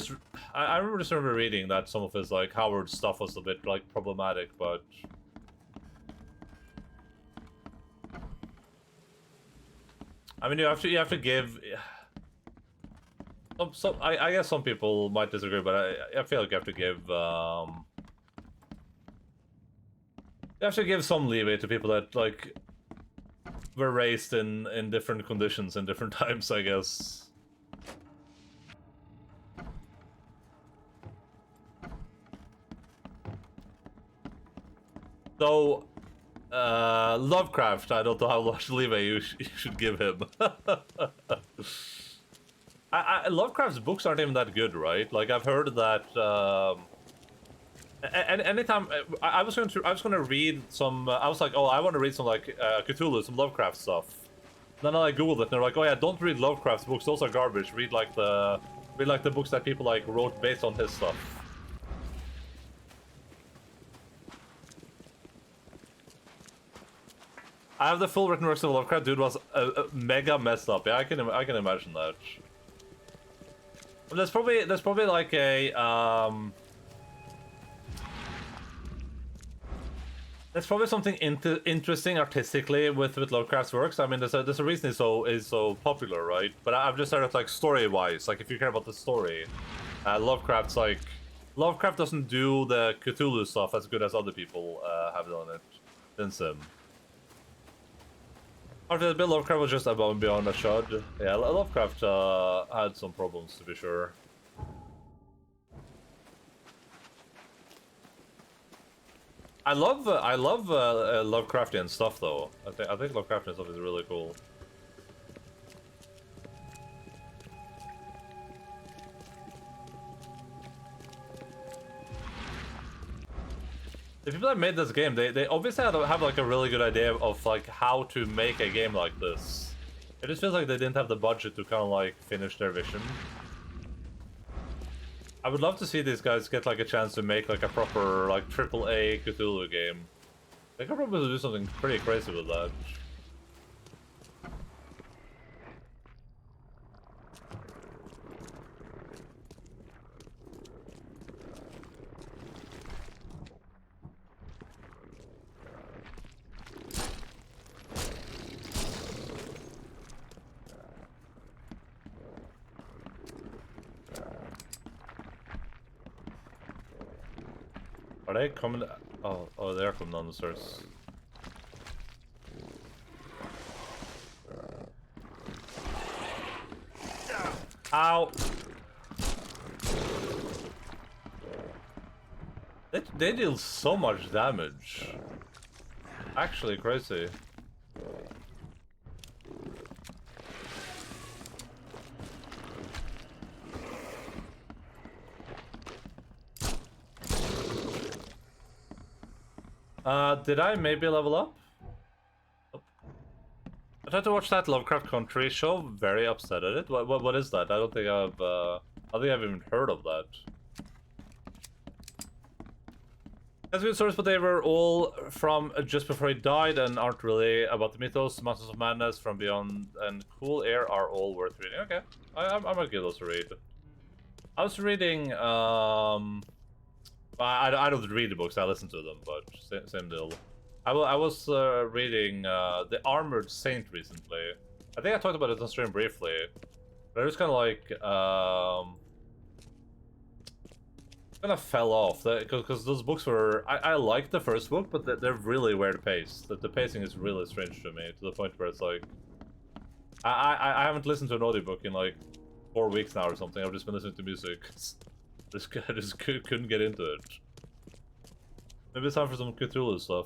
just remember reading that some of his like Howard stuff was a bit like problematic, but I mean you have to give. I guess some people might disagree, but I feel like you have to give some leeway to people that like were raised in different conditions in different times, I guess. So, Lovecraft, I don't know how much leeway you should give him. Lovecraft's books aren't even that good, right? Like, I've heard that, anytime, I was gonna read some, I was like, oh, I want to read some, like, Cthulhu, some Lovecraft stuff. Then I like, Googled it, and they're like, oh yeah, don't read Lovecraft's books, those are garbage. Read, like, the books that people, like, wrote based on his stuff. I have the full written works of Lovecraft. Dude was mega messed up. Yeah, I can imagine that. There's probably like a there's probably something interesting artistically with Lovecraft's works. I mean, there's a reason he's so popular, right? But I've just started like story-wise, like if you care about the story, Lovecraft doesn't do the Cthulhu stuff as good as other people have done it since him. After the Lovecraft was just above and beyond a shud. Yeah, Lovecraft had some problems, to be sure. I love Lovecraftian stuff, though. I think Lovecraftian stuff is really cool. The people that made this game, they obviously have like a really good idea of like how to make a game like this. It just feels like they didn't have the budget to kind of like finish their vision. I would love to see these guys get like a chance to make like a proper like AAA Cthulhu game. They could probably do something pretty crazy with that. Are they coming? Oh, they're coming down the stairs. Ow! They deal so much damage. Actually crazy. Did I maybe level up? Oh. I tried to watch that Lovecraft Country show. Very upset at it. What is that? I don't think I've even heard of that. That's good stories, but they were all from just before he died and aren't really about the mythos. Mountains of Madness, From Beyond, and Cool Air are all worth reading. Okay, I might give those a read. I was reading I don't read the books, I listen to them, but same deal. I was reading The Armored Saint recently. I think I talked about it on stream briefly. But I just kind of like, kind of fell off. Because those books were... I liked the first book, but they're really weird paced. The pacing is really strange to me, to the point where it's like... I haven't listened to an audiobook in like 4 weeks now or something. I've just been listening to music. I just couldn't get into it. Maybe it's time for some Cthulhu stuff.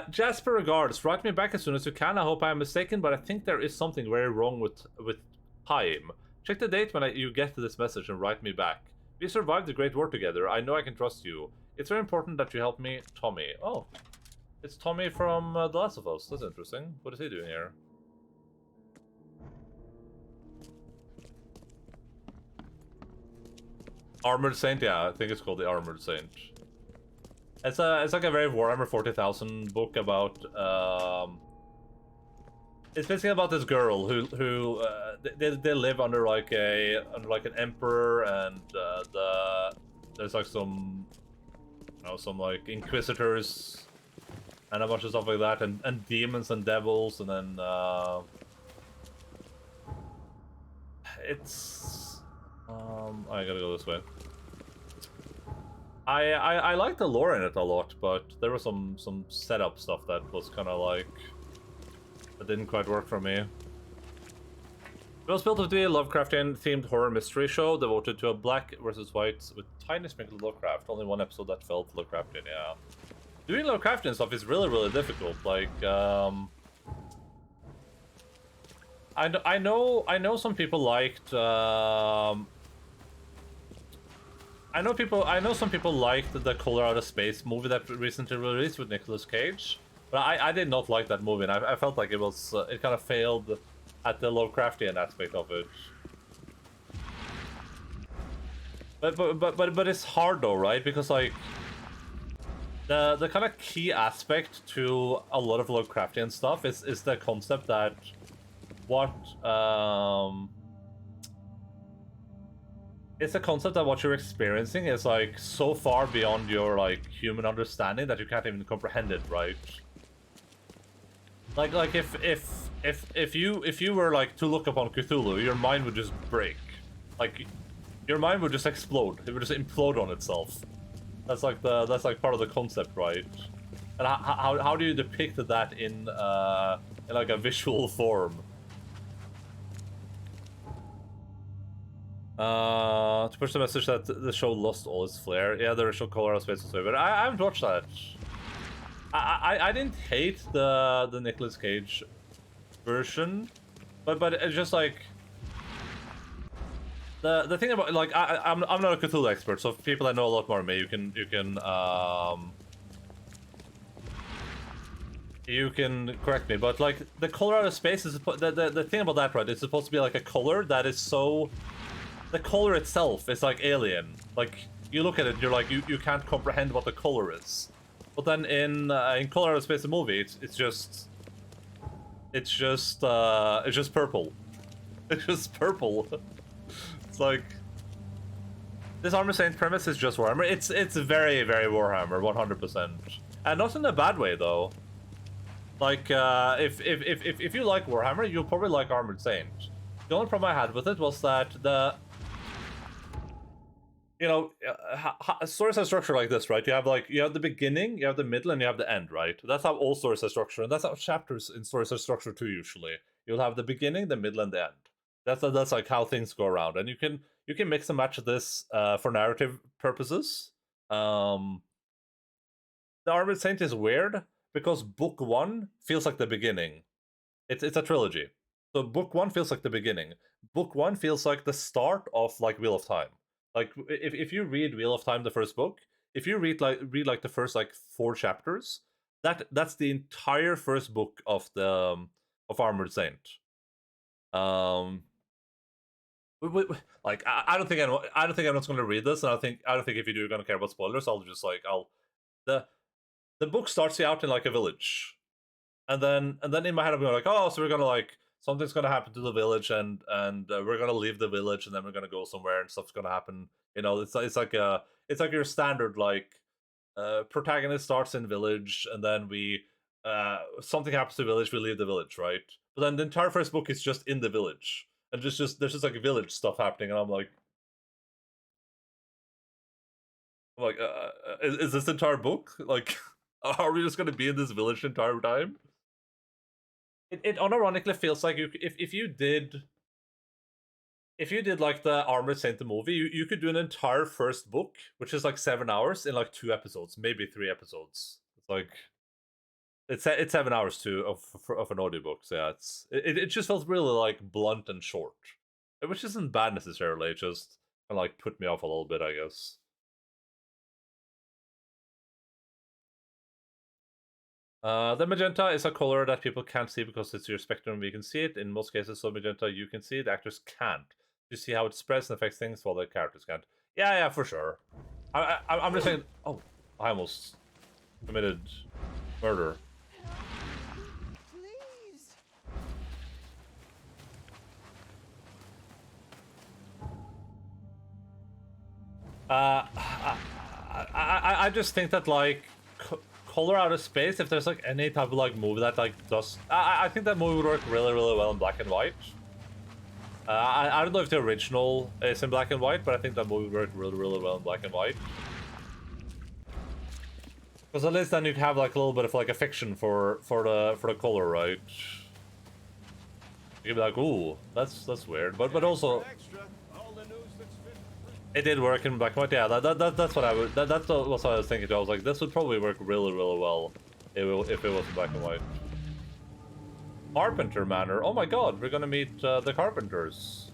Jasper regards. Write me back as soon as you can. I hope I am mistaken, but I think there is something very wrong with time. Check the date when you get to this message and write me back. We survived the Great War together. I know I can trust you. It's very important that you help me, Tommy. Oh, it's Tommy from The Last of Us. That's interesting. What is he doing here? Armored Saint, yeah, I think it's called the Armored Saint. It's like a very Warhammer 40,000 book about it's basically about this girl who they live under like an emperor, and there's like some some like inquisitors and a bunch of stuff like that, and demons and devils, and then it's I gotta go this way. I like the lore in it a lot, but there was some setup stuff that was kind of like that didn't quite work for me. It was built to be a Lovecraftian-themed horror mystery show devoted to a black versus white with tiny sprinkles of Lovecraft. Only one episode that felt Lovecraftian, yeah. Doing Lovecraftian stuff is really difficult. Like, I know some people liked. I know some people liked the Color Out of Space movie that recently released with Nicolas Cage, but I did not like that movie, and I felt like it was it kind of failed at the Lovecraftian aspect of it. But it's hard though, right? Because like the kind of key aspect to a lot of Lovecraftian stuff is the concept that it's a concept that what you're experiencing is like so far beyond your like human understanding that you can't even comprehend it, right? Like if you were like to look upon Cthulhu, your mind would just break. Like your mind would just explode. It would just implode on itself. That's like part of the concept, right? And how do you depict that in like a visual form? To push the message that the show lost all its flair. Yeah, the original Color Out of Space was way better. I haven't watched that. I didn't hate the Nicolas Cage version, but it's just like the thing about like I'm not a Cthulhu expert, so people that know a lot more than me, you can correct me. But like the Color Out of Space is the thing about that, right? It's supposed to be like a color that is so. The color itself is like alien. Like you look at it, you're like you can't comprehend what the color is. But then in Color Out of Space, the movie, it's just purple. It's just purple. It's like this Armor Saint premise is just Warhammer. It's very Warhammer, 100%, and not in a bad way though. Like if you like Warhammer, you'll probably like Armored Saint. The only problem I had with it was that stories are structured like this, right? You have the beginning, you have the middle, and you have the end, right? That's how all stories are structured, and that's how chapters in stories are structured too. Usually, you'll have the beginning, the middle, and the end. That's like how things go around, and you can mix and match this for narrative purposes. The Armored Saint is weird because book 1 feels like the beginning. It's a trilogy, so book 1 feels like the beginning. Book 1 feels like the start of like Wheel of Time. Like if you read Wheel of Time, the first book, if you read the first like 4 chapters, that's the entire first book of the of Armored Saint. Like I don't think anyone's going to read this, and I don't think if you do, you're going to care about spoilers. The book starts you out in like a village, and then in my head I'm going like, oh, so we're gonna like. Something's gonna happen to the village, and we're gonna leave the village, and then we're gonna go somewhere, and stuff's gonna happen. It's like your standard like protagonist starts in village, and then we something happens to the village, we leave the village, right? But then the entire first book is just in the village, and there's just like village stuff happening, and I'm like, is this entire book like? Are we just gonna be in this village the entire time? It unironically feels like if you did like the Armored Saint the movie, you could do an entire first book, which is like 7 hours, in like 2 episodes, maybe 3 episodes. It's like It's 7 hours too of an audiobook. So yeah, it just felt really like blunt and short, which isn't bad necessarily. It just kind of like put me off a little bit, I guess. The magenta is a color that people can't see because it's your spectrum. We can see it in most cases. So magenta, you can see it. Actors can't. You see how it spreads and affects things while the characters can't. Yeah, for sure. I'm just saying. Oh, I almost committed murder. Please. I just think that like color out of space. If there's like any type of like movie that like does, I think that movie would work really well in black and white. I don't know if the original is in black and white, but I think that movie would work really well in black and white. Because at least then you'd have like a little bit of like a fiction for the color, right? You'd be like, ooh, that's weird, but also it did work in black and white. Yeah, that's what I would. That's what I was thinking too. I was like, this would probably work really well if it was in black and white. Carpenter Manor. Oh my God, we're gonna meet the Carpenters.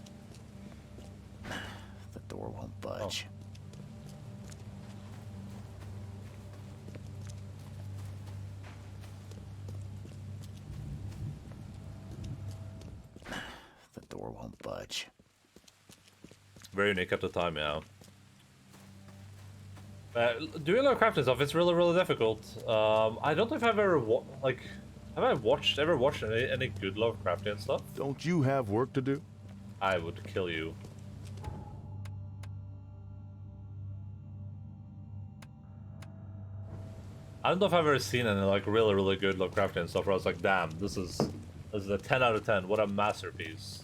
The door won't budge. The door won't budge. Very unique at the time, yeah. Doing Lovecraftian stuff, it's really difficult. I don't know if I've ever have I ever watched any good Lovecraftian stuff? Don't you have work to do? I would kill you. I don't know if I've ever seen any like really good Lovecraftian stuff where I was like, damn, this is a 10 out of 10. What a masterpiece.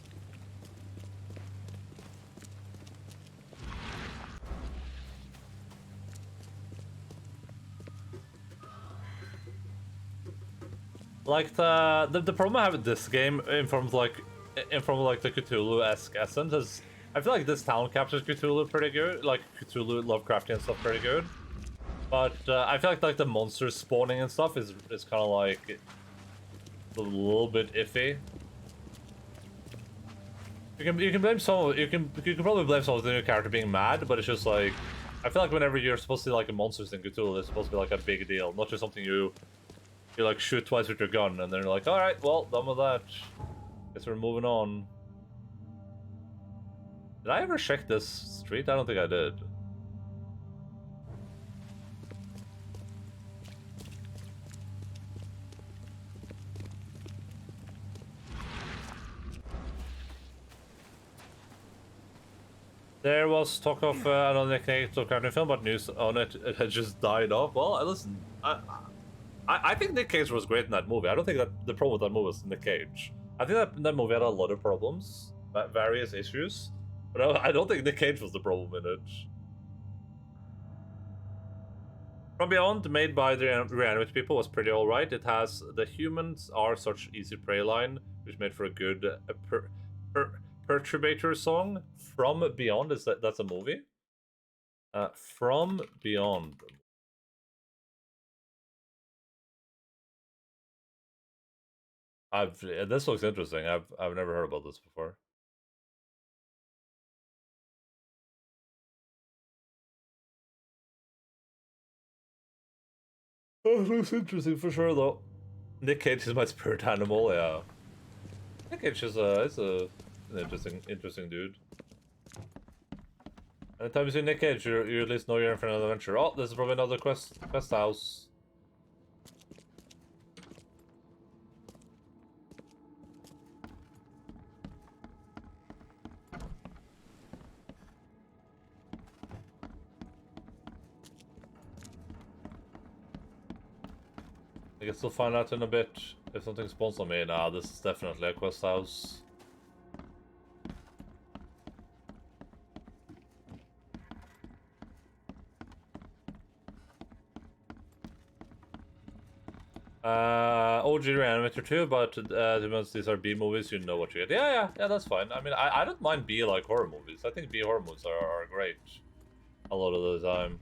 Like the problem I have with this game in front of like the Cthulhu-esque essence is I feel like this town captures Cthulhu pretty good, like Cthulhu Lovecraftian stuff pretty good. But I feel like the monsters spawning and stuff is kind of like a little bit iffy. You can blame some. You can probably blame some of the new character being mad, but it's just like I feel like whenever you're supposed to see like monsters in Cthulhu, it's supposed to be like a big deal, not just something you like shoot twice with your gun and then you're like, all right, well, done with that. Guess we're moving on. Did I ever check this street? I don't think I did. There was talk of another Nick Cage Lovecraftian film, but news on it had just died off. Well, listen, I think Nick Cage was great in that movie. I don't think that the problem with that movie was Nick Cage. I think that movie had a lot of problems, various issues, but I don't think Nick Cage was the problem in it. From Beyond, made by the Reanimate people, was pretty alright. It has the humans are such easy prey line, which made for a good Perturbator song. From Beyond, that's a movie? From Beyond. This looks interesting. I've never heard about this before. Oh, it looks interesting for sure, though. Nick Cage is my spirit animal, yeah. Nick Cage is an interesting dude. Anytime you see Nick Cage, you at least know you're in for another adventure. Oh, this is probably another quest house. I guess we'll find out in a bit if something spawns on me. Nah, this is definitely a quest house. OG Reanimator 2, but since these are B movies, you know what you get. Yeah, that's fine. I mean, I don't mind B like horror movies. I think B horror movies are great a lot of the time.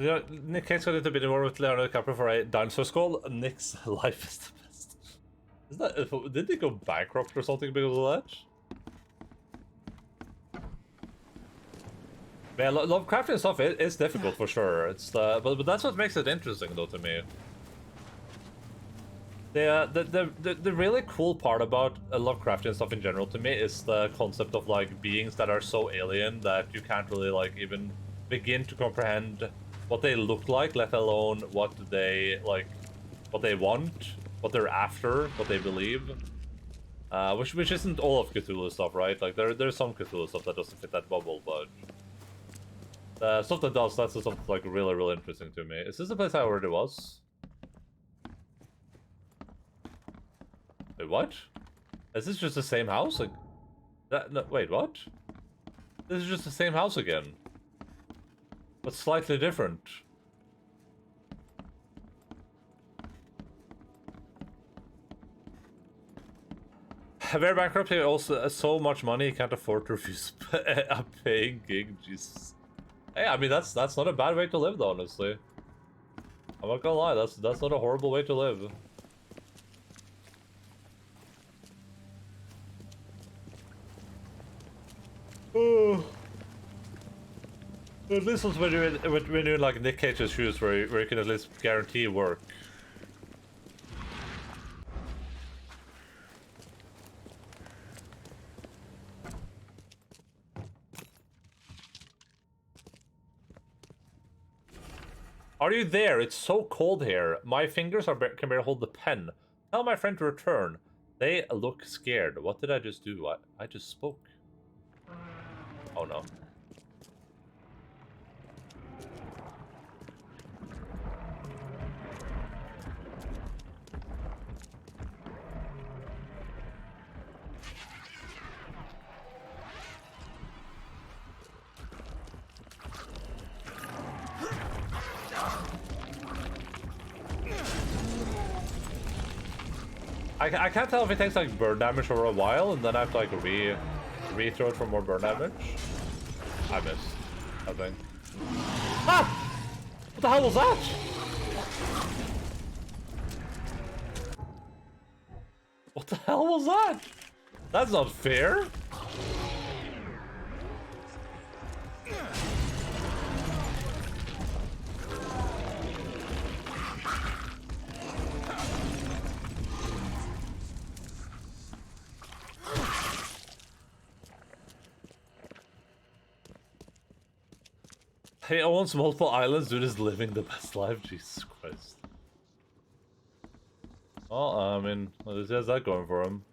You know, Nick Cage's got into a bit more with Leonardo DiCaprio for a dinosaur skull. Nick's life is the best. Is that? Did they go bankrupt or something because of that? Man, Lovecraftian stuff is difficult for sure. It's but that's what makes it interesting though to me. The really cool part about Lovecraftian stuff in general to me is the concept of like beings that are so alien that you can't really like even begin to comprehend what they look like, let alone what they like, what they want, what they're after, what they believe. Which isn't all of Cthulhu stuff, right? Like there's some Cthulhu stuff that doesn't fit that bubble, but stuff that does, that's the stuff that's like really interesting to me. Is this the place I already was? Wait, what? Is this just the same house? Like that? No, wait, what? This is just the same house again, but slightly different. Very bankrupt. He also has so much money he can't afford to refuse a paying gig. Jesus. Hey, I mean that's not a bad way to live, though. Honestly, I'm not gonna lie. That's not a horrible way to live. Oh. At least when you're in like Nick Cage's shoes, where you can at least guarantee work. Are you there? It's so cold here. My fingers can barely hold the pen. Tell my friend to return. They look scared. What did I just do? I just spoke. Oh no. I can't tell if it takes like burn damage for a while and then I have to like re-throw it for more burn damage. I missed, I think. Ah! What the hell was that? What the hell was that? That's not fair. He owns multiple islands, dude is living the best life, Jesus Christ. Well, I mean, he has that going for him.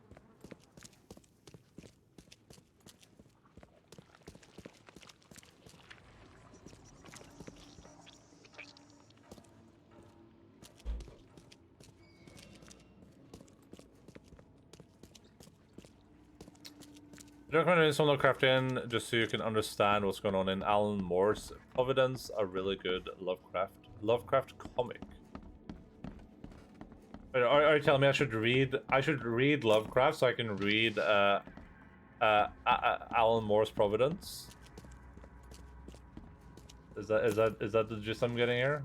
I recommend some Lovecraftian just so you can understand what's going on in Alan Moore's Providence, a really good Lovecraft comic. Wait, are you telling me I should read Lovecraft so I can read Alan Moore's Providence? Is that the gist I'm getting here?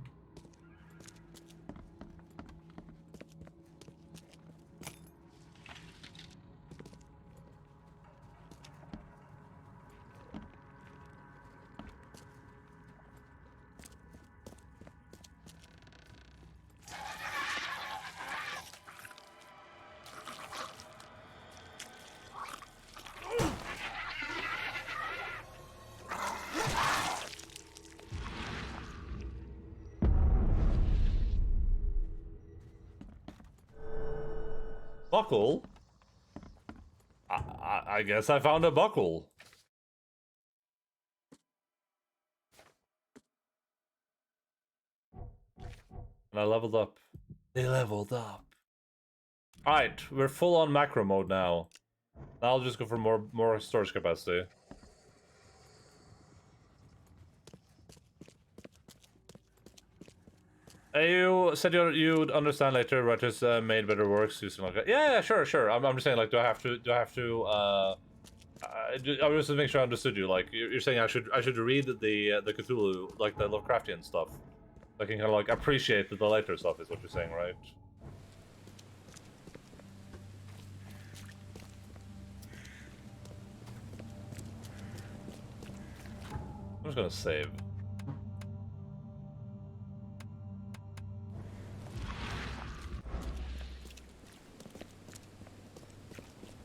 Buckle? I guess I found a buckle. And I leveled up. They leveled up. Alright, we're full on macro mode now. Now I'll just go for more storage capacity. You said you'd understand later. Writers made better works using like that. Yeah, sure. I'm just saying, like, do I have to? I was just to make sure I understood you. Like, you're saying I should read the Cthulhu, like the Lovecraftian stuff, I can kind of like appreciate the later stuff, is what you're saying, right? I'm just gonna save.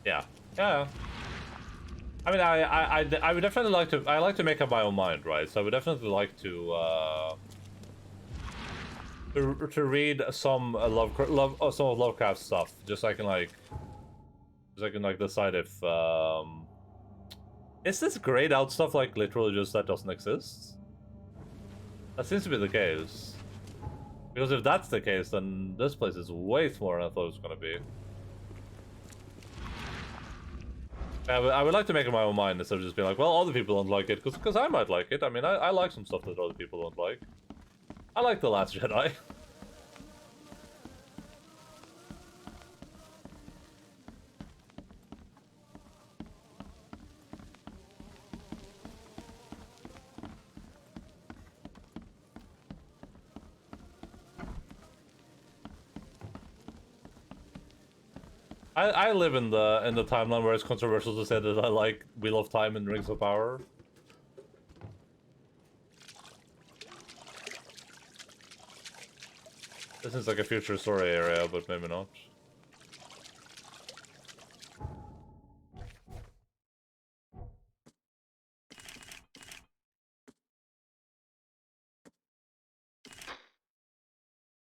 Yeah. Yeah. I mean, I would definitely like to. I like to make up my own mind, right? So I would definitely like to read some some of Lovecraft's stuff, just so I can like decide if is this grayed out stuff like literally just that doesn't exist? That seems to be the case. Because if that's the case, then this place is way smaller than I thought it was gonna be. I would like to make up my own mind instead of just being like, well, other people don't like it, because I might like it. I mean, I like some stuff that other people don't like. I like The Last Jedi. I live in the timeline where it's controversial to say that I like Wheel of Time and Rings of Power. This is like a future story area, but maybe not.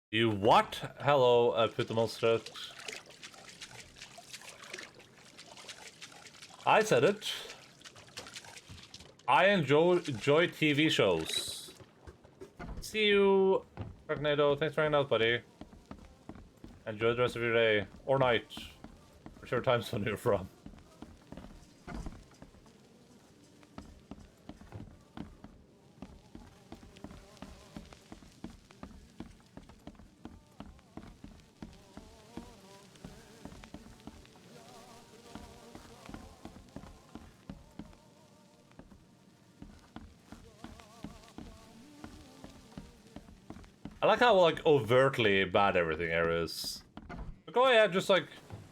You what? Hello, Putemonstret. I said it. I enjoy TV shows. See you, Tornado. Thanks for hanging out, buddy. Enjoy the rest of your day. Or night. Whichever time zone you're from. I like how like overtly bad everything here is. Like, oh yeah, just like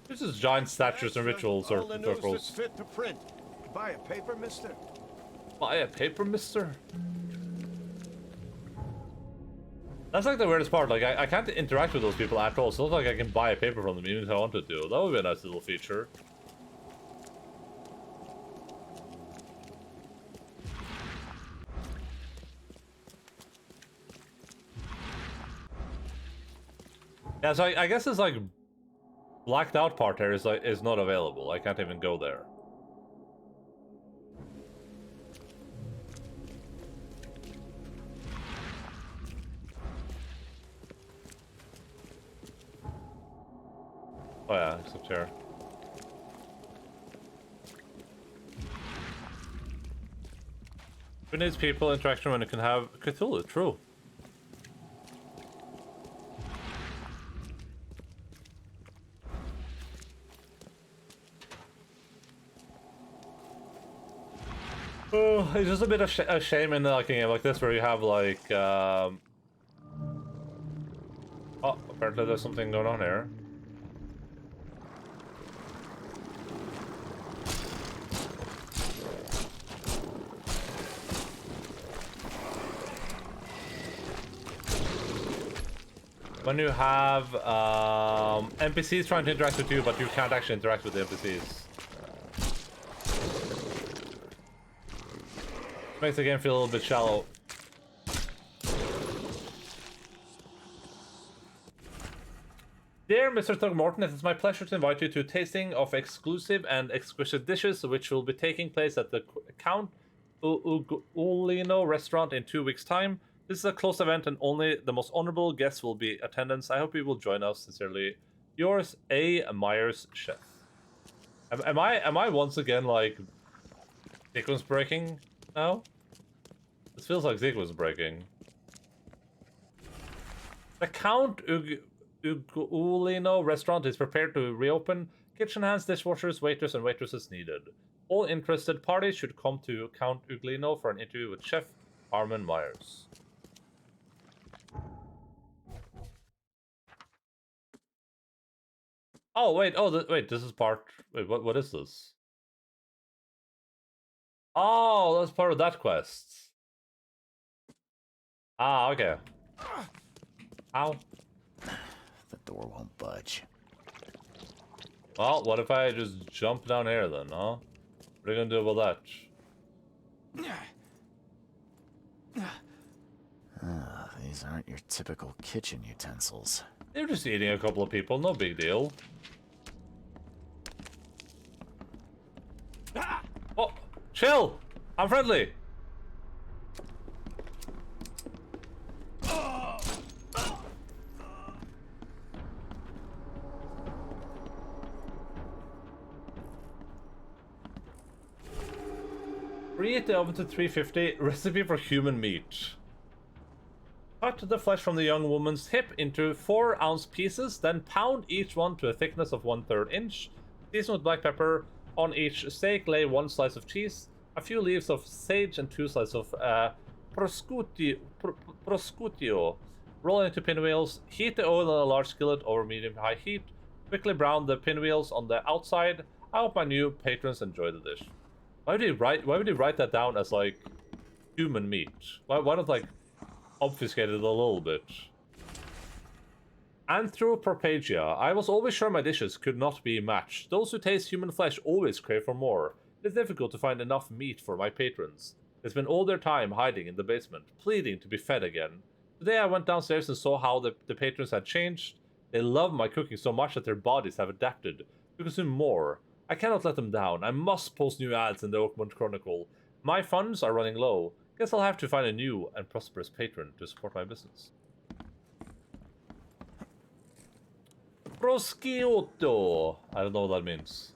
this is giant statues and rituals or circles. Fit to print. Buy a paper, mister? Buy a paper, mister? That's like the weirdest part. Like I can't interact with those people at all. So it's not like I can buy a paper from them even if I wanted to. That would be a nice little feature. Yeah, so I guess this like blacked out part here is not available. I can't even go there. Oh yeah, except here. Who needs people interaction when it can have Cthulhu? True. Oh, it's just a bit of a shame in like a game like this where you have like oh, apparently there's something going on here. When you have NPCs trying to interact with you, but you can't actually interact with the NPCs. Makes the game feel a little bit shallow. Dear Mr. Thugmorton, it is my pleasure to invite you to a tasting of exclusive and exquisite dishes, which will be taking place at the Count Ugolino restaurant in 2 weeks' time. This is a closed event, and only the most honorable guests will be attendance. I hope you will join us. Sincerely, yours, A. Myers, Chef. Am I once again like sequence breaking now? This feels like sequence breaking. The Count Ugolino restaurant is prepared to reopen. Kitchen hands, dishwashers, waiters, and waitresses needed. All interested parties should come to Count Ugolino for an interview with Chef Armin Myers. Oh, wait. Oh, wait. This is part... Wait, what is this? Oh, that's part of that quest. Ah, okay. Ow. The door won't budge. Well, what if I just jump down here then, huh? What are you gonna do about that? These aren't your typical kitchen utensils. They're just eating a couple of people, no big deal. Oh, chill! I'm friendly! Preheat the oven to 350. Recipe for human meat. Cut the flesh from the young woman's hip into 4-ounce pieces, then pound each one to a thickness of 1/3 inch. Season with black pepper. On each steak, lay 1 slice of cheese, a few leaves of sage, and 2 slices of prosciutto. Roll into pinwheels. Heat the oil on a large skillet over medium-high heat. Quickly brown the pinwheels on the outside. I hope my new patrons enjoy the dish. Why would he write that down as like human meat? Why not like obfuscate it a little bit? Anthropopagia. I was always sure my dishes could not be matched. Those who taste human flesh always crave for more. It is difficult to find enough meat for my patrons. They spend all their time hiding in the basement, pleading to be fed again. Today I went downstairs and saw how the patrons had changed. They love my cooking so much that their bodies have adapted to consume more. I cannot let them down. I must post new ads in the Oakmont Chronicle. My funds are running low. Guess I'll have to find a new and prosperous patron to support my business. Prosciutto. I don't know what that means.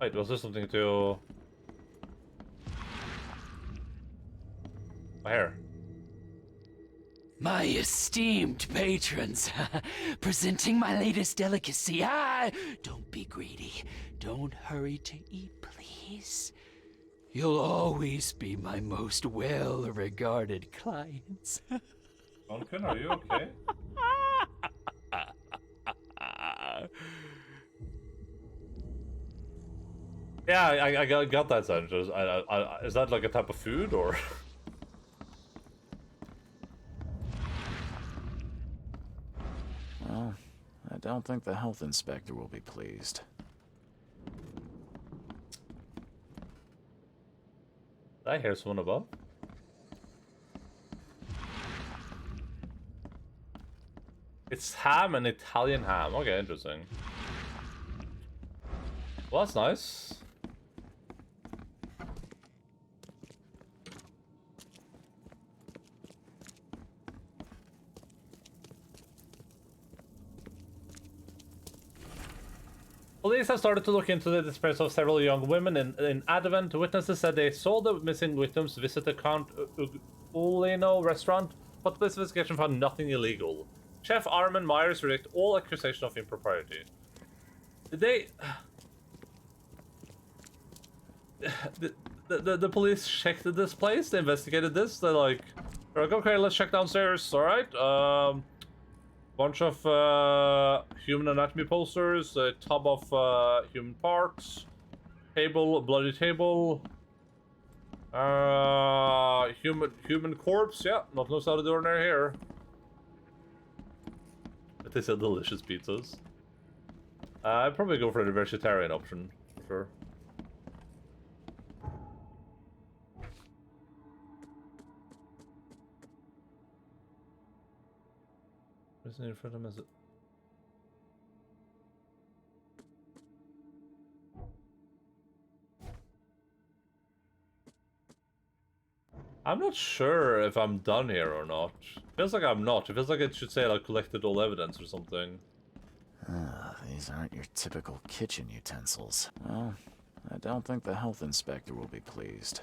Wait, was there something to... My hair. My esteemed patrons, presenting my latest delicacy. Don't be greedy. Don't hurry to eat, please. You'll always be my most well-regarded clients. Duncan, are you okay? Yeah, I got that sense. Is that like a type of food, or...? Well, I don't think the health inspector will be pleased. Did I hear someone above? It's ham and Italian ham. Okay, interesting. Well, that's nice. Police have started to look into the disappearance of several young women in Advent. Witnesses said they saw the missing victims visit the Count Ugolino restaurant, but the investigation found nothing illegal. Chef Armin Myers rejected all accusation of impropriety. Did they... The police checked this place? They investigated this? They're like, okay, let's check downstairs, alright? Bunch of human anatomy posters, a tub of human parts, table, bloody table, human corpse. Yeah, nothing else out of the ordinary here. But they said delicious pizzas. I'd probably go for the vegetarian option for sure. Isn't in front of him, is it? I'm not sure if I'm done here or not. Feels like I'm not. It feels like it should say I collected all evidence or something. These aren't your typical kitchen utensils. Well, I don't think the health inspector will be pleased.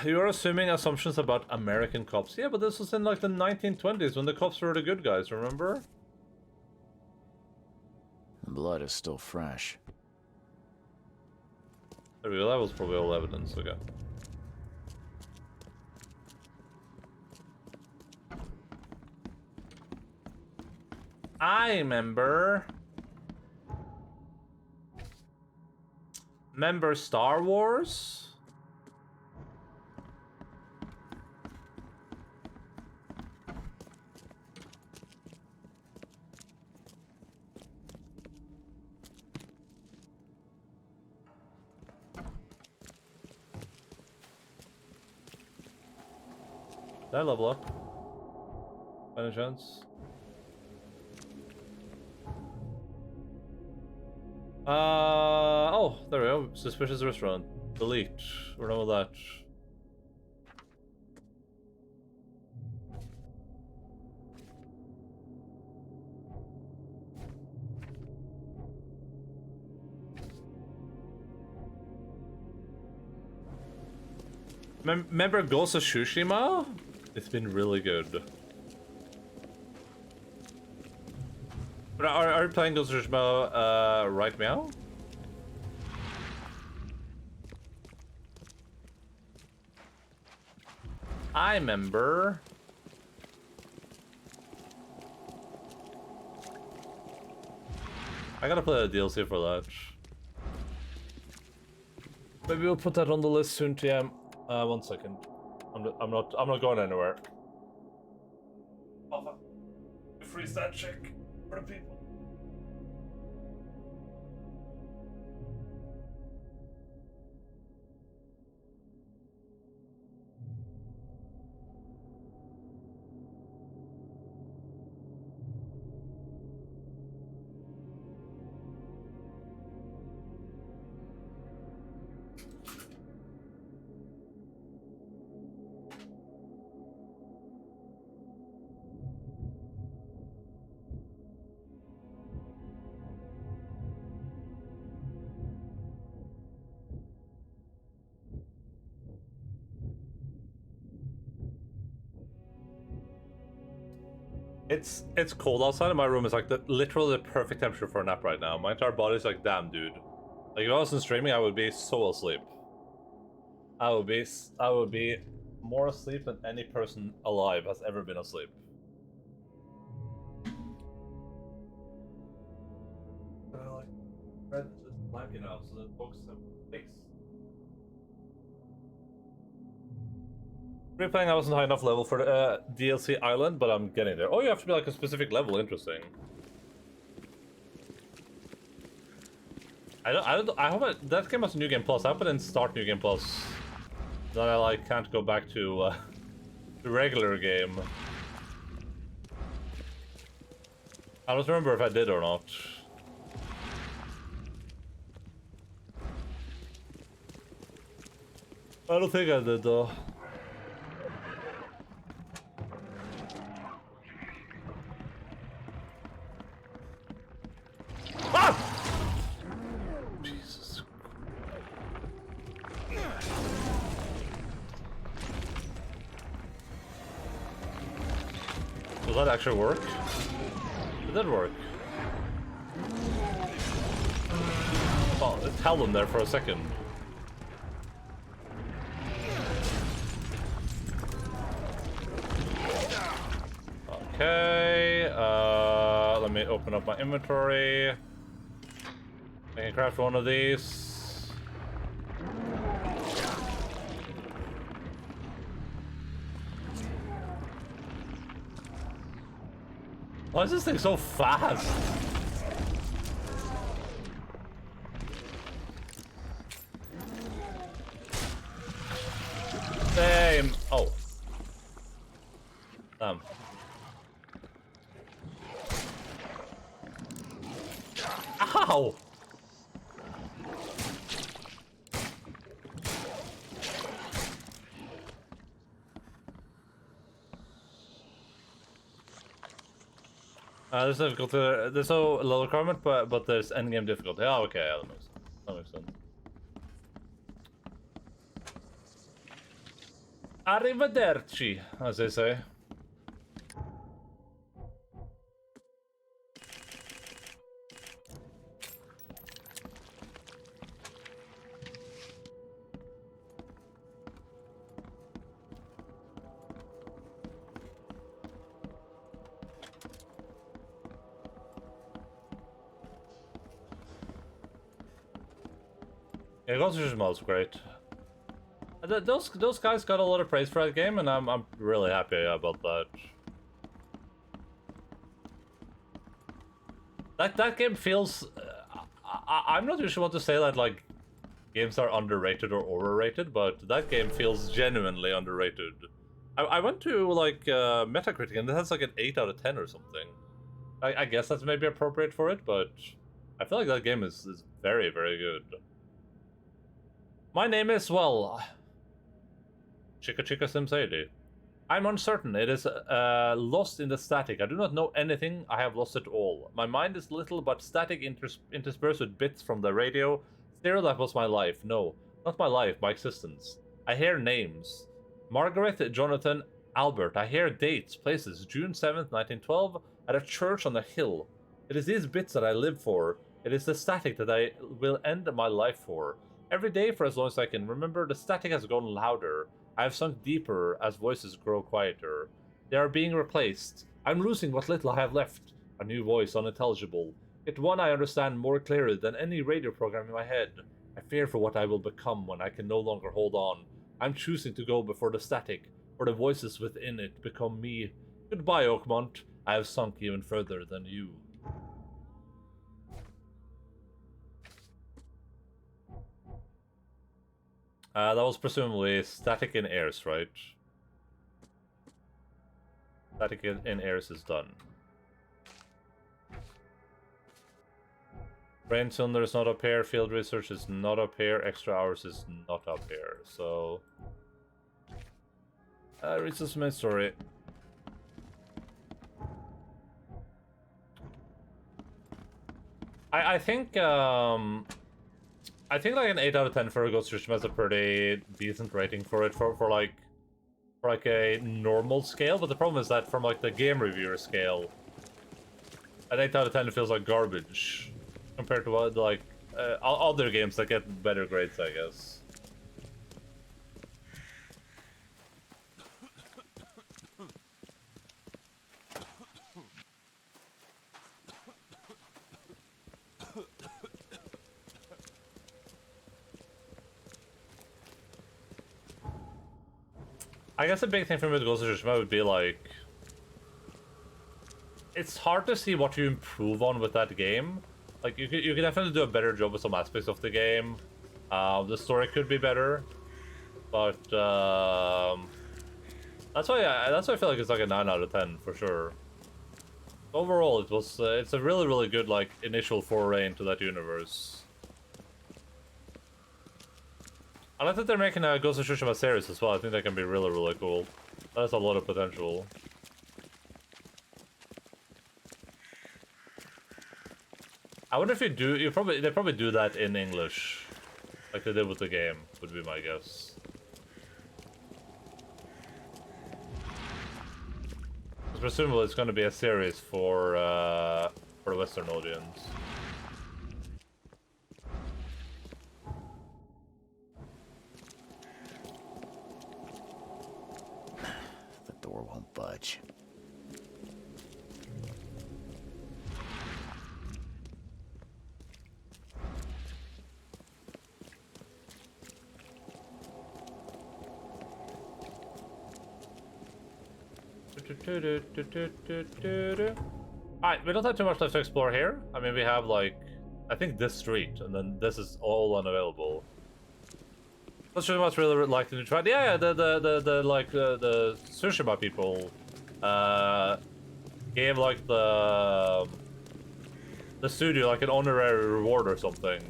You're assuming assumptions about American cops. Yeah, but this was in like the 1920s when the cops were the good guys, remember? The blood is still fresh. There we go, that was probably all evidence, okay. I remember Star Wars? Did I level up? By any chance? Oh, there we go. Suspicious restaurant. Delete. We're done with that. Remember Ghost of Tsushima? It's been really good. But are you playing Ghost of Tsushima right now? I remember. I gotta play the DLC for that. Maybe we'll put that on the list soon, TM. 1 second. I'm not going anywhere. Oh, freeze that chick for the people. It's cold outside and my room is like literally the perfect temperature for a nap right now. My entire body's like, damn, dude. Like if I wasn't streaming, I would be so asleep. I would be more asleep than any person alive has ever been asleep. Like, you know, so the books have fixed. Replaying, I wasn't high enough level for the DLC Island, but I'm getting there. Oh, you have to be like a specific level. Interesting. I hope that game has a New Game Plus. I hope I didn't start New Game Plus. Then I like can't go back to the regular game. I don't remember if I did or not. I don't think I did though. Jesus. Will that actually work? It did work. Well, it held them there for a second. Okay, let me open up my inventory. I can craft one of these. Why is this thing so fast? Same. Oh. Damn. Ow! There's difficulty. There's no low requirement, but there's endgame difficulty. Oh, okay, yeah, that makes sense. Arrivederci, as they say. Yeah, Ghost of Tsushima was great. Those guys got a lot of praise for that game, and I'm really happy about that. That game feels. I'm not usually want to say that like games are underrated or overrated, but that game feels genuinely underrated. I went to like Metacritic and it has like an 8 out of 10 or something. I guess that's maybe appropriate for it, but I feel like that game is very, very good. My name is, well, Chica Chica Sim Sadie. I'm uncertain. It is lost in the static. I do not know anything. I have lost it all. My mind is little but static interspersed with bits from the radio. Stereo, that was my life. No, not my life, my existence. I hear names. Margaret, Jonathan, Albert. I hear dates, places. June 7th, 1912, at a church on a hill. It is these bits that I live for. It is the static that I will end my life for. Every day for as long as I can remember, the static has gone louder. I have sunk deeper as voices grow quieter. They are being replaced. I'm losing what little I have left. A new voice, unintelligible. Yet one I understand more clearly than any radio program in my head. I fear for what I will become when I can no longer hold on. I'm choosing to go before the static, for the voices within it become me. Goodbye, Oakmont. I have sunk even further than you. That was presumably Static in Airs, right? Static in Airs is done. Brain Cylinder is not up here, Field Research is not up here, Extra Hours is not up here, so... read this main story. I think like an 8 out of 10 for Ghost of Tsushima is a pretty decent rating for it for like a normal scale, but the problem is that from like the game reviewer scale, an 8 out of 10 feels like garbage compared to what like other games that get better grades, I guess. I guess the big thing for me with Ghost of Tsushima would be like, it's hard to see what you improve on with that game. Like you could definitely do a better job with some aspects of the game. The story could be better, but that's why I feel like it's like a 9 out of 10 for sure. Overall, it's a really good like initial foray into that universe. I like that they're making a Ghost of Tsushima series as well. I think that can be really cool. That has a lot of potential. I wonder if they probably do that in English, like they did with the game. Would be my guess. Presumably, it's going to be a series for the Western audience. Door won't budge. Alright, we don't have too much left to explore here. I mean, we have like, I think this street, and then this is all unavailable. Let's show you what's really likely to try. Yeah, the Tsushima people gave like the studio like an honorary reward or something,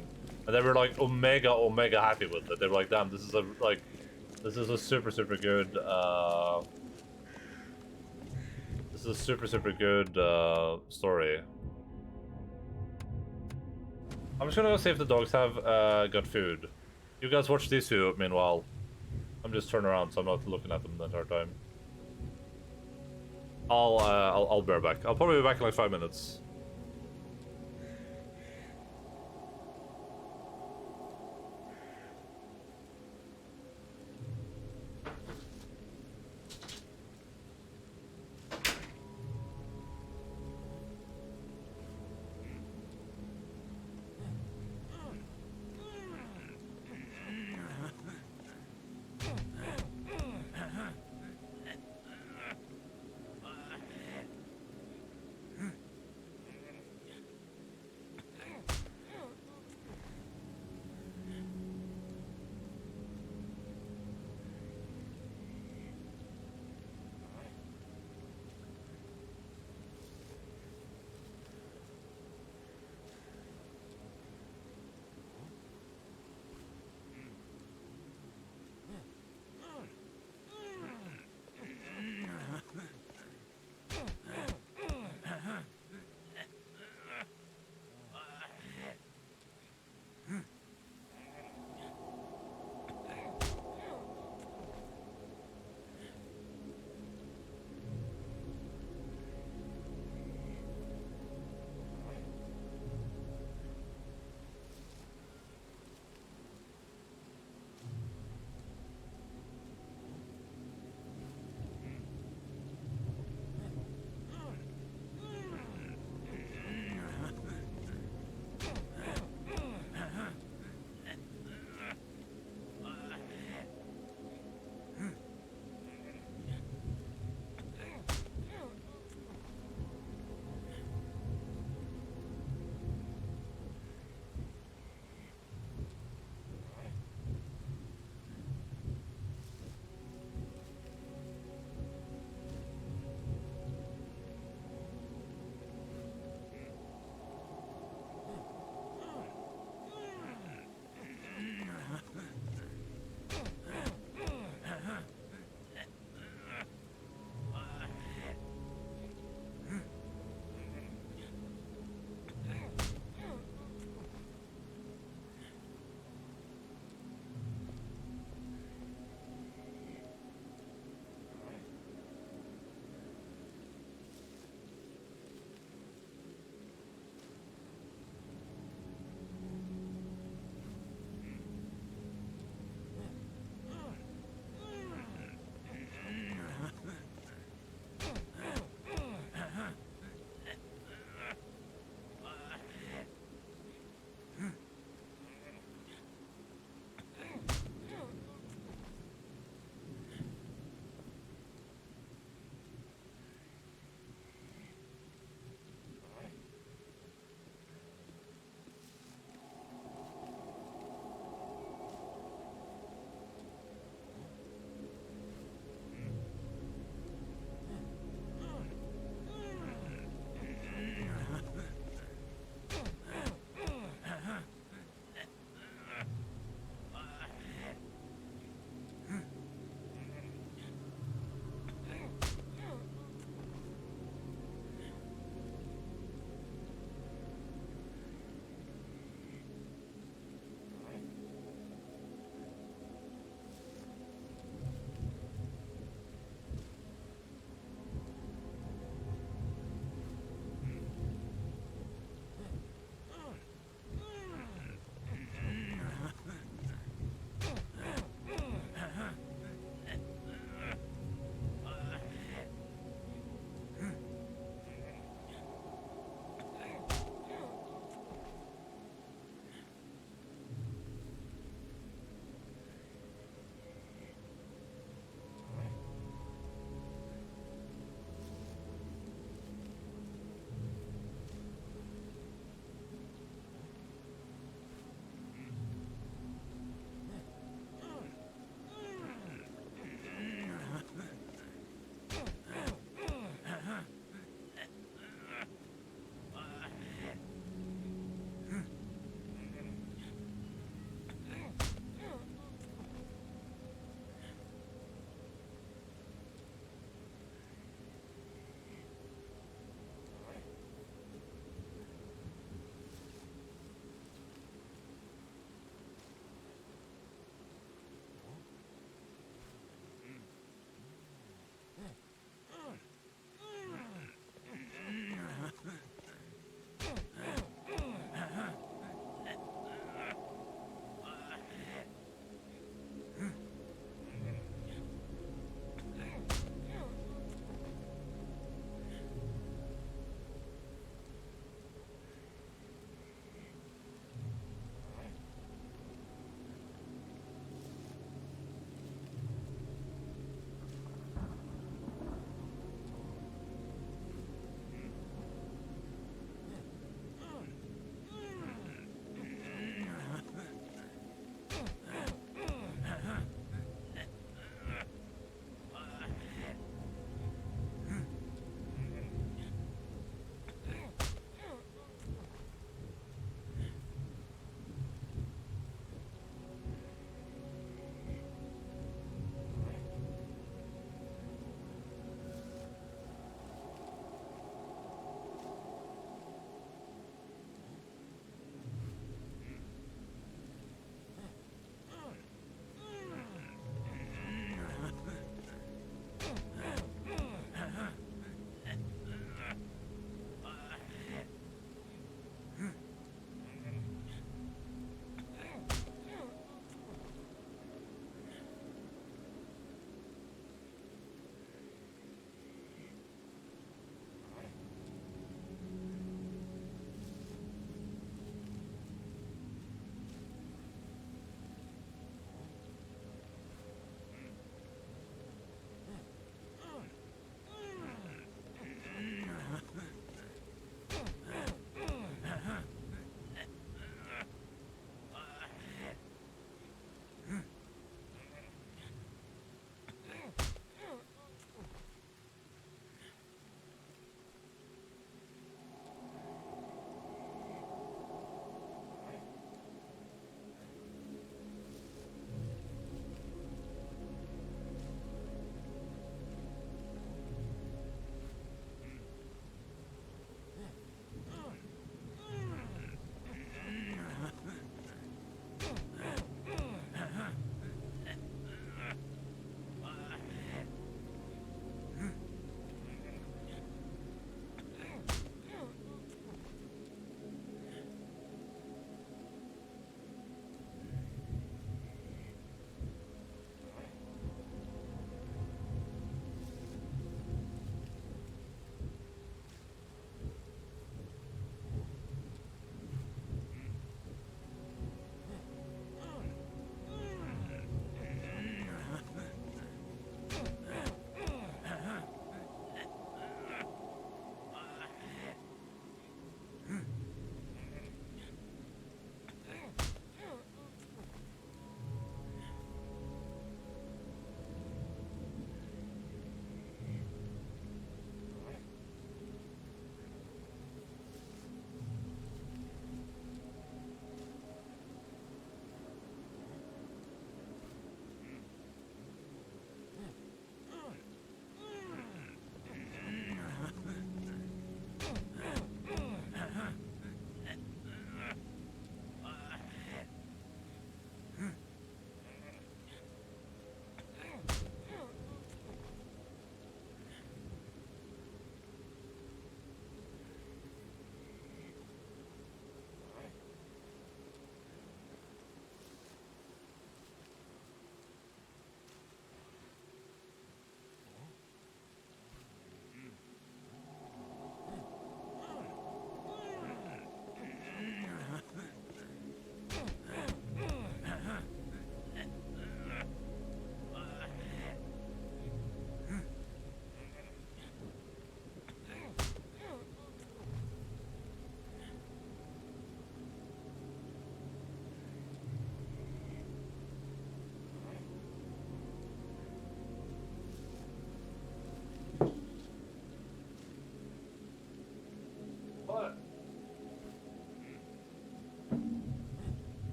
and they were like omega happy with it. They were like, damn, this is a super good this is a super good story. I'm just gonna go see if the dogs have got food. You guys watch these two, meanwhile. I'm just turning around so I'm not looking at them the entire time. I'll be right back. I'll probably be back in like 5 minutes.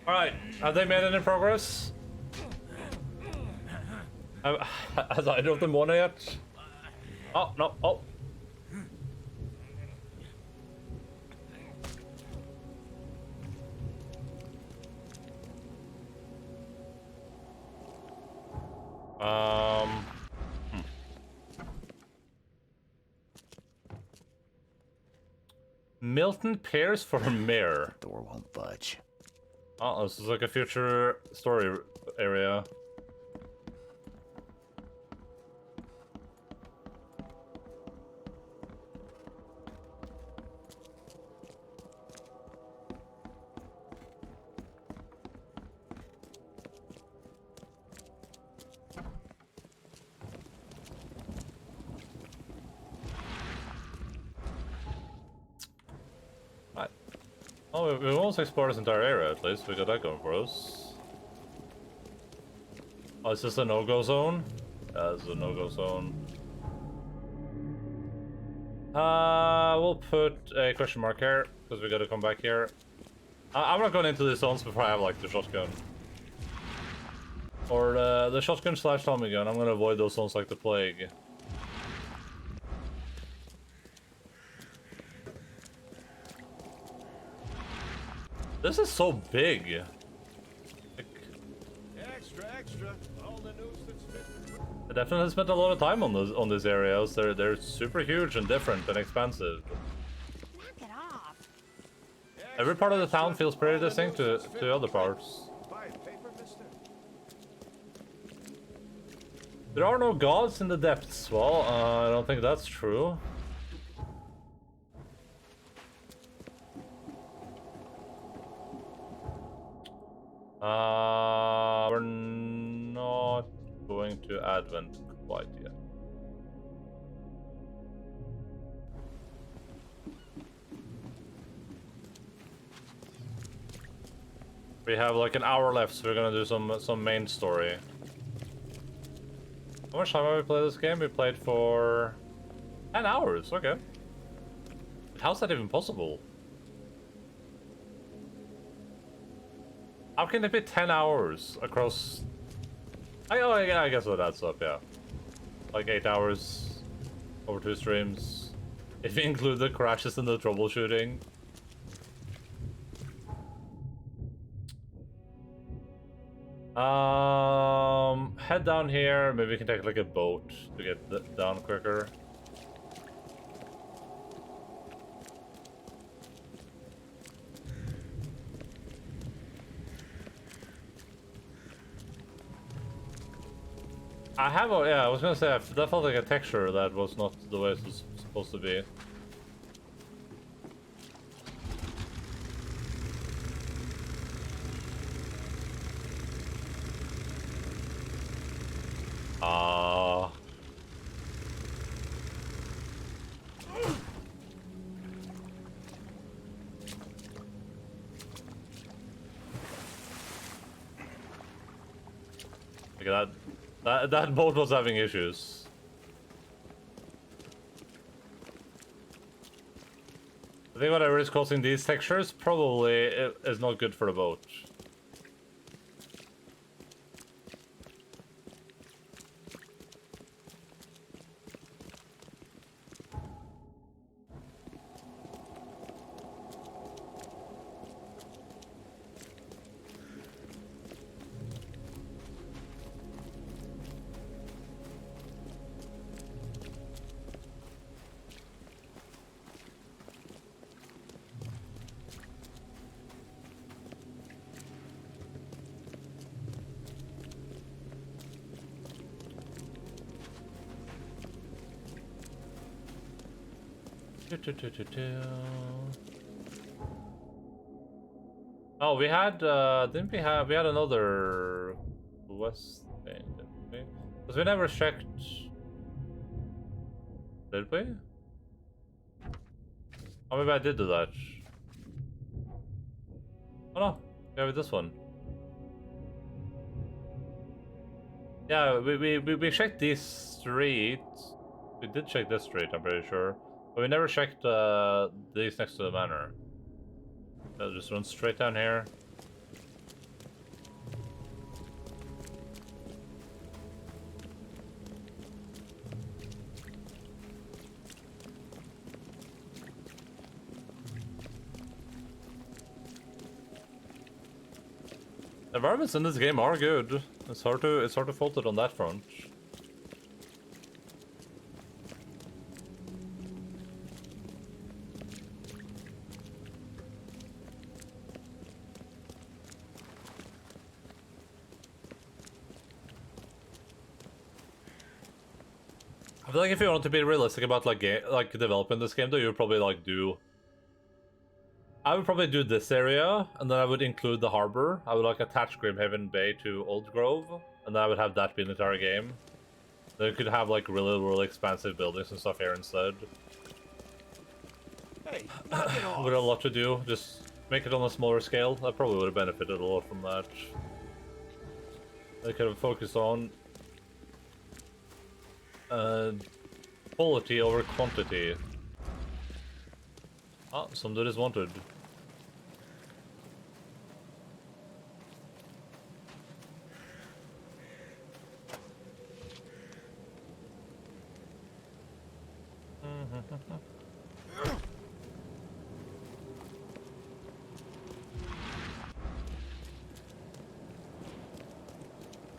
Alright, have they made any progress? Has either of them won yet? Oh, no, oh. Hmm. Milton Pierce for mayor. Door won't budge. Oh, this is like a future story area. Right. Oh, we almost explored this entire area at least. We got that going for us. Oh, is this a no-go zone? Yeah, this is a no-go zone. We'll put a question mark here, because we gotta come back here. I'm not going into these zones before I have, like, the shotgun. Or the shotgun slash Tommy gun. I'm gonna avoid those zones like the plague. This is so big. Extra. All the news that's fit. I definitely spent a lot of time on these areas. They're super huge and different and expansive. Knock it off. Every part of the town feels pretty distinct to other parts. Buy a paper, mister? There are no gods in the depths. Well, I don't think that's true. We're not going to Advent quite yet. We have like an hour left, so we're gonna do some main story. How much time have we played this game? We played for 10 hours. Okay. How's that even possible? How can it be 10 hours across... I guess what adds up, yeah. Like 8 hours over 2 streams. If you include the crashes and the troubleshooting. Head down here. Maybe we can take like a boat to get down quicker. Yeah, I was gonna say, that felt like a texture that was not the way it was supposed to be. Look at that. That boat was having issues. I think whatever is causing these textures probably is not good for the boat. Oh, we had, didn't we have, we had another quest thing, didn't we? Because we never checked, did we? Oh, maybe I did do that. Oh no, yeah, with this one. Yeah, we checked these streets. We did check this street, I'm pretty sure. But we never checked these next to the manor. I'll just run straight down here. Environments in this game are good. It's hard to fault it on that front. I feel like if you want to be realistic about like developing this game, though, you would probably like do. I would probably do this area, and then I would include the harbor. I would like attach Grimhaven Bay to Old Grove, and then I would have that be the entire game. Then you could have like really expansive buildings and stuff here instead. Hey, knock it off. With a lot to do, just make it on a smaller scale. I probably would have benefited a lot from that. I could have focused on quality over quantity. Ah, some dude is wanted.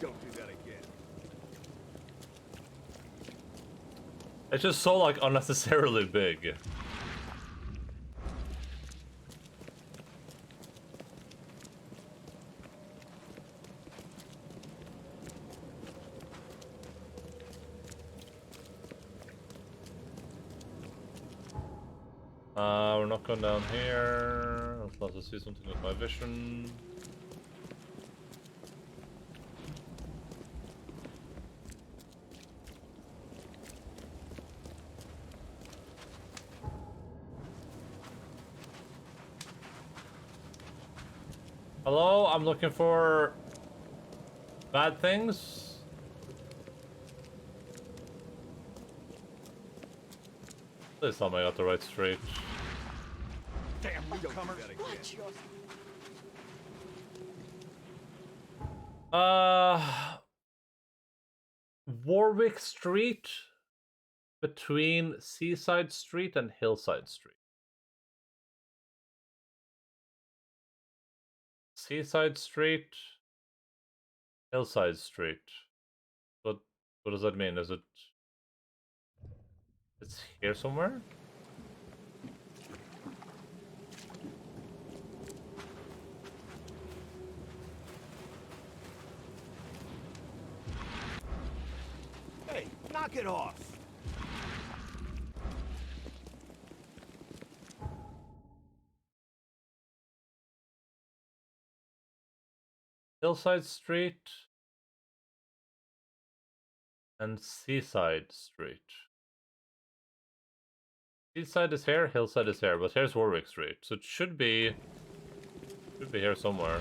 Don't do that again. It's just so like unnecessarily big. We're not going down here. Let's see something with my vision. Hello, I'm looking for bad things. Please tell me I got the right street. Damn, newcomer. Warwick Street between Seaside Street and Hillside Street. Seaside Street, Hillside Street. What does that mean? Is it? It's here somewhere? Hey, knock it off. Hillside Street and Seaside Street. Seaside is here, Hillside is here, but here's Warwick Street, so it should be here somewhere.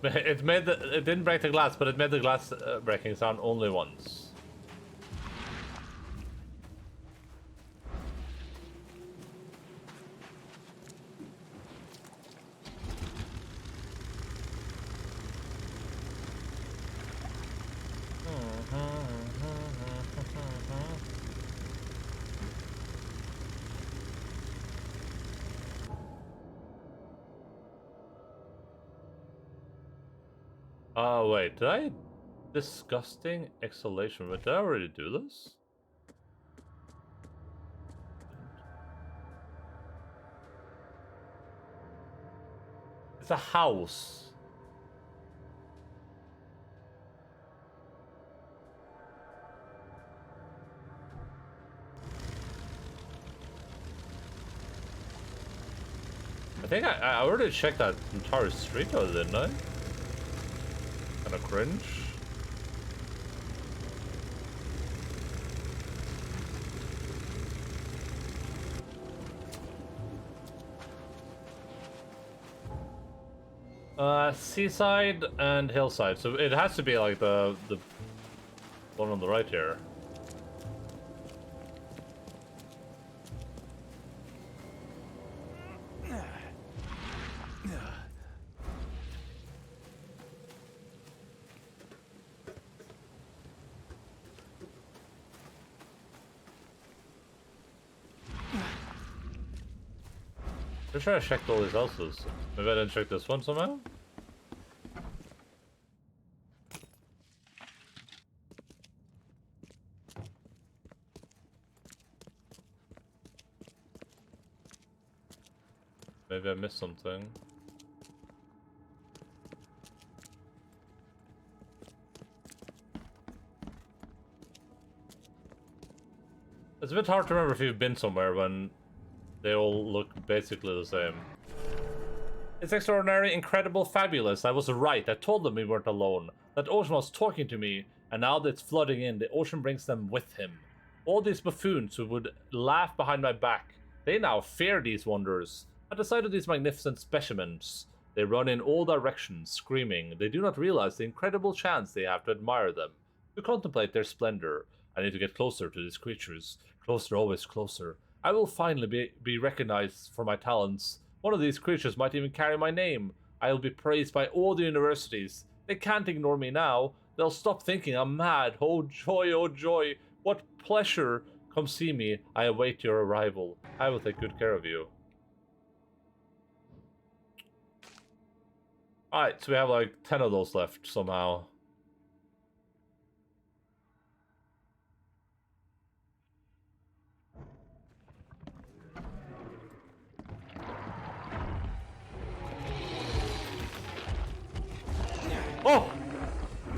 It didn't break the glass, but it made the glass breaking sound only once. Oh wait, did I? Disgusting exhalation. Wait, did I already do this? It's a house. I think I already checked that entire street though, didn't I? Kinda cringe. Seaside and Hillside. So it has to be like the one on the right here. Pretty sure I checked all these houses. Maybe I didn't check this one somehow? Maybe I missed something. It's a bit hard to remember if you've been somewhere when they all look basically the same. It's extraordinary, incredible, fabulous. I was right. I told them we weren't alone. That ocean was talking to me, and now that it's flooding in, the ocean brings them with him. All these buffoons who would laugh behind my back, they now fear these wonders. At the sight of these magnificent specimens, they run in all directions, screaming. They do not realize the incredible chance they have to admire them, to contemplate their splendor. I need to get closer to these creatures. Closer, always closer. I will finally be recognized for my talents. One of these creatures might even carry my name. I will be praised by all the universities. They can't ignore me now. They'll stop thinking I'm mad. Oh joy, oh joy. What pleasure. Come see me. I await your arrival. I will take good care of you. Alright, so we have like 10 of those left somehow. Oh!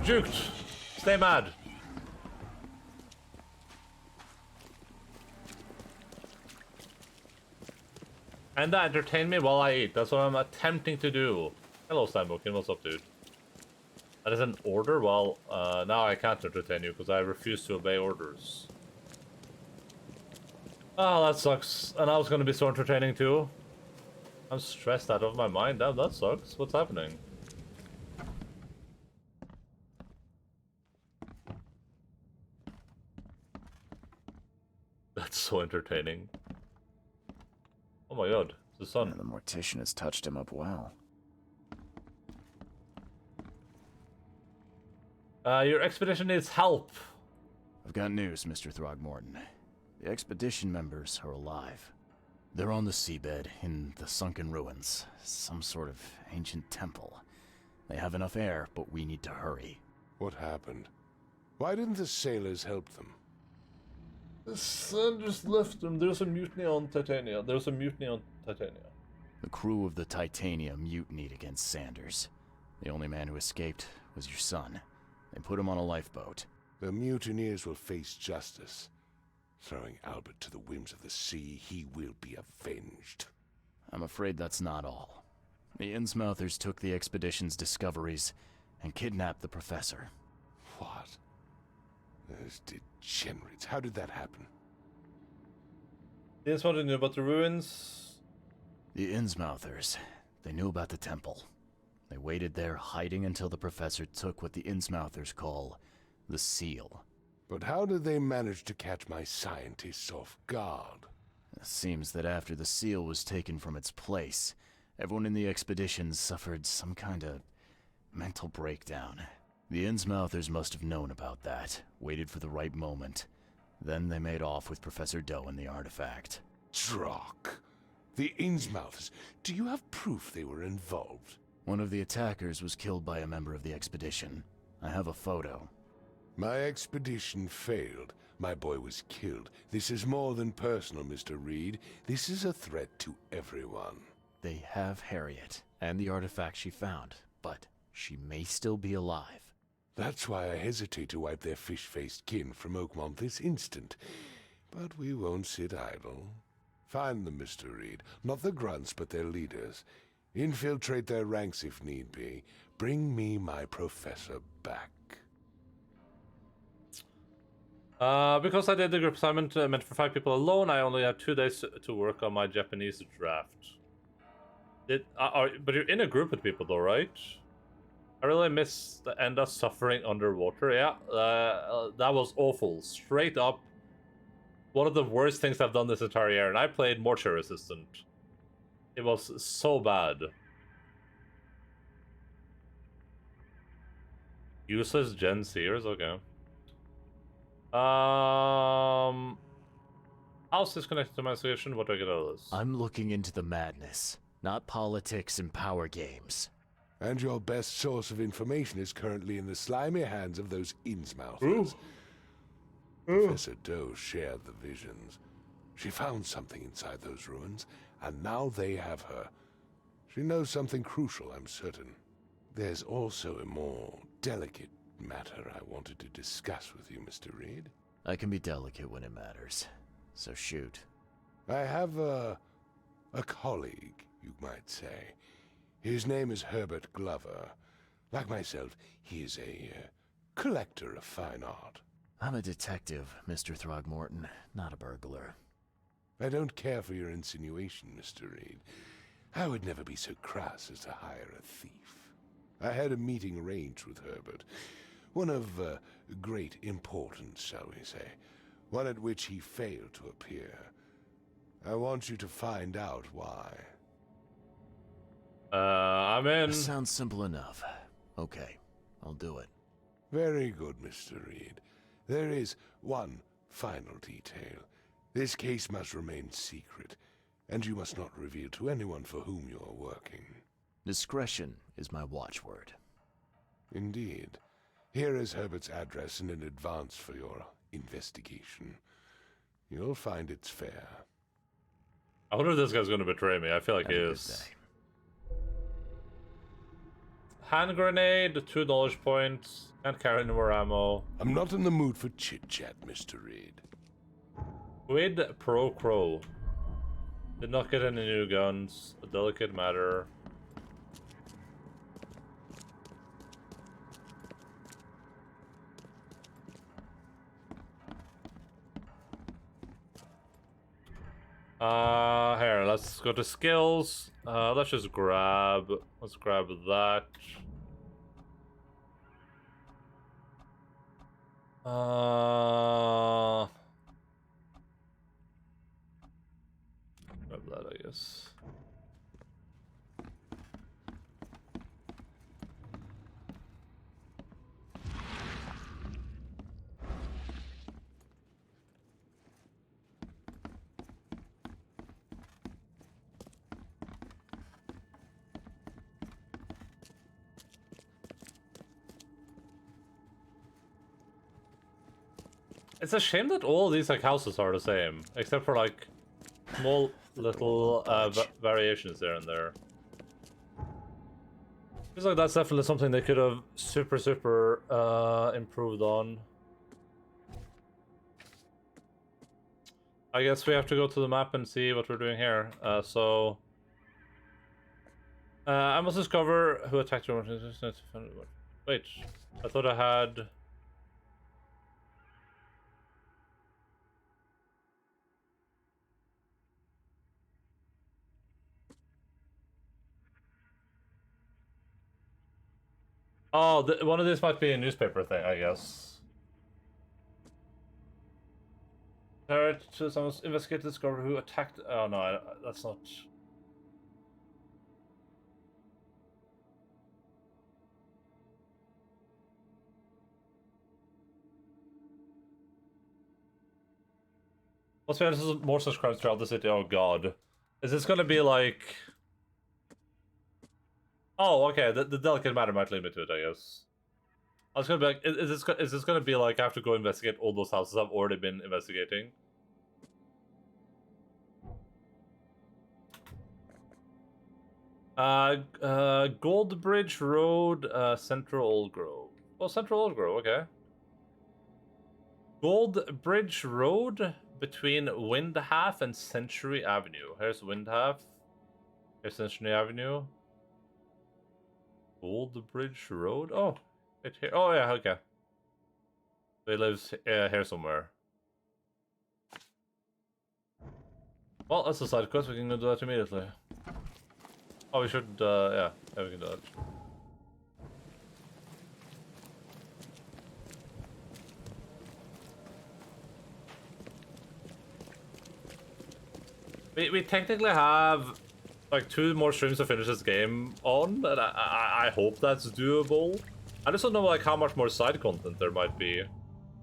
Juked! Stay mad. And that entertain me while I eat. That's what I'm attempting to do. Hello, Steinboken. What's up, dude? That is an order? Well, now I can't entertain you because I refuse to obey orders. Oh, that sucks. And I was going to be so entertaining too. I'm stressed out of my mind. Damn, that sucks. What's happening? That's so entertaining. Oh my god, it's the sun. Yeah, the mortician has touched him up well. Your expedition needs help. I've got news, Mr. Throgmorton. The expedition members are alive. They're on the seabed in the sunken ruins. Some sort of ancient temple. They have enough air, but we need to hurry. What happened? Why didn't the sailors help them? The sun just left them. There's a mutiny on Titania. The crew of the Titania mutinied against Sanders. The only man who escaped was your son. They put him on a lifeboat. The mutineers will face justice. Throwing Albert to the whims of the sea, he will be avenged. I'm afraid that's not all. The Innsmouthers took the expedition's discoveries and kidnapped the professor. What? Those degenerates. How did that happen? The Innsmouthers knew about the ruins. The Innsmouthers. They knew about the temple. They waited there, hiding until the professor took what the Innsmouthers call the seal. But how did they manage to catch my scientists off guard? It seems that after the seal was taken from its place, everyone in the expedition suffered some kind of mental breakdown. The Innsmouthers must have known about that, waited for the right moment. Then they made off with Professor Doe and the artifact. Drock. The Innsmouthers. Do you have proof they were involved? One of the attackers was killed by a member of the expedition. I have a photo. My expedition failed. My boy was killed. This is more than personal, Mr. Reed. This is a threat to everyone. They have Harriet, and the artifact she found, but she may still be alive. That's why I hesitate to wipe their fish-faced kin from Oakmont this instant. But we won't sit idle. Find them, Mr. Reed. Not the grunts, but their leaders. Infiltrate their ranks if need be. Bring me my professor back. Because I did the group assignment meant for 5 people alone, I only had 2 days to work on my Japanese draft. But you're in a group with people though, right? I really miss the Enda suffering underwater. Yeah, that was awful. Straight up, one of the worst things I've done this entire year, and I played Mortuary Assistant. It was so bad. Useless Gen Seers, okay. I How's this connected to my investigation? What do I get out of this? I'm looking into the madness, not politics and power games. And your best source of information is currently in the slimy hands of those Innsmouthers. Professor Doe shared the visions. She found something inside those ruins, and now they have her. She knows something crucial, I'm certain. There's also a more delicate matter I wanted to discuss with you, Mr. Reed. I can be delicate when it matters, so shoot. I have a colleague, you might say. His name is Herbert Glover. Like myself, he is a collector of fine art. I'm a detective, Mr. Throgmorton, not a burglar. I don't care for your insinuation, Mr. Reed. I would never be so crass as to hire a thief. I had a meeting arranged with Herbert, one of great importance, shall we say, one at which he failed to appear. I want you to find out why. I'm in. Sounds simple enough. Okay, I'll do it. Very good, Mr. Reed. There is one final detail. This case must remain secret, and you must not reveal to anyone for whom you are working. Discretion is my watchword. Indeed. Here is Herbert's address in advance for your investigation. You'll find it's fair. I wonder if this guy's going to betray me. I feel like he is. Hand grenade, $2 points. Can't carry any more ammo. I'm not in the mood for chit-chat, Mr. Reed. Quid pro quo. Did not get any new guns. A delicate matter. Here, let's go to skills. Let's just grab, let's grab that. Grab that, I guess. It's a shame that all these like houses are the same, except for like small little variations there and there. Feels like that's definitely something they could have super improved on. I guess we have to go to the map and see what we're doing here. I must discover who attacked your... Wait, I thought I had... Oh, one of these might be a newspaper thing, I guess. Alright, so someone's investigate to discover who attacked... Oh no, that's not... Let's be honest, this is more such crimes throughout the city. Oh god. Is this gonna be like... Oh, okay, the delicate matter might lead me to it, I guess. I was gonna be like, is this gonna be like I have to go investigate all those houses I've already been investigating? Goldbridge Road, Central Old Grove. Oh, Central Old Grove, okay. Goldbridge Road between Windhalf and Century Avenue. Here's Windhalf. Here's Century Avenue. Goldbridge Road? Oh, it here. Oh, yeah, okay. He lives here somewhere. Well, that's a side quest. We can go do that immediately. Oh, we should, yeah, we can do that. We technically have like 2 more streams to finish this game on, and I hope that's doable. I just don't know like how much more side content there might be.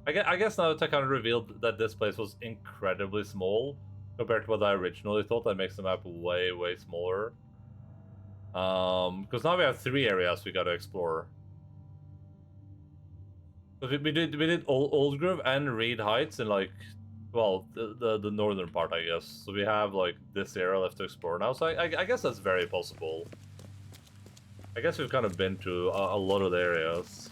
I guess now that I kind of revealed that this place was incredibly small compared to what I originally thought, that makes the map way, way smaller. Because now we have 3 areas we gotta explore. We did Old Grove and Reed Heights in like, well, the northern part, I guess. So we have like this area left to explore now. So I guess that's very possible. I guess we've kind of been to a lot of the areas.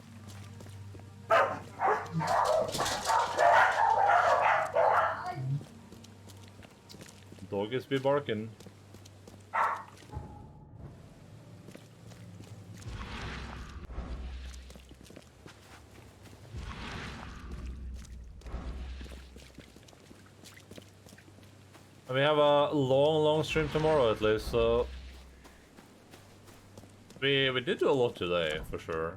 Doggies be barking. And we have a long stream tomorrow at least, so we did do a lot today for sure.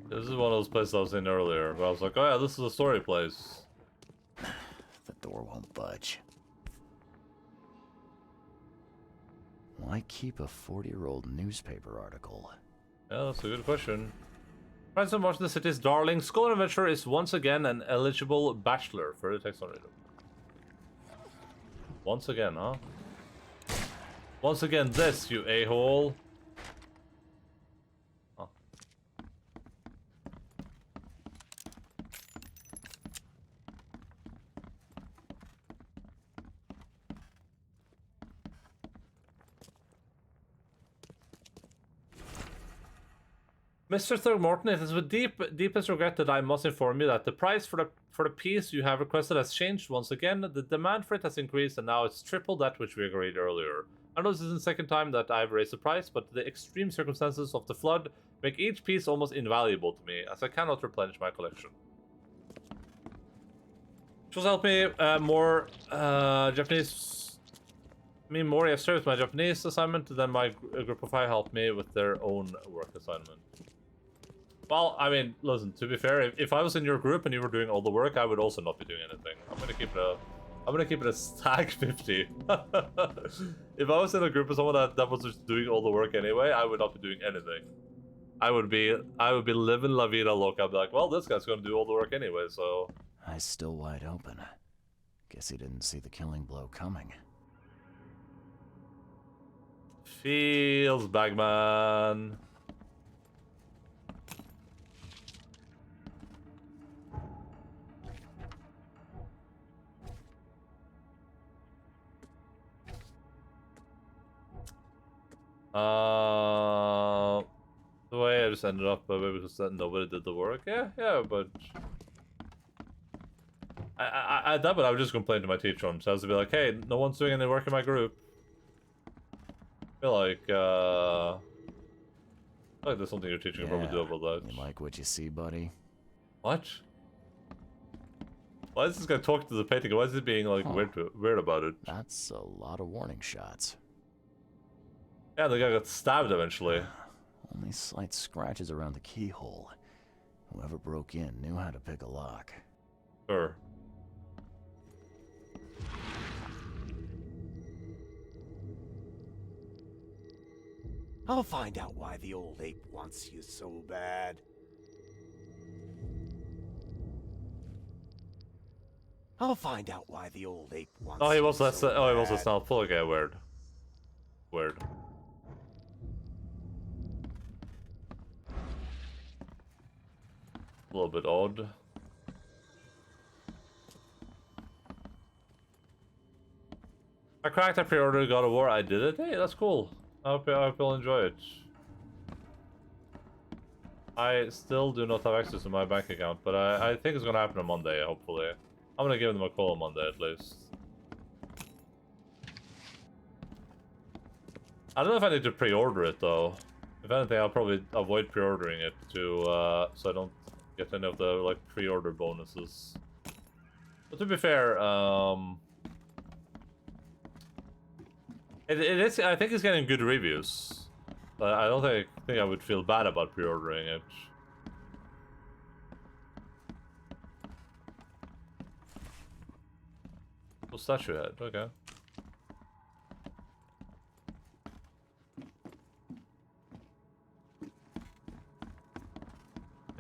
This is one of those places I was in earlier, but I was like, oh yeah, this is a story place. The door won't budge. Why keep a 40-year-old newspaper article? Yeah, that's a good question. Friends of March, the city's darling scholar adventurer is once again an eligible bachelor. Further text on reader. Once again, huh? Once again, this, you a-hole. Huh. Mr. Thurmorton, it is with deepest regret that I must inform you that the price for the piece you have requested has changed once again. The demand for it has increased, and now it's triple that which we agreed earlier. I know this is the second time that I've raised the price, but the extreme circumstances of the flood make each piece almost invaluable to me, as I cannot replenish my collection. Which will help me more Japanese. Me more yesterday with my Japanese assignment than my group of 5 helped me with their own work assignment. Well, I mean, listen, to be fair, if I was in your group and you were doing all the work, I would also not be doing anything. I'm gonna keep it a stack 50. If I was in a group of someone that was just doing all the work anyway, I would not be doing anything. I would be living la vida loca. I'd be like, well, this guy's gonna do all the work anyway, so. Eyes still wide open. Guess he didn't see the killing blow coming. Feels, Bagman. The way I just ended up, maybe because nobody did the work. Yeah, but I that, but I would just complain to my teacher on themselves to be like, hey, no one's doing any work in my group. I feel like there's something your teacher can probably do about that. You like what you see, buddy? What? Why is this guy talking to the painting? Why is he being like weird about it? That's a lot of warning shots. Yeah, the guy got stabbed eventually. Only slight scratches around the keyhole. Whoever broke in knew how to pick a lock. Sure. I'll find out why the old ape wants you so bad. I'll find out why the old ape wants Oh, he was you less. so Oh, he was bad. a snarl. Okay, weird. Weird. A little bit odd. I cracked a pre-order God of War. I did it. Hey, that's cool. I hope you'll enjoy it. I still do not have access to my bank account, but I think it's gonna happen on Monday, hopefully. I'm gonna give them a call on Monday at least. I don't know if I need to pre-order it though. If anything, I'll probably avoid pre-ordering it to so I don't get any of the like pre-order bonuses. But to be fair, it is. I think it's getting good reviews. I don't think I would feel bad about pre-ordering it. Oh, statue head. Okay.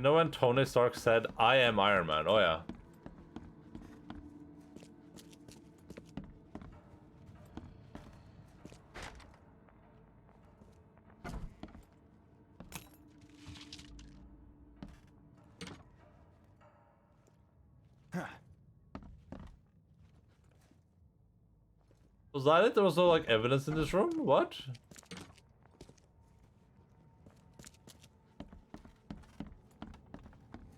You know when Tony Stark said, "I am Iron Man"? Oh yeah. Was that it? There was no like evidence in this room? What?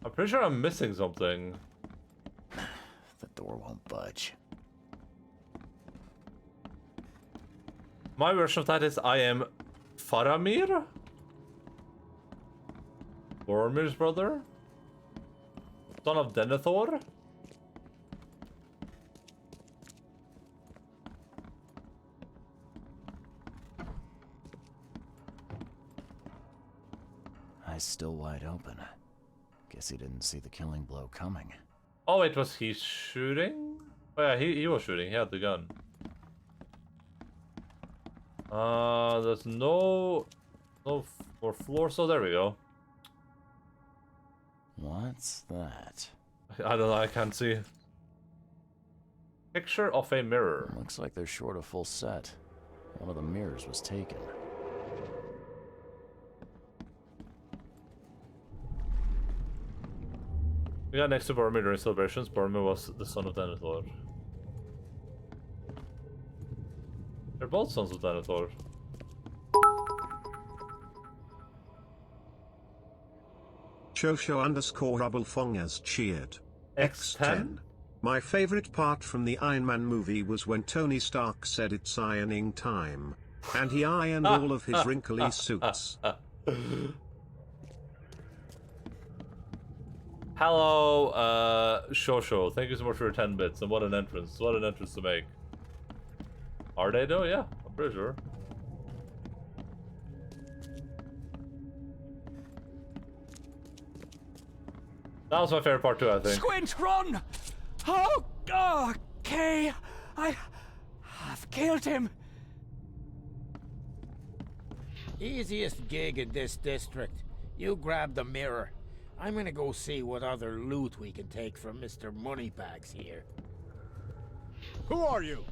I'm pretty sure I'm missing something. The door won't budge. My version of that is I am Faramir? Boromir's brother? Son of Denethor? Eyes still wide open. Guess he didn't see the killing blow coming. Oh wait, was he shooting? Oh yeah, he was shooting, he had the gun. There's no more floors, so there we go. What's that? I don't know, I can't see. Picture of a mirror. Looks like they're short a full set. One of the mirrors was taken. We got next to Boromir during celebrations. Boromir was the son of Denethor. They're both sons of Denethor. Shosho_Rubblefong has cheered. X10? My favorite part from the Iron Man movie was when Tony Stark said it's ironing time. And he ironed all of his wrinkly suits. Hello, Shosho. Thank you so much for your 10 bits. And what an entrance. What an entrance to make. Are they though? Yeah, I'm pretty sure. That was my favorite part too, I think. Squint, run! Oh, okay. I've killed him. Easiest gig in this district. You grab the mirror. I'm gonna go see what other loot we can take from Mr. Moneybags here. Who are you?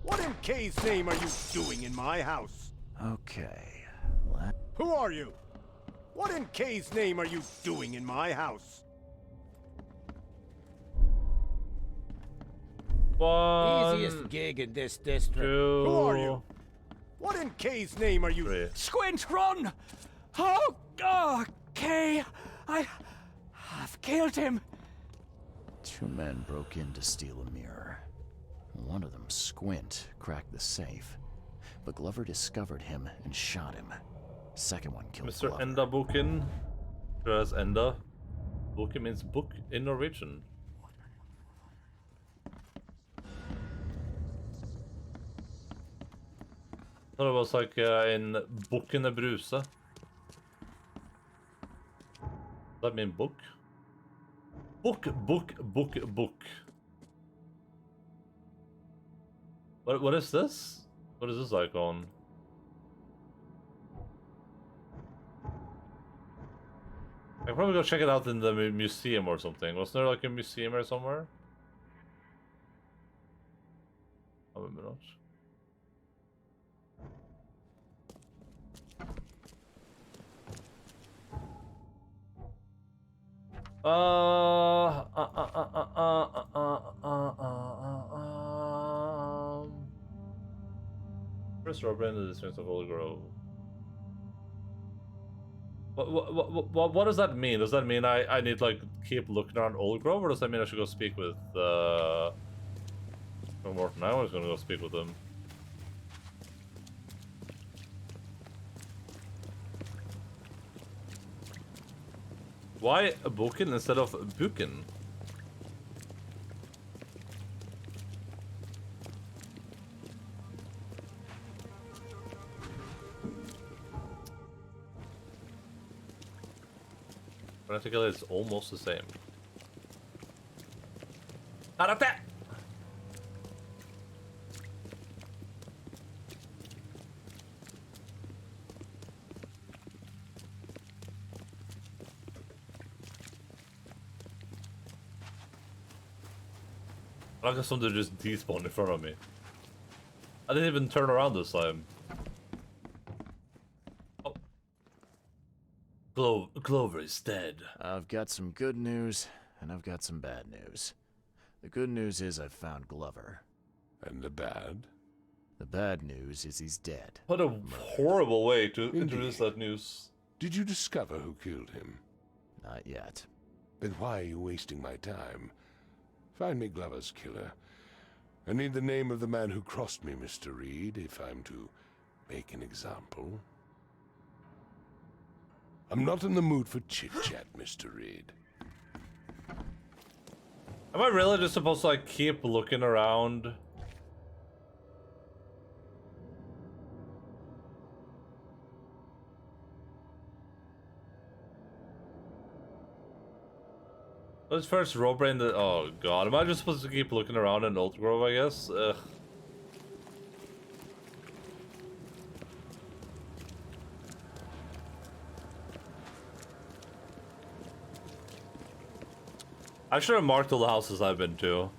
What in K's name are you doing in my house? Okay. Who are you? What in K's name are you doing in my house? Easiest gig in this district. Who are you? What in K's name are you? Squint, run! Oh, okay. I've killed him. Two men broke in to steal a mirror. One of them, Squint, cracked the safe. But Glover discovered him and shot him. Second one killed Mr. Glover. Enda Boken. Whereas Enda. Boken means book in Norwegian. I thought it was like in Bukkene Bruse. Does that mean book? Book. What is this? What is this icon? I can probably go check it out in the museum or something. Wasn't there like a museum or somewhere? Oh, maybe not. First Robin in the district of Old Grove. What does that mean? Does that mean I need like keep looking around Old Grove, or does that mean I should go speak with Morton? I was gonna go speak with him. Why Buken instead of Buken? Practically, it's almost the same. Karate! I got something just despawned in front of me. I didn't even turn around this time. Oh. Clover is dead. I've got some good news, and I've got some bad news. The good news is I've found Glover. And the bad? The bad news is he's dead. What a horrible way to introduce that news. Did you discover who killed him? Not yet. Then why are you wasting my time? Find me Glover's killer. I need the name of the man who crossed me, Mr. Reed, if I'm to make an example. I'm not in the mood for chit-chat, Mr. Reed. Am I really just supposed to, like, keep looking around? Let's first roleplay in the... Oh god, am I just supposed to keep looking around in Old Grove, I guess? Ugh. I should have marked all the houses I've been to.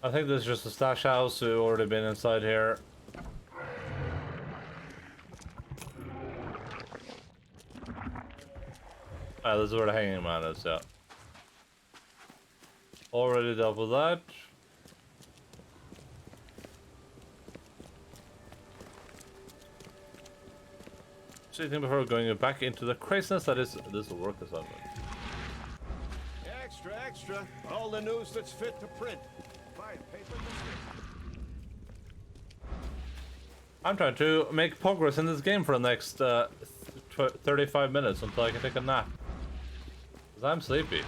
I think this is just a stash house. We've already been inside here. Ah, this is where the hanging man is, yeah. Already dealt with that. So you think before going back into the craziness that is this work assignment. Extra, extra. All the news that's fit to print. Fine paper. I'm trying to make progress in this game for the next 35 minutes until I can take a nap. Because I'm sleepy.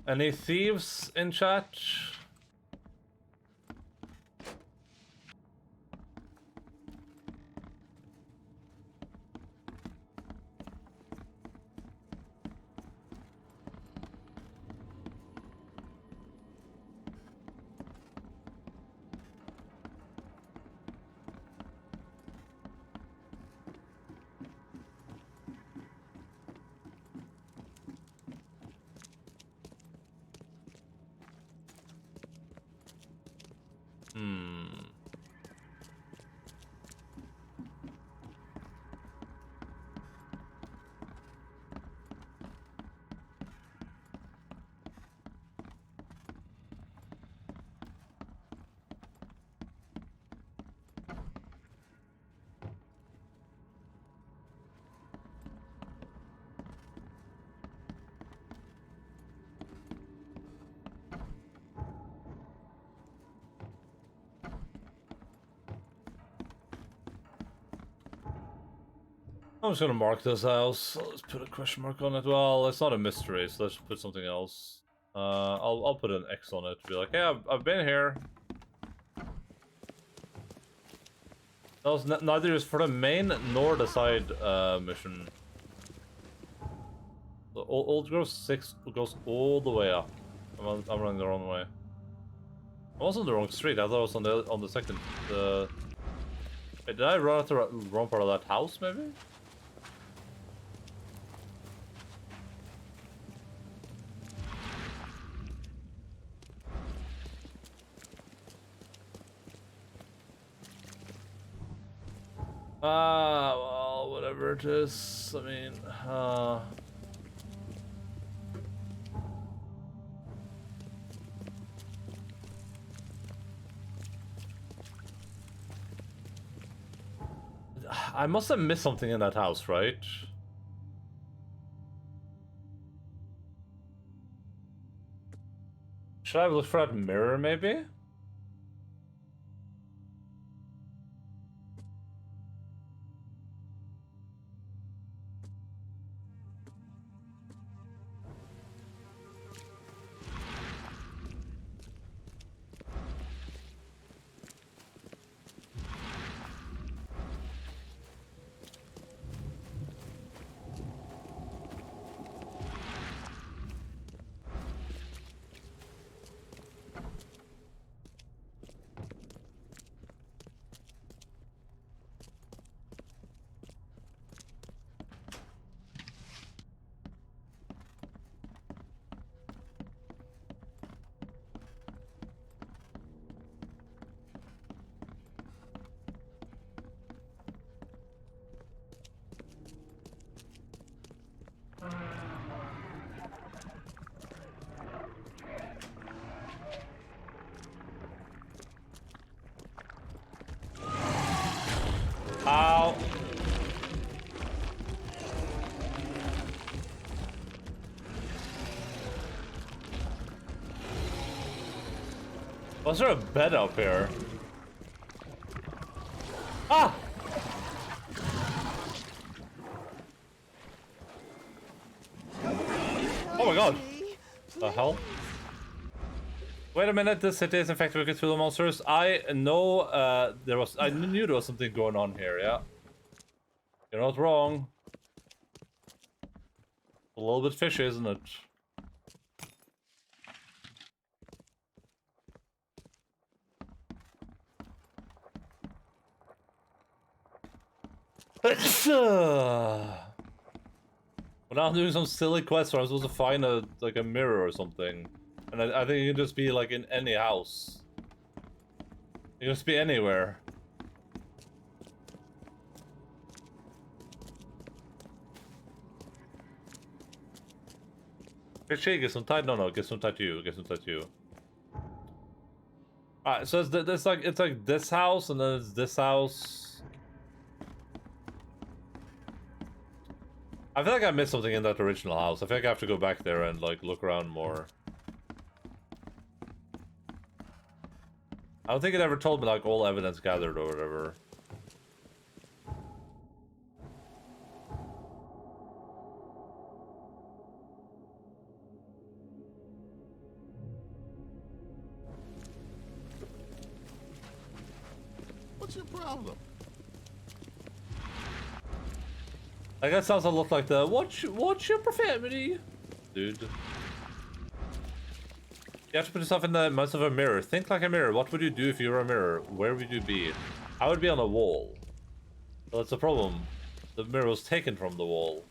Any thieves in chat? I'm just gonna mark this house. Let's put a question mark on it. Well, it's not a mystery, so let's put something else. I'll put an X on it to be like, hey, I've been here. That was neither is for the main nor the side mission. The Old Grove 6 goes all the way up. I'm running the wrong way. I was on the wrong street. I thought I was on the second. Wait, did I run out the wrong part of that house? Maybe. Well, whatever it is. I mean, I must have missed something in that house, right? Should I look for that mirror, maybe? Ow. Was there a bed up here? Ah! Oh my god! The hell? Wait a minute, this city is infected with Cthulhu monsters. I know I knew there was something going on here, yeah. You're not wrong. A little bit fishy, isn't it? Well, now I'm doing some silly quest where I'm supposed to find a mirror or something. And I think you can just be like in any house. You can just be anywhere. Fishy, get some tight. No, get some tight to you. Get some tight to you. Alright, so it's like this house and then it's this house. I feel like I missed something in that original house. I feel like I have to go back there and like look around more. I don't think it ever told me like all evidence gathered or whatever. What's your problem? Like that sounds a lot like the what's your profanity, dude. You have to put yourself in the mouth of a mirror. Think like a mirror. What would you do if you were a mirror? Where would you be? I would be on a wall. Well, that's the problem. The mirror was taken from the wall.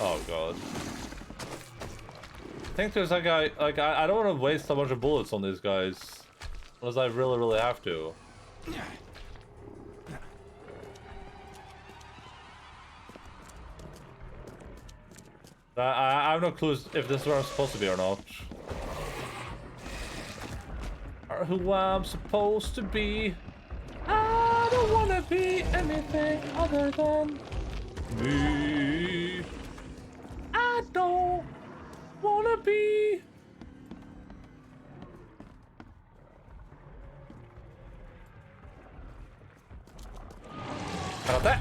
Oh god. I think there's like I don't want to waste a bunch of bullets on these guys. Unless I really have to. I have no clues if this is where I'm supposed to be or not. Or who I'm supposed to be. I don't want to be anything other than me. I don't wanna be. How about that?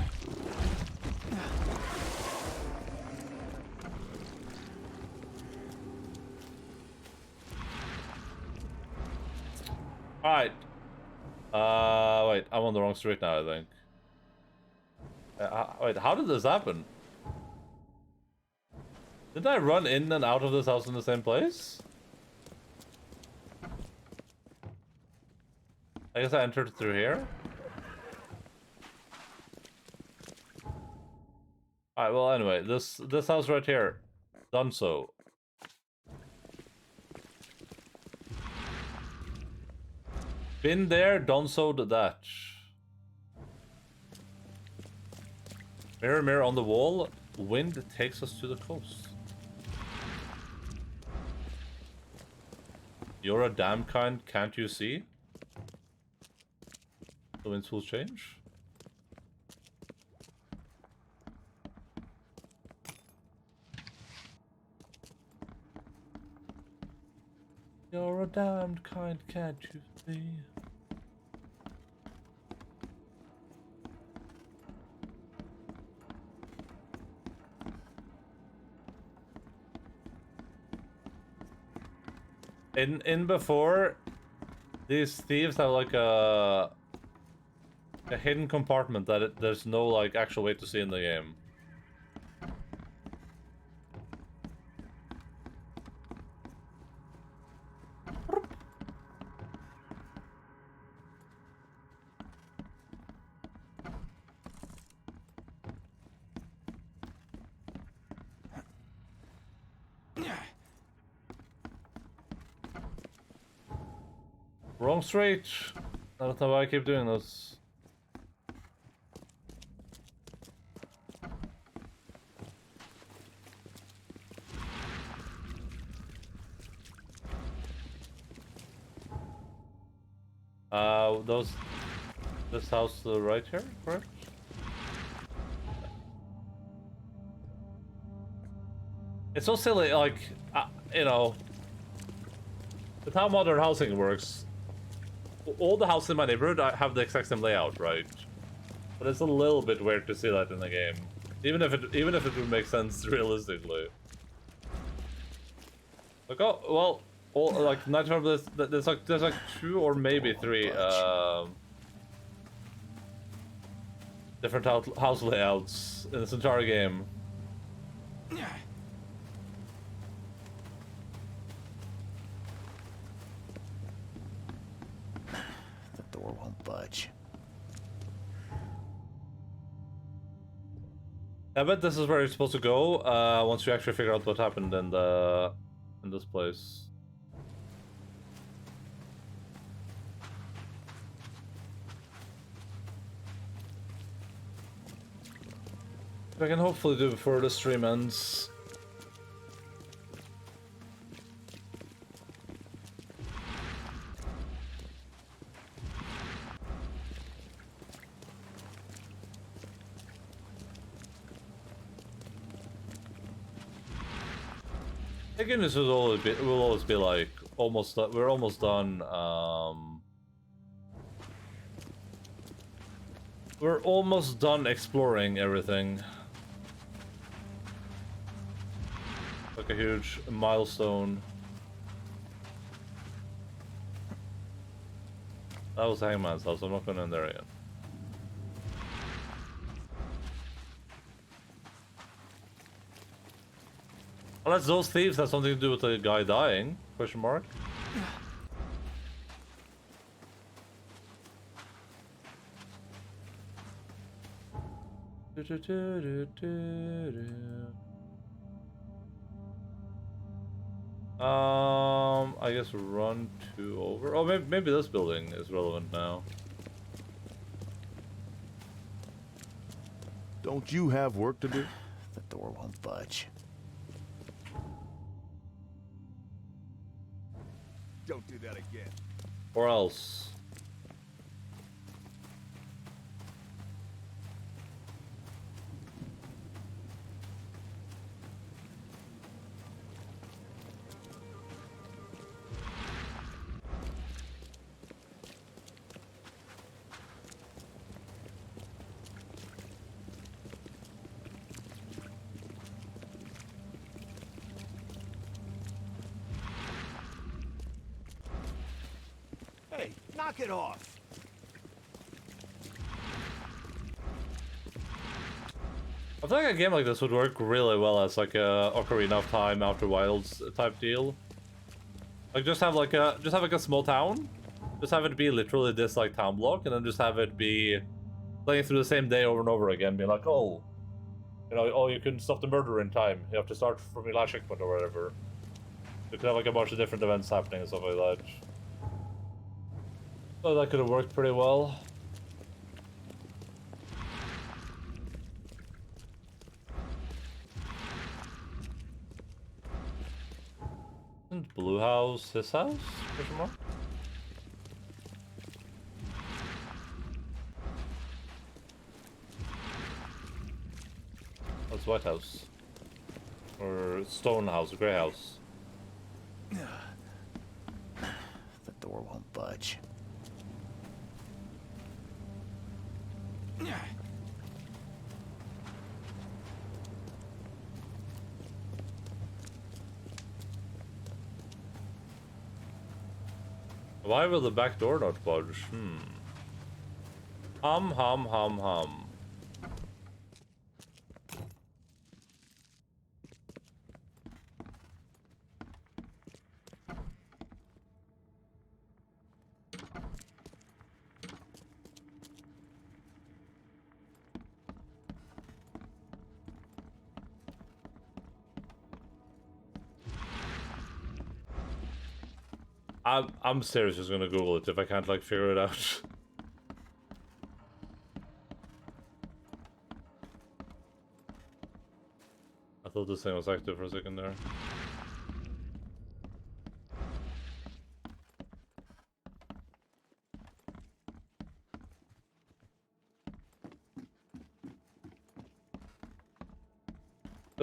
Alright. Wait, I'm on the wrong street now, I think. Wait, how did this happen? Did I run in and out of this house in the same place? I guess I entered through here. Alright, well anyway, this house right here. Done so. Been there, done so, that. Mirror, mirror on the wall. Wind takes us to the coast. You're a damn kind, can't you see? The winds will change. You're a damned kind, can't you see? In before, these thieves have like a hidden compartment that there's no like actual way to see in the game. Wrong straight. I don't know why I keep doing this. This house to the right here, correct? It's so silly, like, you know, with how modern housing works, all the houses in my neighborhood have the exact same layout, right? But it's a little bit weird to see that in the game, even if it would make sense realistically. Like, oh well, all like 90% of this, there's like 2 or maybe 3 different house layouts in this entire game. Door won't budge. I bet this is where you're supposed to go once you actually figure out what happened in this place. I can hopefully do before the stream ends. Again, this will always be like almost. We're almost done. We're almost done exploring everything. Like a huge milestone. That was Hangman's house. I'm not going in there yet. Unless those thieves have something to do with the guy dying? Question mark. I guess run 2 over. Oh, maybe this building is relevant now. Don't you have work to do? The door won't budge. Don't do that again. Or else. Hey, knock it off. I feel like a game like this would work really well as like a Ocarina of Time Outer Wilds type deal. Like just have like a small town, just have it be literally this like town block, and then just have it be playing through the same day over and over again, being like, oh, you know, oh, you couldn't stop the murder in time. You have to start from your last checkpoint or whatever. You could have like a bunch of different events happening and stuff like that. So that could have worked pretty well. blue house his house? Question mark? That's White House. Or Stone House, Grey House. The door won't budge. Why will the back door not budge? Hum. I'm serious just gonna Google it if I can't like figure it out. I thought this thing was active for a second there.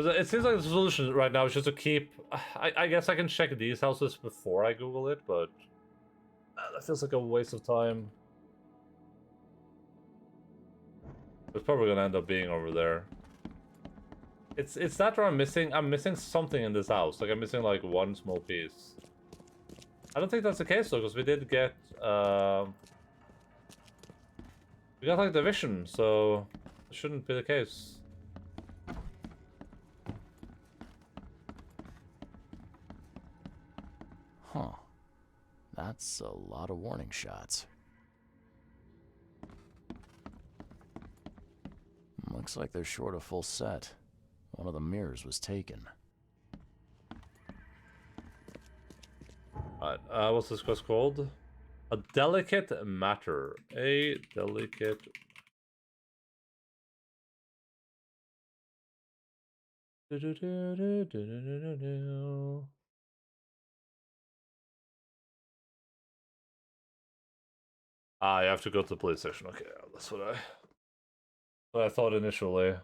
It seems like the solution right now is just to keep... I guess I can check these houses before I Google it, but... that feels like a waste of time. It's probably gonna end up being over there. It's that or I'm missing something in this house. Like I'm missing like one small piece. I don't think that's the case though, because we did get we got like the vision, so it shouldn't be the case. Huh. That's a lot of warning shots. Looks like they're short a full set. One of the mirrors was taken. Alright, what's this quest called? A delicate matter. A delicate... Ah, you have to go to the police station. Okay, that's what I thought initially.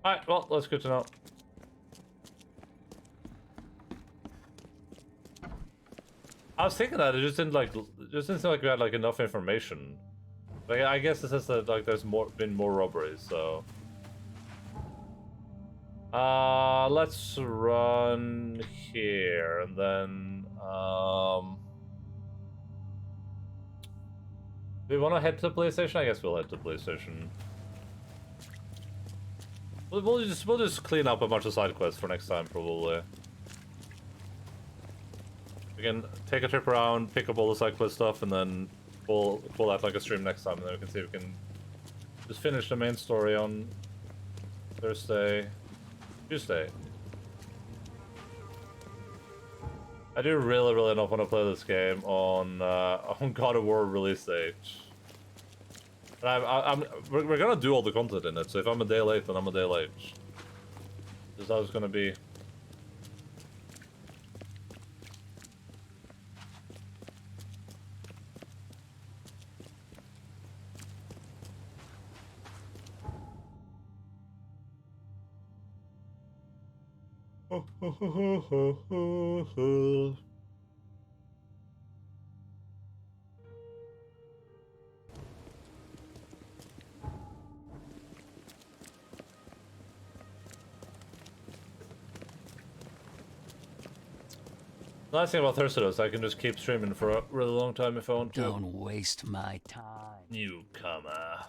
Alright, well, that's good to know. I was thinking that it just didn't seem like we had like enough information. Like I guess this is that like there's been more robberies, so let's run here and then do we want to head to the police station? I guess we'll head to the police station. We'll just clean up a bunch of side quests for next time probably. We can take a trip around, pick up all the side quest stuff, and then pull out like a stream next time, and then we can see if we can just finish the main story on Tuesday. I do really not want to play this game on God of War release date. And we're gonna do all the content in it, so if I'm a day late, then I'm a day late. This is how it's gonna be. The nice thing about Thursday is I can just keep streaming for a really long time if I want to. Don't waste my time. Newcomer.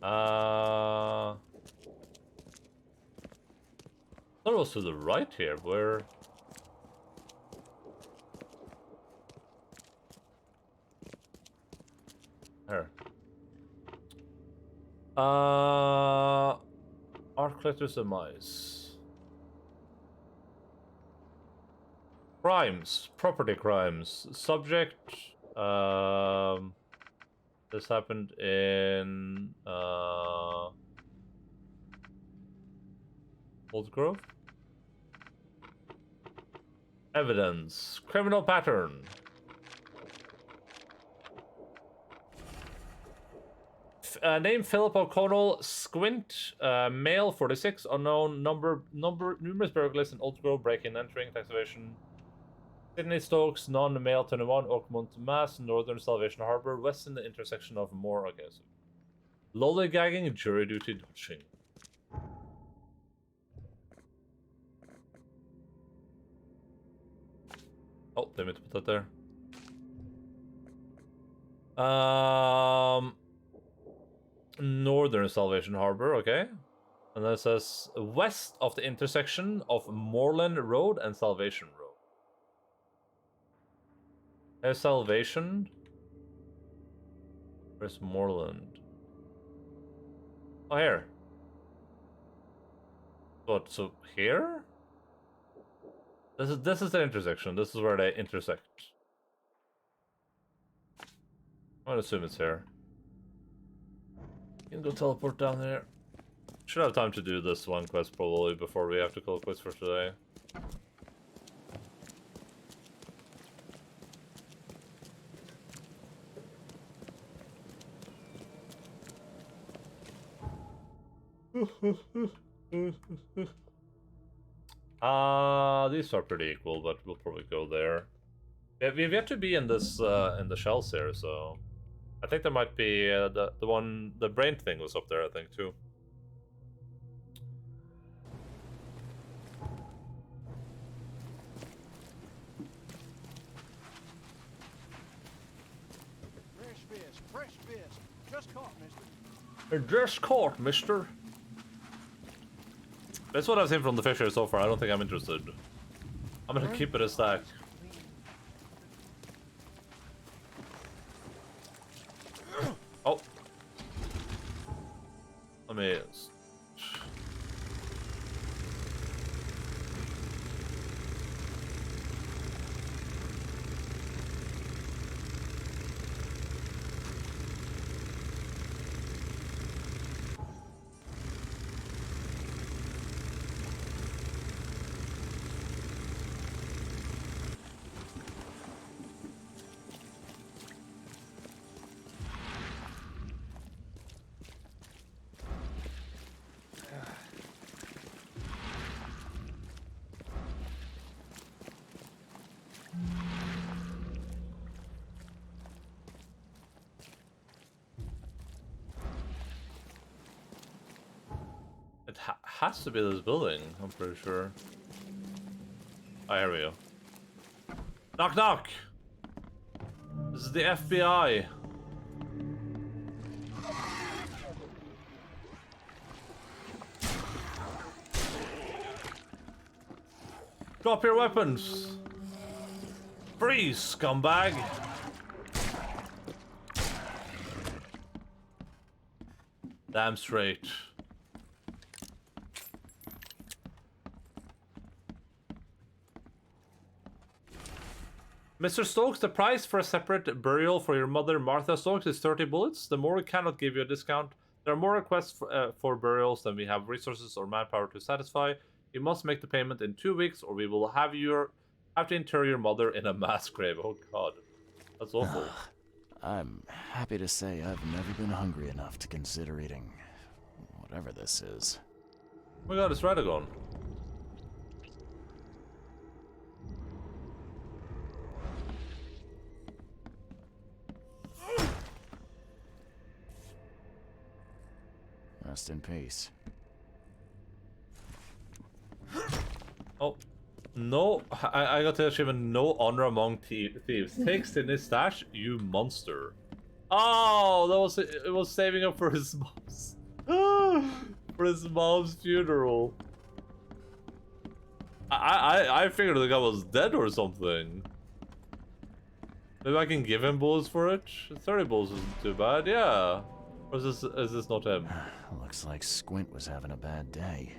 I thought it was to the right here, where... Here. Art collector's demise. Crimes. Property crimes. Subject. This happened in Old Grove. Evidence. Criminal pattern. Name Philip O'Connell. Squint. Male 46. Unknown. Numerous burglars in Old Grove. Breaking, entering, tax evasion. Sydney Stokes. Non-male 21. Oakmont, Mass. Northern Salvation Harbor. West in the intersection of Moore. Okay, so lollygagging. Jury duty. Dodging. Oh, they meant to put that there. Northern Salvation Harbor, okay. And then it says west of the intersection of Moreland Road and Salvation Road. There's Salvation. Where's Moreland? Oh, here. What, so here? This is the intersection. This is where they intersect. I'm gonna assume it's here. You can go teleport down there. Should have time to do this one quest probably before we have to call quits for today. These are pretty equal, but we'll probably go there. Yeah, we've yet to be in this in the shells here, so I think there might be the brain thing was up there, I think, too. Fresh fish. Just caught, mister. Just caught, mister. That's what I've seen from the fisher so far. I don't think I'm interested. I'm gonna keep it a stack. Oh. Let me... It has to be this building, I'm pretty sure. Oh, here we go. Knock knock! This is the FBI. Drop your weapons! Freeze, scumbag! Damn straight. Mr. Stokes, the price for a separate burial for your mother, Martha Stokes, is 30 bullets. The Moore cannot give you a discount. There are more requests for burials than we have resources or manpower to satisfy. You must make the payment in 2 weeks, or we will have to inter your mother in a mass grave. Oh God, that's awful. I'm happy to say I've never been hungry enough to consider eating whatever this is. Oh my God, it's Radagon. Rest in peace. Oh, no, I got the achievement, no honor among thieves. Take Sydney's stash, you monster. Oh, it was saving up for his mom's funeral. I figured the guy was dead or something. Maybe I can give him bullets for it? 30 bullets isn't too bad, yeah. Or is this not him? Looks like Squint was having a bad day.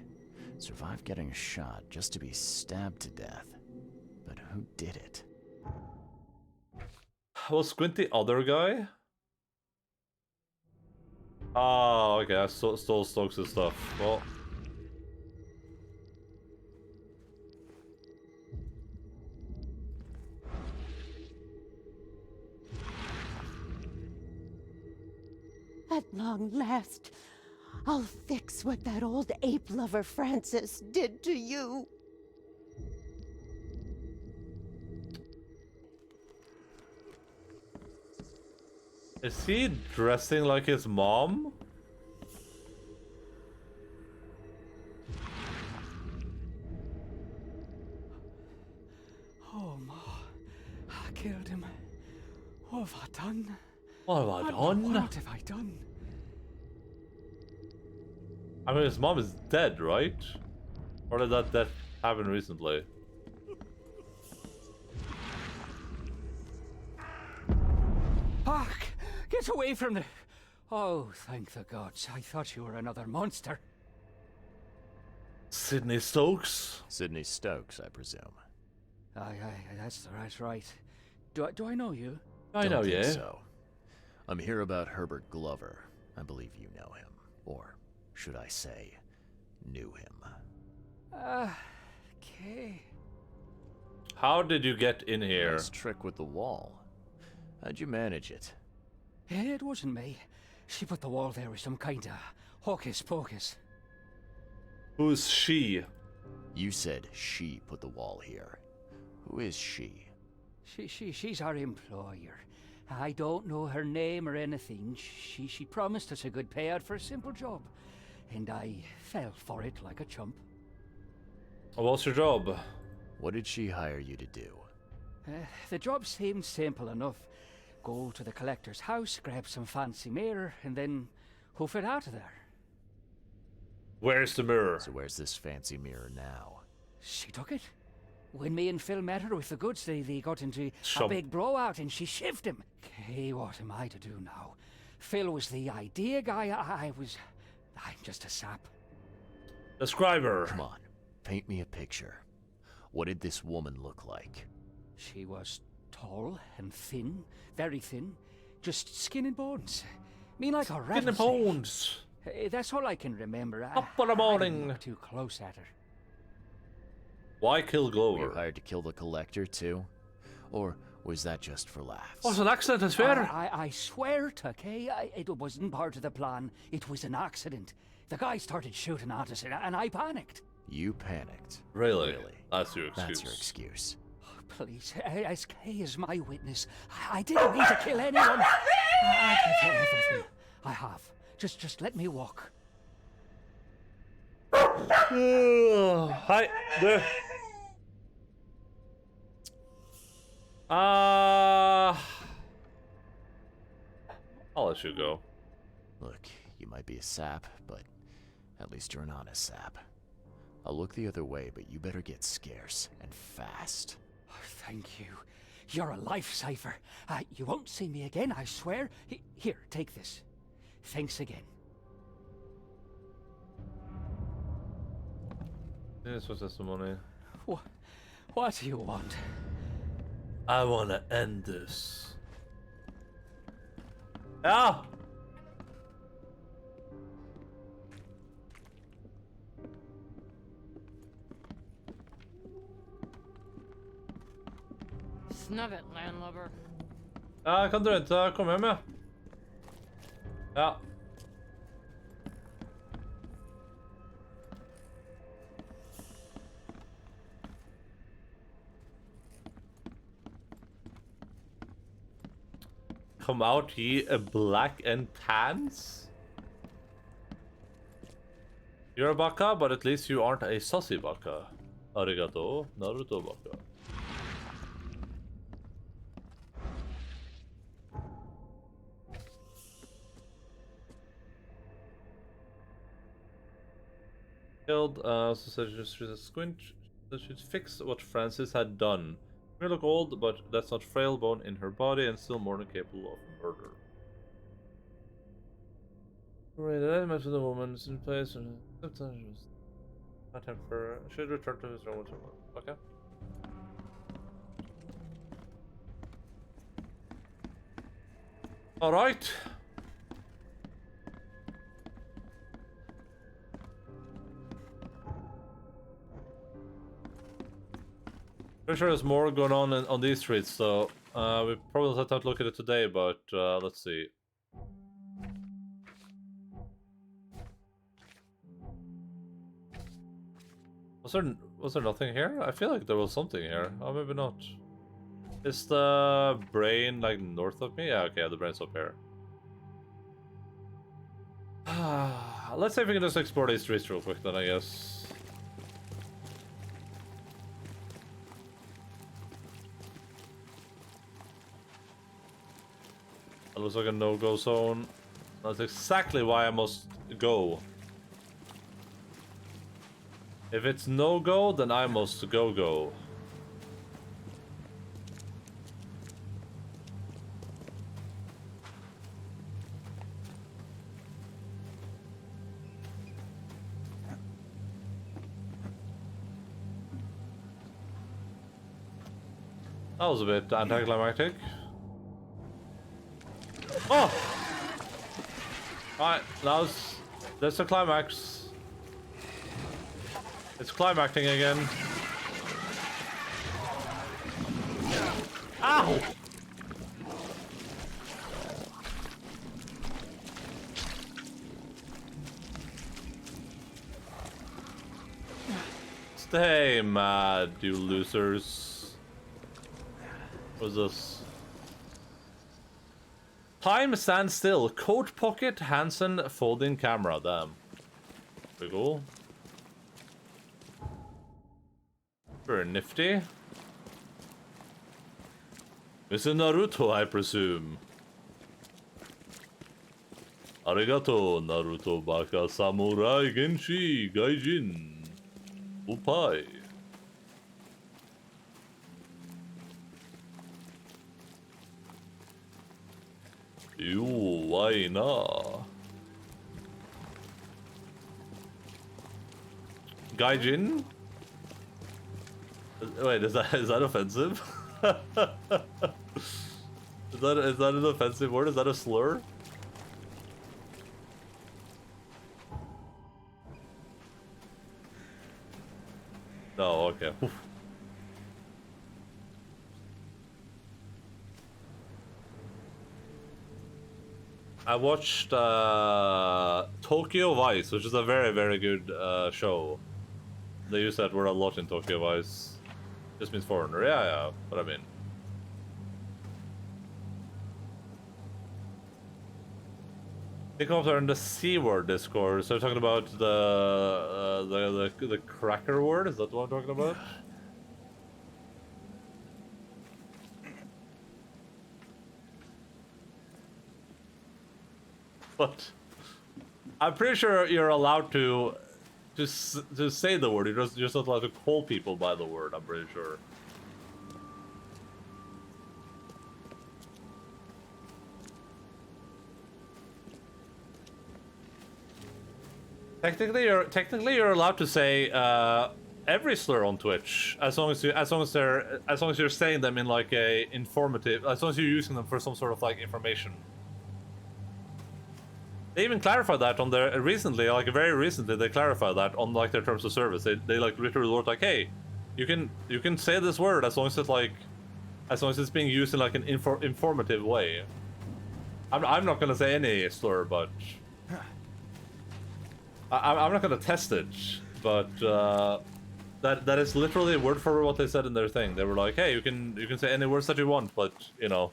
Survived getting shot just to be stabbed to death. But who did Was Squint the other guy? Oh, okay, I stole Stokes' stuff. Well... At long last, I'll fix what that old ape lover Francis did to you. Is he dressing like his mom? Oh, Ma. I killed him. What have I done? What have I done? What have I done? I mean, his mom is dead, right? Or did that death happen recently? Fuck! Get away from the... Oh, thank the gods. I thought you were another monster. Sydney Stokes? Sydney Stokes, I presume. Aye, that's right. Do I know you? I know you. So. I'm here about Herbert Glover. I believe you know him. Or, should I say, knew him. Okay. How did you get in here? Nice trick with the wall. How'd you manage it? It wasn't me. She put the wall there with some kind of hocus pocus. Who's she? You said she put the wall here. Who is she? She's our employer. I don't know her name or anything. She promised us a good payout for a simple job. And I fell for it like a chump. What's your job? What did she hire you to do? The job seemed simple enough. Go to the collector's house, grab some fancy mirror, and then hoof it out of there. Where's the mirror? So where's this fancy mirror now? She took it. When me and Phil met her with the goods, they got into Some... a big blowout and she shivved him. Okay, what am I to do now? Phil was the idea guy, I'm just a sap. Describe her. Come on, paint me a picture. What did this woman look like? She was tall and thin, very thin, just skin and bones. Mean like a rattlesnake. Skin and bones. That's all I can remember. Up in the morning. I didn't look too close at her. Why kill Glover? Were you hired to kill the collector too? Or was that just for laughs? Oh, it's an accident, I swear. I swear to Kay, it wasn't part of the plan. It was an accident. The guy started shooting at us and I panicked. You panicked? Really? That's your excuse. That's your excuse. Oh, please, as Kay is my witness, I didn't mean to kill anyone. I can tell everything. I have. Just let me walk. Hi there. I'll let you go. Look, you might be a sap, but at least you're an honest sap. I'll look the other way, but you better get scarce and fast. Oh, thank you. You're a lifesaver. You won't see me again, I swear. Here, take this. Thanks again. This was just the money. What do you want? I want to end this. Ah! Snub it, landlubber. Kan du vente? Kom hjem, ja. Ja. Come out, ye black and tans? You're a baka, but at least you aren't a saucy baka. Arigato, Naruto baka. Killed, so said she's a squint. That she'd fix what Francis had done. She may look old, but that's not frail bone in her body and still more than capable of murder. Right, the element of the woman is in place and sometimes was not time for should return to his normal time. Okay. All right. Pretty sure there's more going on these streets, so we probably have to look at it today. But let's see. Was there nothing here? I feel like there was something here. Oh, maybe not. Is the brain like north of me? Yeah, okay, the brain's up here. Let's see if we can just explore these streets real quick then, I guess. That looks like a no-go zone. That's exactly why I must go. If it's no-go, then I must go. That was a bit anticlimactic. Oh! Alright, that's the climax. It's climacting again. Ow! Stay mad, you losers. What's this? Time stands still. Coat pocket, Hansen, folding camera. Damn. Pretty cool. Very nifty. It's a Naruto, I presume. Arigato, Naruto baka samurai genshi gaijin. Upai. You, why not? Gaijin? Wait, is that offensive? is that an offensive word? Is that a slur? No, okay. Oof. I watched Tokyo Vice, which is a very, very good show. They use that word a lot in Tokyo Vice. Just means foreigner. Yeah, but I mean. They come up there in the C word Discord. So they're talking about the cracker word. Is that what I'm talking about? But I'm pretty sure you're allowed to say the word. You're just not allowed to call people by the word. I'm pretty sure. Technically, you're allowed to say every slur on Twitch as long as you're saying them in like a informative, as long as you're using them for some sort of like information. They even clarified that on their recently, like very recently, they clarified that on like their terms of service. They like literally wrote like, hey, you can say this word as long as it's being used in like an informative way. I'm not gonna say any slur, but I'm not gonna test it. But that is literally word for word what they said in their thing. They were like, hey, you can say any words that you want, but you know.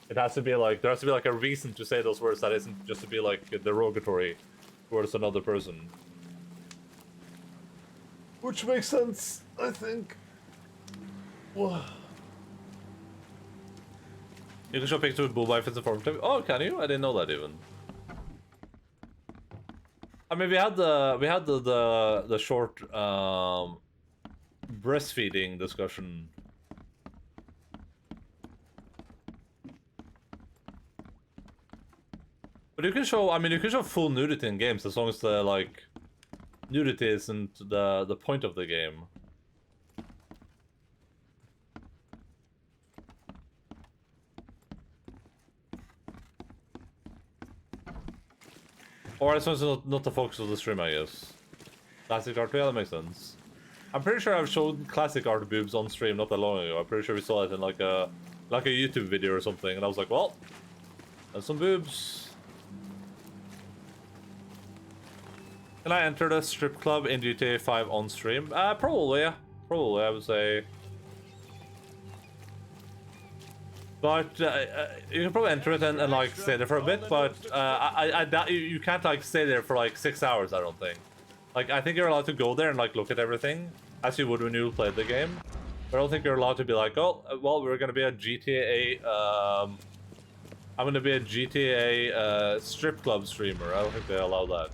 It has to be like, there has to be like a reason to say those words that isn't just to be like derogatory towards another person. Which makes sense, I think. Whoa. You can show pictures with Booba if it's informative. Oh, can you? I didn't know that even. I mean, we had the short breastfeeding discussion. But you can show full nudity in games as long as the like nudity isn't the point of the game. Or as long as it's not the focus of the stream, I guess. Classic art, yeah, that makes sense. I'm pretty sure I've shown classic art boobs on stream not that long ago. I'm pretty sure we saw it in like a YouTube video or something, and I was like, well, there's some boobs. Can I enter the strip club in GTA 5 on stream? Probably, yeah. Probably, I would say. But you can probably enter it and like stay there for a bit, but I doubt you can't like stay there for like 6 hours, I don't think. Like, I think you're allowed to go there and like look at everything, as you would when you played the game. But I don't think you're allowed to be like, oh, well, we're gonna be a GTA, I'm gonna be a GTA strip club streamer. I don't think they allow that.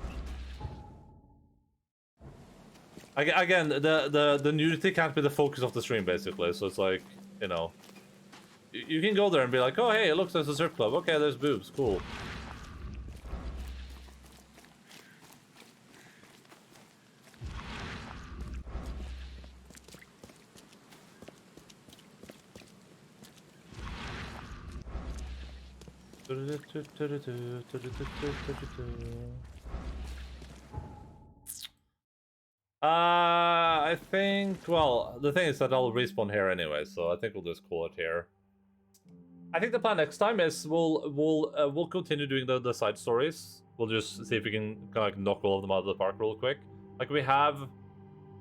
Again, the nudity can't be the focus of the stream, basically. So it's like, you know, you can go there and be like, oh, hey, it looks like a strip club. Okay, there's boobs. Cool. I think, well, the thing is that I'll respawn here anyway, so I think we'll just call it here. I think the plan next time is we'll continue doing the side stories. We'll just see if we can kind of like knock all of them out of the park real quick. Like we have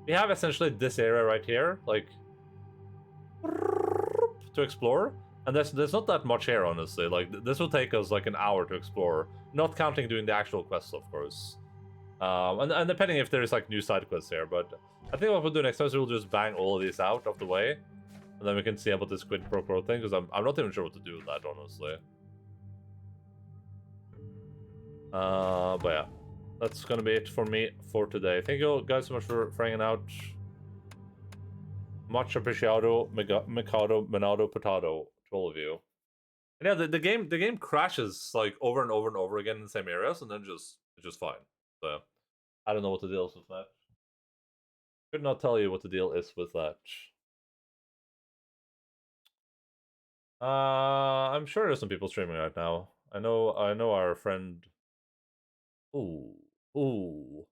essentially this area right here, like to explore, and there's not that much here, honestly. Like this will take us like an hour to explore, not counting doing the actual quests, of course. And depending if there's like new side quests here, but I think what we'll do next time is we'll just bang all of these out of the way, and then we can see about this quid pro quo thing, because I'm not even sure what to do with that, honestly. But yeah, that's gonna be it for me for today. Thank you guys so much for hanging out. Much appreciado, Mikado, Monado, Potato to all of you. And yeah, the game crashes like over and over and over again in the same areas, and then it's just fine. So I don't know what the deal is with that. Could not tell you what the deal is with that. I'm sure there's some people streaming right now. I know our friend. Ooh, ooh,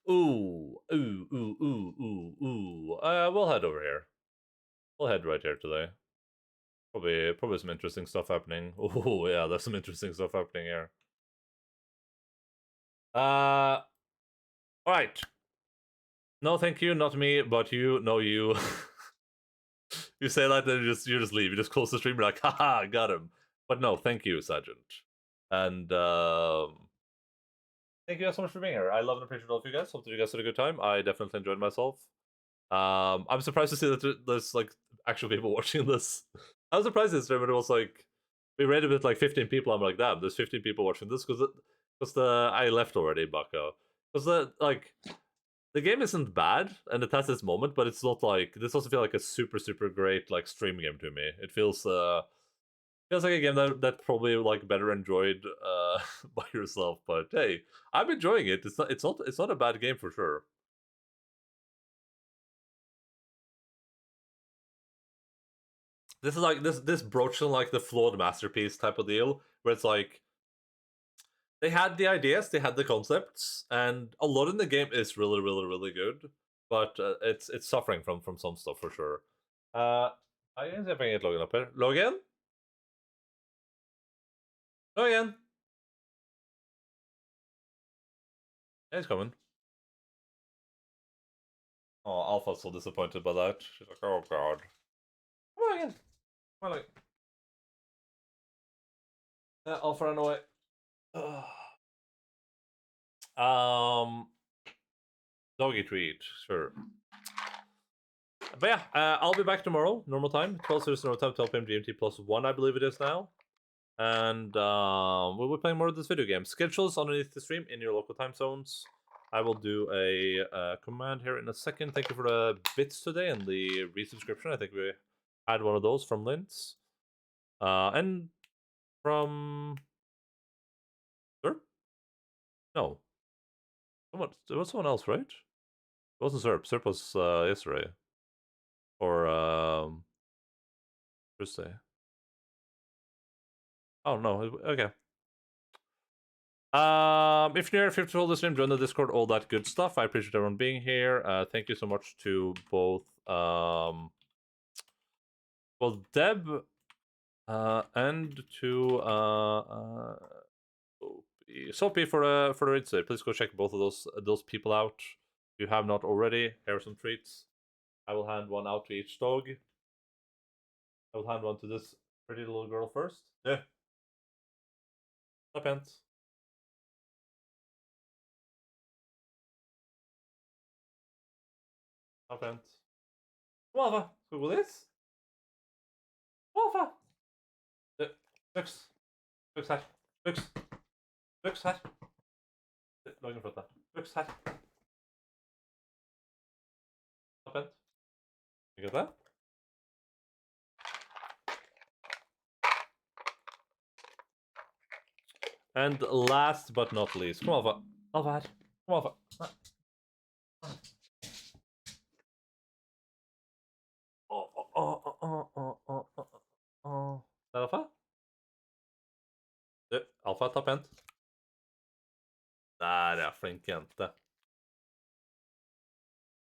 ooh, ooh, ooh, ooh, ooh, ooh. We'll head over here. We'll head right here today. Probably some interesting stuff happening. Oh yeah, there's some interesting stuff happening here. All right. No, thank you, not me, but you. No, you. You say that, then you just leave. You just close the stream. You're like, haha, got him. But no, thank you, Sergeant. And thank you guys so much for being here. I love and appreciate all of you guys. Hope that you guys had a good time. I definitely enjoyed myself. I'm surprised to see that there's like actual people watching this. I was surprised this stream, but it was like we rated with like 15 people. I'm like, damn, there's 15 people watching this because I left already, Bucko. Because the game isn't bad, and it has its moment, but it's not like this doesn't feel like a super great like stream game to me. It feels like a game that probably like better enjoyed by yourself. But hey, I'm enjoying it. It's not a bad game for sure. This is like this broached on like the flawed masterpiece type of deal, where it's like they had the ideas, they had the concepts, and a lot in the game is really good. But it's suffering from some stuff for sure. I guess if I can get Logan up here. Logan? Logan? Yeah, he's coming. Oh, Alpha's so disappointed by that. She's like, oh god. Come on again. Come on, like. Yeah, Alpha ran away. Doggy treat, sure. But yeah, I'll be back tomorrow, normal time, 12 normal time, 12 p.m. GMT +1, I believe it is now. And we'll be playing more of this video game. Schedules underneath the stream in your local time zones. I will do a command here in a second. Thank you for the bits today and the resubscription. I think we had one of those from Linz. And from... Sir? No. There was someone else, right? It wasn't Serp. Serp was yesterday. Or Thursday. Oh, no. Okay. If you're here, if you're listening, join the Discord, all that good stuff. I appreciate everyone being here. Thank you so much to both Deb and to Sophie for the raid today. Please go check both of those people out. If you have not already, here are some treats. I will hand one out to each dog. I will hand one to this pretty little girl first. Yeah. Stop pants. Stop pants. Come on, Alva. Skal vi gå dit? Alva! Buks. Buks her. Buks. Buks her. Lag en flott der. Buks her. Stop pent. Ikke det? And last but not least, kom Alva. Alva her. Kom Alva. Der, Alfa. Du, Alfa, ta pent. Der, ja. Flink jente.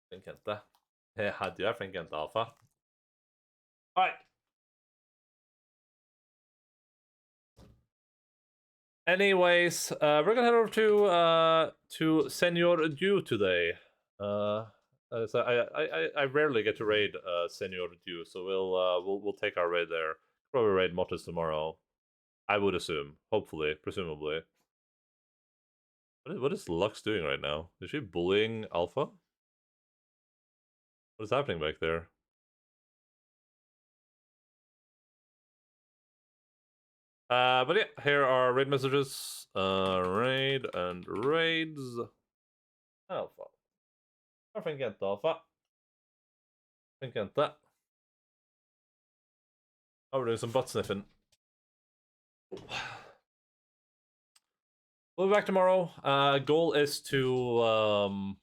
Flink jente. Ja, du er flink jente, Alfa. Alright. Anyways, we're gonna head over to Senor Dew today. So I rarely get to raid Senor Dew, so we'll take our raid there. Probably raid Motus tomorrow, I would assume. Hopefully, presumably. What is Lux doing right now? Is she bullying Alpha? What is happening back there? But yeah, here are raid messages. Raid and raids. Alpha. Varför inte Alpha? Think inte. Oh, we're doing some butt sniffing. We'll be back tomorrow. Goal is to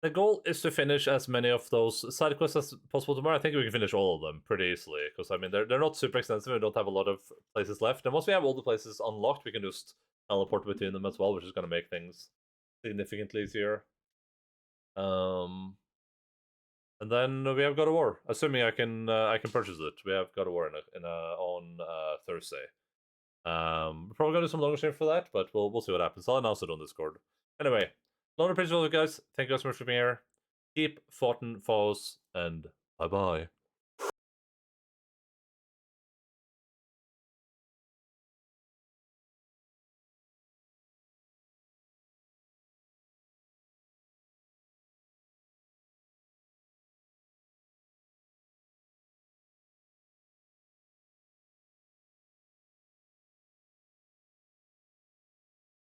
the goal is to finish as many of those side quests as possible tomorrow. I think we can finish all of them pretty easily, because I mean they're not super extensive. We don't have a lot of places left, and once we have all the places unlocked, we can just teleport between them as well, which is going to make things significantly easier. And then we have God of War. Assuming I can purchase it. We have God of War on Thursday. We're probably gonna do some longer stream for that, but we'll see what happens. I'll announce it on Discord. Anyway, long appreciate all you guys. Thank you guys so much for being here. Keep fighting foes, and bye bye.